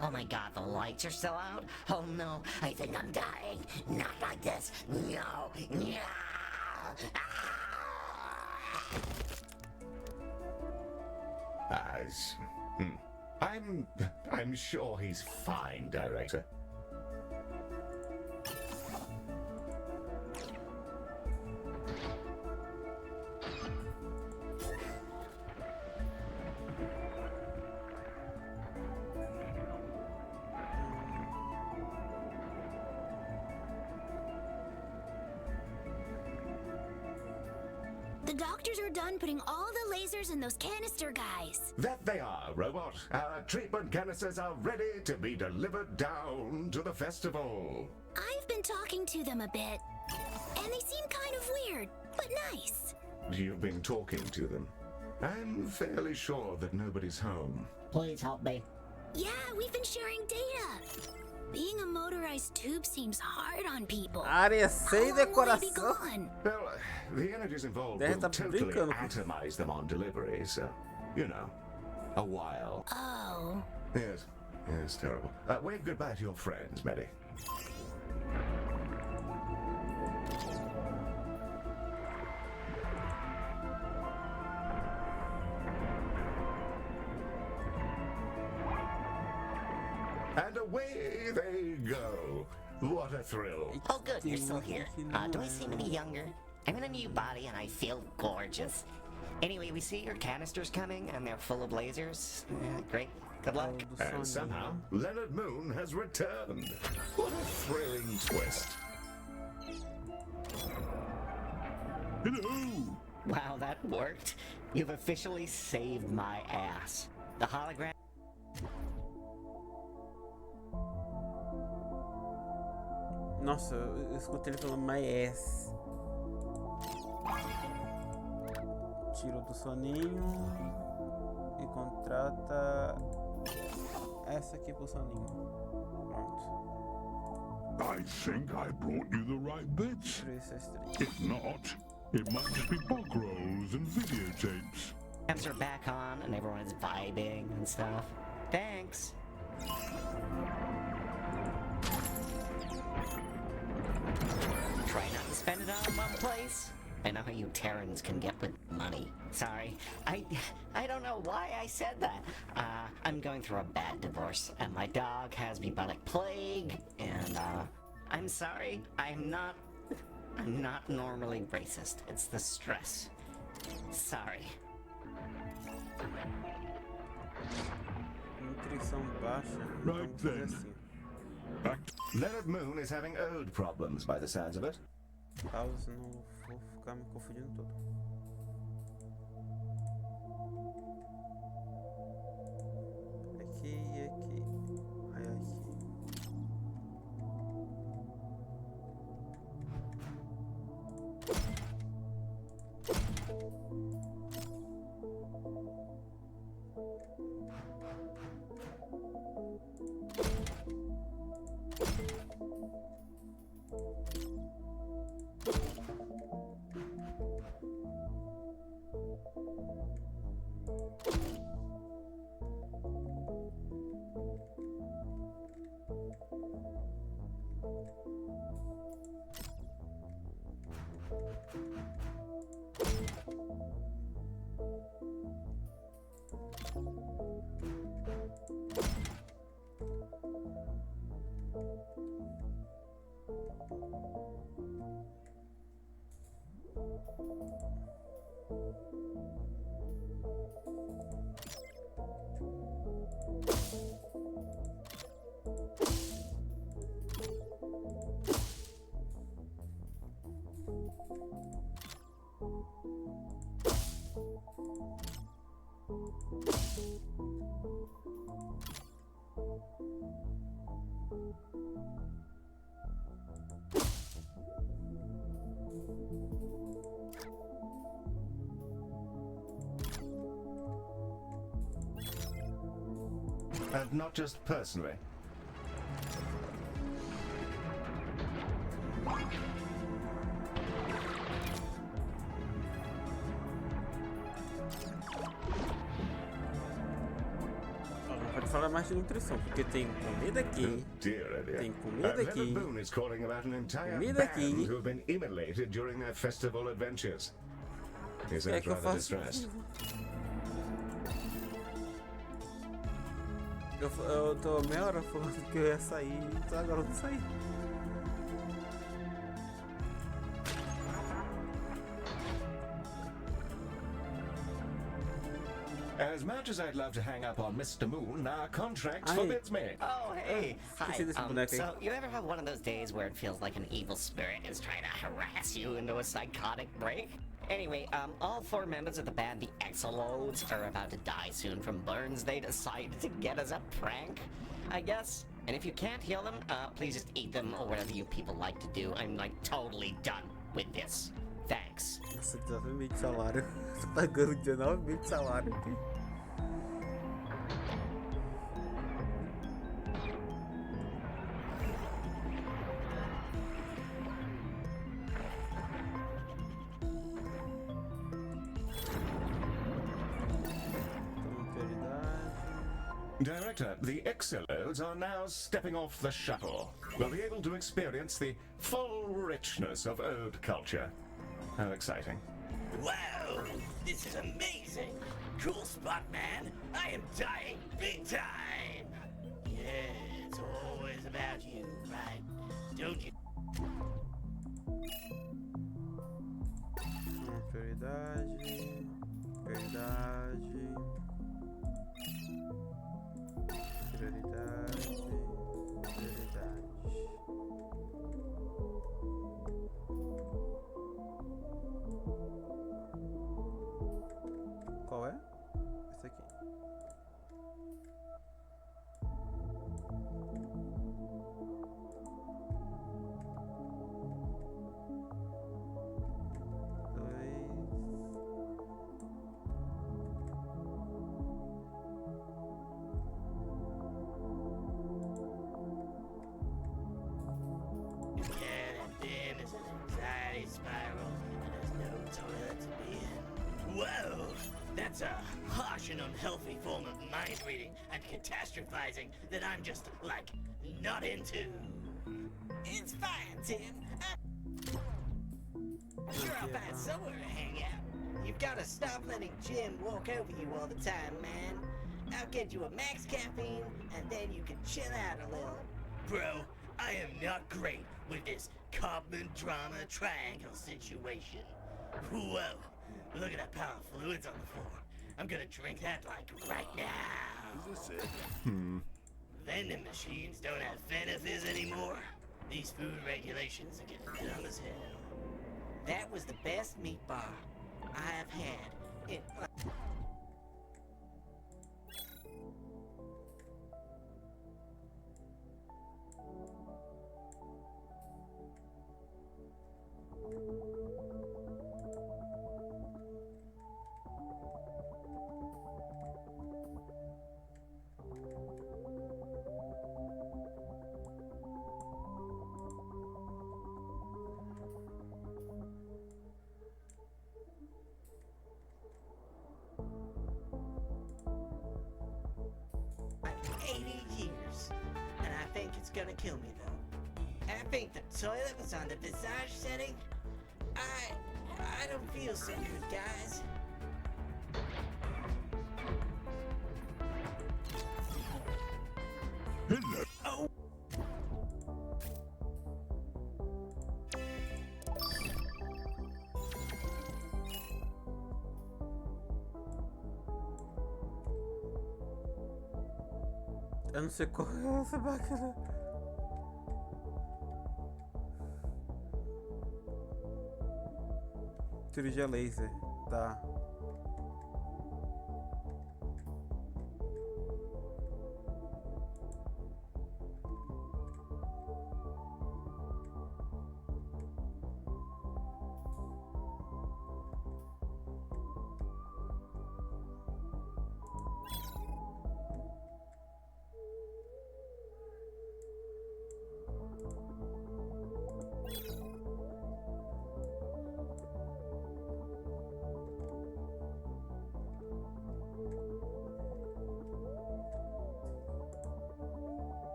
Oh my god, the lights are still out? Oh no, I think I'm dying. Not like this. No. No. I'm sure he's fine, Director. The doctors are done putting all the lasers in those canister guys. That they are, Robot. Our treatment canisters are ready to be delivered down to the festival. I've been talking to them a bit, and they seem kind of weird, but nice. You've been talking to them. I'm fairly sure that nobody's home. Please help me. Yeah, we've been sharing data. Being a motorized tube seems hard on people. Área sem How long will they be decoração. gone? Well, the energies involved Deve will tá totally brincando com atomize them on delivery, so, you know, a while. Oh. Yes, terrible. Wave goodbye to your friends, Maddie. and away they go. What a thrill. Oh, good, you're still here. Do I seem any younger? I'm in a new body and I feel gorgeous. Anyway, we see your canisters coming and they're full of lasers. Great. Good luck. And somehow, Leonard Moon has returned. What a thrilling twist. Hello! Wow, that worked. You've officially saved my ass. The hologram... Nossa, eu escutei ele falando my ass. Tira do soninho e contrata essa aqui pro soninho. Pronto. I think I brought you the right bits. If not, it might just be bog rolls and videotapes. Cams are back on and everyone is vibing and stuff. Thanks. Try not to spend it all in one place. I know how you Terrans can get with money. Sorry, I don't know why I said that. I'm going through a bad divorce, and my dog has bubonic plague, and I'm sorry. I'm not normally racist. It's the stress. Sorry. Nutrição baixa. Right then. Leonard Moon is having ode problems by the sounds of it. Pausa, não vou ficar me confundindo todo. Aqui e aqui. Aí aqui. And not just personally. Pode falar mais de nutrição, porque tem comida aqui. Tem comida aqui. Leonard Moon is calling about an entire Comida band aqui. who have been immolated during their festival adventures. He É sounds que eu rather faço. distressed. Eu tô meia hora falando que eu ia sair, então agora eu não saí. As much as I'd love to hang up on Mr. Moon, our contract forbids me. Oh, hey. Hi. see this boneco aí. So, you ever have one of those days where it feels like an evil spirit is trying to harass you into a psychotic break? Anyway, all 4 members of the band, the Exolodes, are about to die soon from burns they decided to get as a prank, I guess. And if you can't heal them, please just eat them or whatever you people like to do. I'm, like, totally done with this. Thanks. Nossa, 19 de salário. Você tá ganhando 19 de salário aqui. Director, the Exolodes are now stepping off the shuttle. We'll be able to experience the full richness of ode culture. How exciting. Wow, this is amazing. Cool spot, man. I am dying big time. Yes, about you, right? Don't you? Prioridade. Prioridade. Prioridade. Prioridade. Qual é? Esse aqui. Yeah, that den is an anxiety spiral, and there's no toilet to be in. Whoa! That's a harsh and unhealthy form of mind reading and catastrophizing that I'm just, like, not into. It's fine, Tim. I'm sure I'll find somewhere to hang out. You've got to stop letting Jim walk over you all the time, man. I'll get you a max caffeine, and then you can chill out a little. Bro, I am not great with this Copman drama triangle situation. Whoa, look at that pile of fluids on the floor. I'm gonna drink that like right now. Is this it? Vending machines don't have benefits anymore. These food regulations are getting dumb as hell. That was the best meat bar I have had in. Like 80 years, and I think it's gonna kill me though. I think the toilet was on the visage setting. I don't feel so good, guys. Hello. Oh. Eu não sei qual é essa máquina. Cirurgia laser, tá.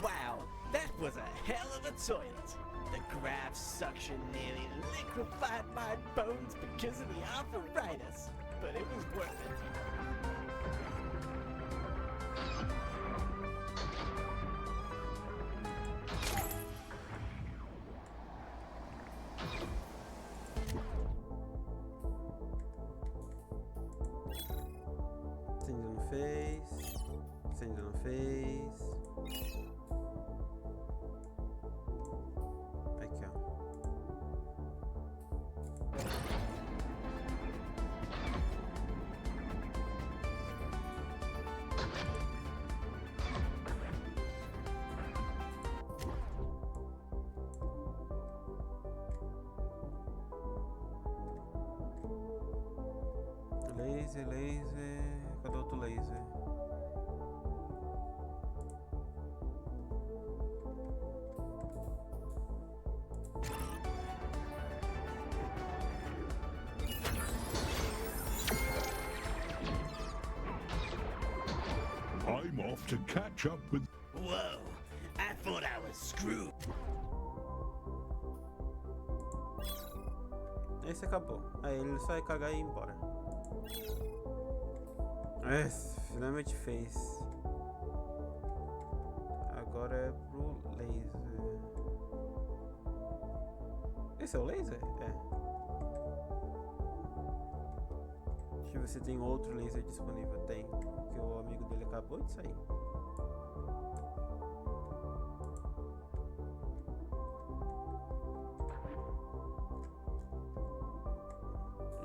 Wow, that was a hell of a toilet. The graft suction nearly liquefied my bones because of the arthritis, but it was worth it. Se ainda não fez. Se ainda não fez. Aqui, ó. Laser, laser. Cadê outro laser? I'm off to catch up with. Whoa, I thought I was screwed. Esse acabou. Aí ele só ia cagar e ir embora. É, finalmente fez. agora é pro laser. Esse é o laser? É. Deixa eu ver se tem outro laser disponível. Tem. Que o amigo dele acabou de sair.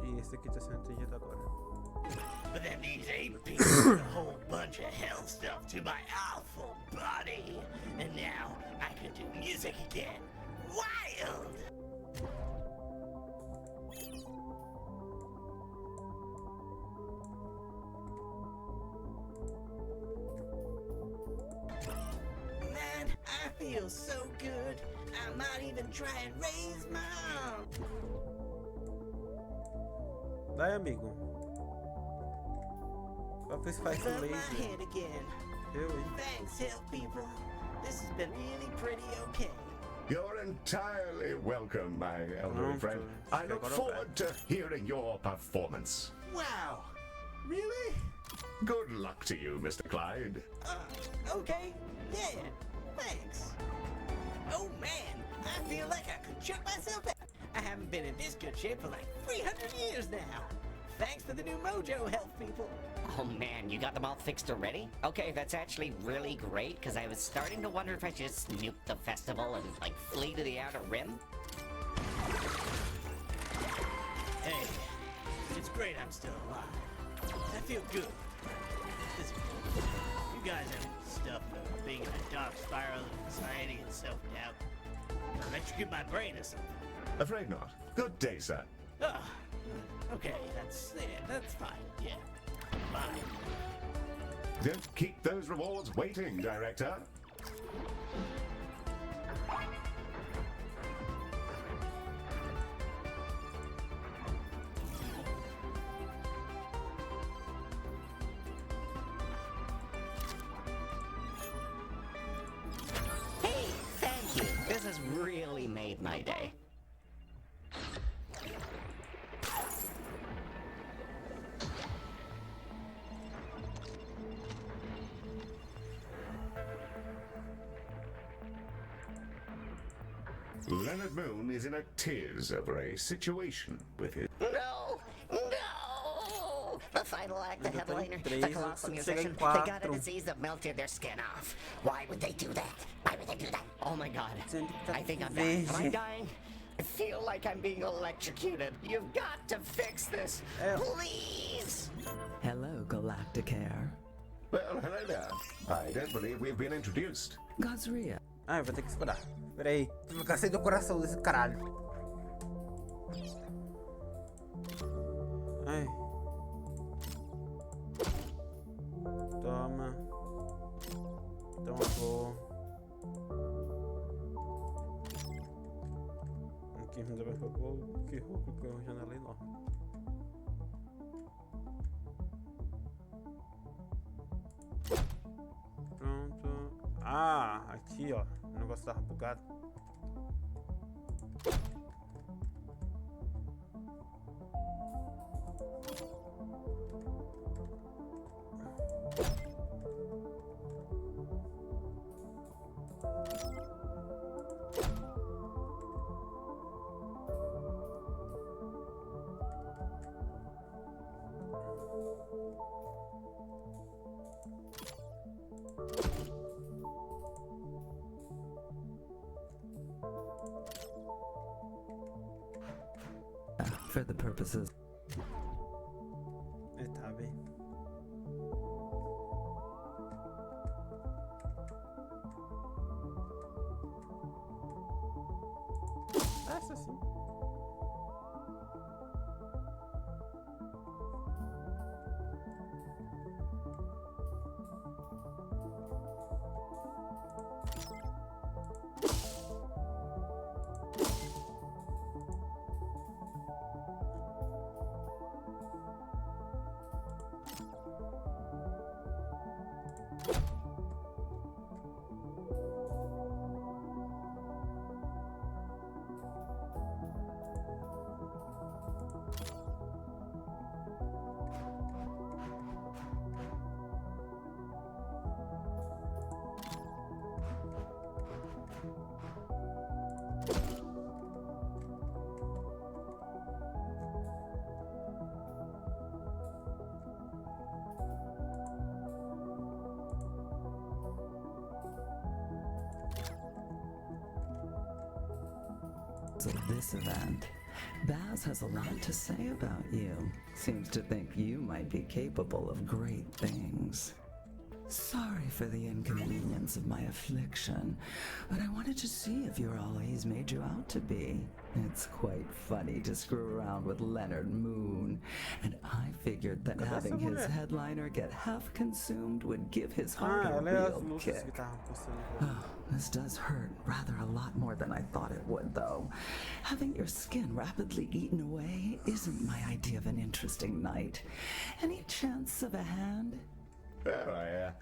E esse aqui tá sendo atendido agora. But then these ape people put a whole bunch of hell stuff to my awful body. And now I can do music again. Wild! Man, I feel so good. I might even try and raise my arm. Daí, amigo. Qual que faz o Above my laser? head again. Eu, hein? Thanks, hell people. This has been really pretty okay. You're entirely welcome, my elderly Pronto. friend. I look Agora forward to hearing your performance. Wow. Really? Good luck to you, Mr. Clyde. Okay. Yeah. Thanks. Oh man, I feel like I could choke myself out. I haven't been in this good shape for like 300 years now. Thanks for the new mojo, health people. Oh man, you got them all fixed already? Okay, that's actually really great, because I was starting to wonder if I should just nuke the festival and, like, flee to the outer rim. Hey, it's great I'm still alive. I feel good. Physically. You guys have stuff of being in a dark spiral of anxiety and self-doubt. Electrocute my brain or something. Afraid not. Good day, sir. Ah, okay, that's fine, yeah. Fine. Don't keep those rewards waiting, Director. Hey, thank you. This has really made my day. Leonard Moon is in a tears over a situation with his... No! No! The final act, the Ainda tem headliner, the três, colossal chega em musician, they got a quatro. disease that melted their skin off. Why would they do that? Why would they do that? Oh my god. Dizendo que tá I think I'm com dying. Am I verde. dying? I feel like I'm being electrocuted. You've got to fix this. É. Please! Hello, Galacticare. Well, hello there. I don't believe we've been introduced. Gazria. Ah, eu vou ter que esperar. Pera aí. Eu cansei do coração desse caralho. Ai. Toma. Toma flor. Aqui me dá mais favor. Que roupa que é uma janela enorme. Pronto. Ah, aqui ó. O negócio tava bugado. For the purposes. Tá bem. Essa sim. notes of this event. Baz has a lot to say about you. Seems to think you might be capable of great things. Sorry for the inconvenience of my affliction, but I wanted to see if you're all he's made you out to be. It's quite funny to screw around with Leonard Moon, and I figured that having his headliner get half consumed would give his heart a real kick. Oh, this does hurt rather a lot more than I thought it would, though. Having your skin rapidly eaten away isn't my idea of an interesting night. Any chance of a hand? Well,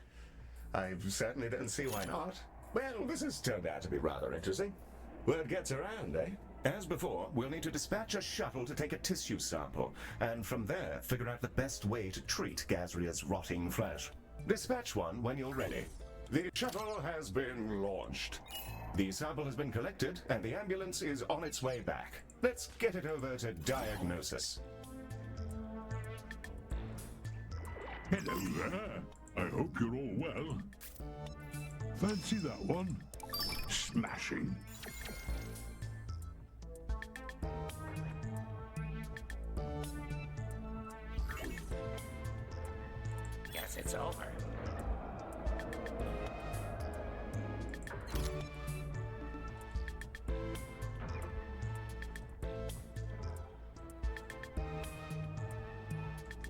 I certainly don't see why not. Well, this has turned out to be rather interesting. Word gets around, eh? As before, we'll need to dispatch a shuttle to take a tissue sample, and from there, figure out the best way to treat Gazria's rotting flesh. Dispatch one when you're ready. The shuttle has been launched. The sample has been collected, and the ambulance is on its way back. Let's get it over to diagnosis. Hello there. I hope you're all well. Fancy that one? Smashing. Guess it's over.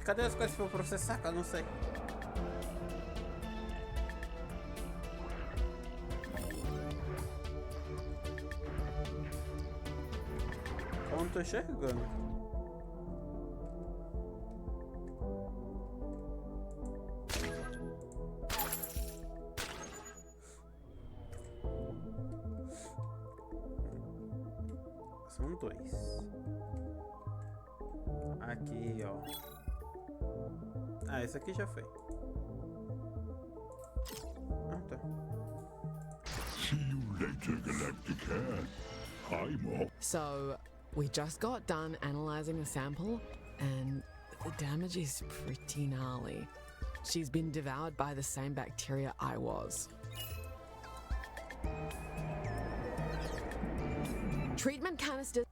Cadê as coisas pra eu processar? Que eu não sei. Eu não tô enxergando. São dois. Aqui, ó. Ah, esse aqui já foi. Ah, tá. See you later, Galacticare. I'm off. So, we just got done analyzing the sample, and the damage is pretty gnarly. She's been devoured by the same bacteria I was. Treatment canister.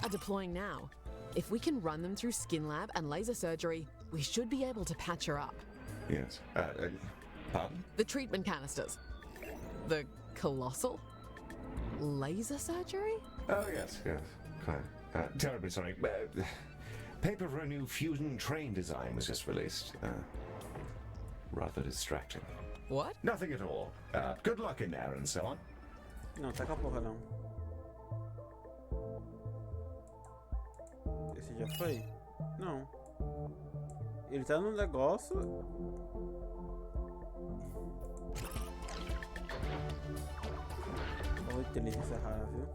Are deploying now. If we can run them through skin lab and laser surgery, we should be able to patch her up. Yes. Pardon? The treatment canisters. The colossal? Laser surgery? Oh, yes. Quite. Terribly sorry. Paper for a new fusion train design was just released. Rather distracting. What? Nothing at all. Good luck in there and so on. Não, tá com a porra não. Esse já foi? Não. Ele tá no negócio. Olha a inteligência rara, viu?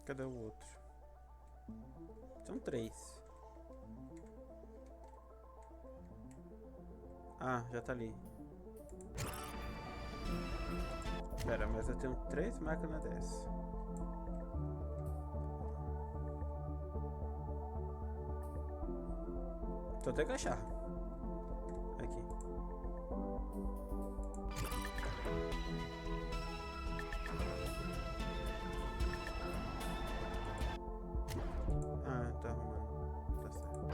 Cadê o outro? São três. Ah, já tá ali. Pera, mas eu tenho 3 máquinas dessas. Tô até que achar. Aqui. Ah, tá arrumando. Tá certo.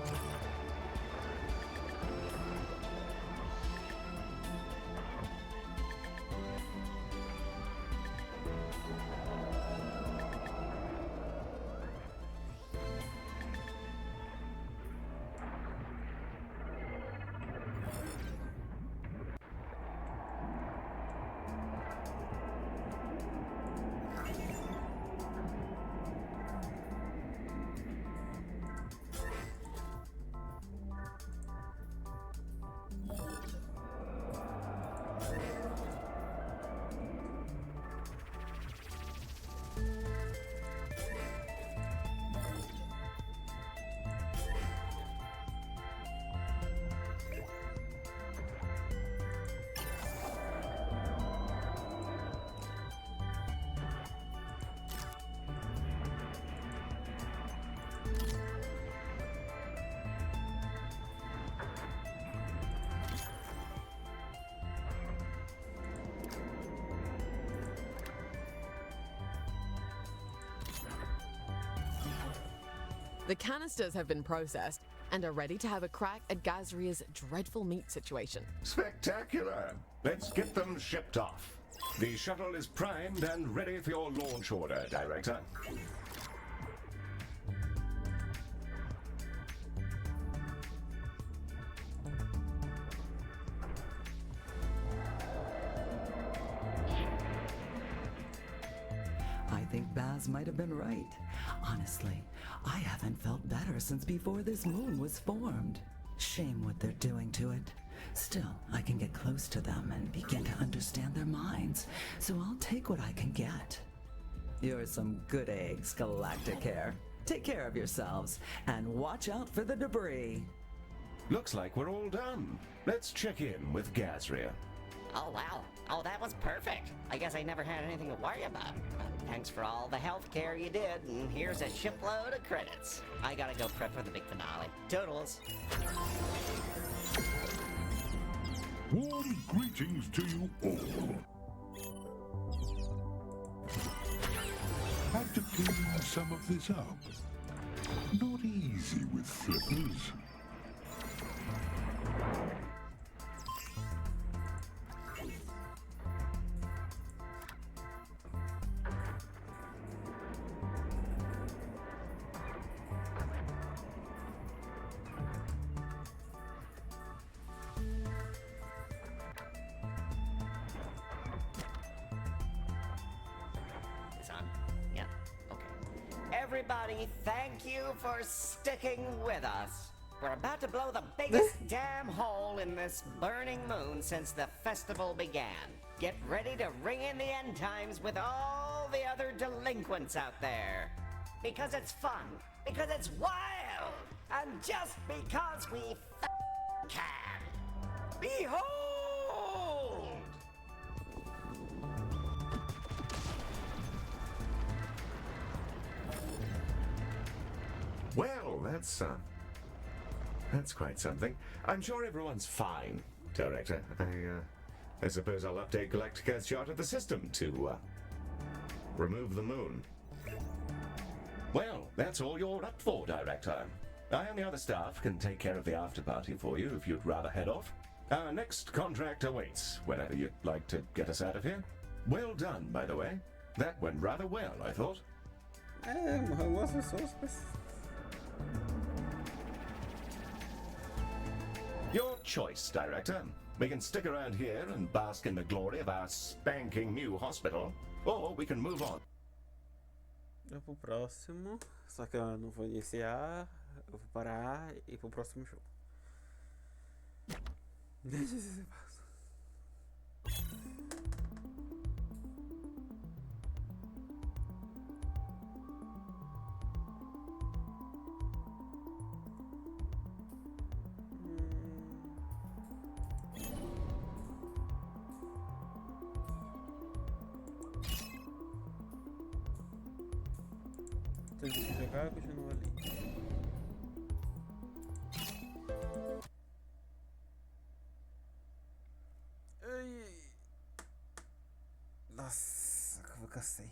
The canisters have been processed and are ready to have a crack at Gazria's dreadful meat situation. Spectacular! Let's get them shipped off. The shuttle is primed and ready for your launch order, Director. I think Baz might have been right. Honestly, I haven't felt better since before this moon was formed. Shame what they're doing to it. Still, I can get close to them and begin to understand their minds, so I'll take what I can get. You're some good eggs, Galacticare. Take care of yourselves, and watch out for the debris. Looks like we're all done. Let's check in with Gazria. Oh, wow. Oh, that was perfect. I guess I never had anything to worry about. Thanks for all the health care you did, and here's a shipload of credits. I gotta go prep for the big finale. Toodles. Warm greetings to you all. Had to clean some of this up. Not easy with flippers. Yeah, okay. Everybody, thank you for sticking with us. We're about to blow the biggest damn hole in this burning moon since the festival began. Get ready to ring in the end times with all the other delinquents out there. Because it's fun, because it's wild, and just because we can. Behold! Well, that's quite something. I'm sure everyone's fine, Director. I suppose I'll update Galacticare's chart of the system to, remove the moon. Well, that's all you're up for, Director. I and the other staff can take care of the after-party for you if you'd rather head off. Our next contract awaits, whenever you'd like to get us out of here. Well done, by the way. That went rather well, I thought. Morreu as pessoas. Your choice, Director. We can stick around here and bask in the glory of our spanking new hospital, or we can move on. Eu vou pro próximo, só que eu não vou iniciar, eu vou parar e ir pro próximo jogo. Deixa esse passo. Tem que jogar e continua ali. Ai. Nossa, como eu cansei.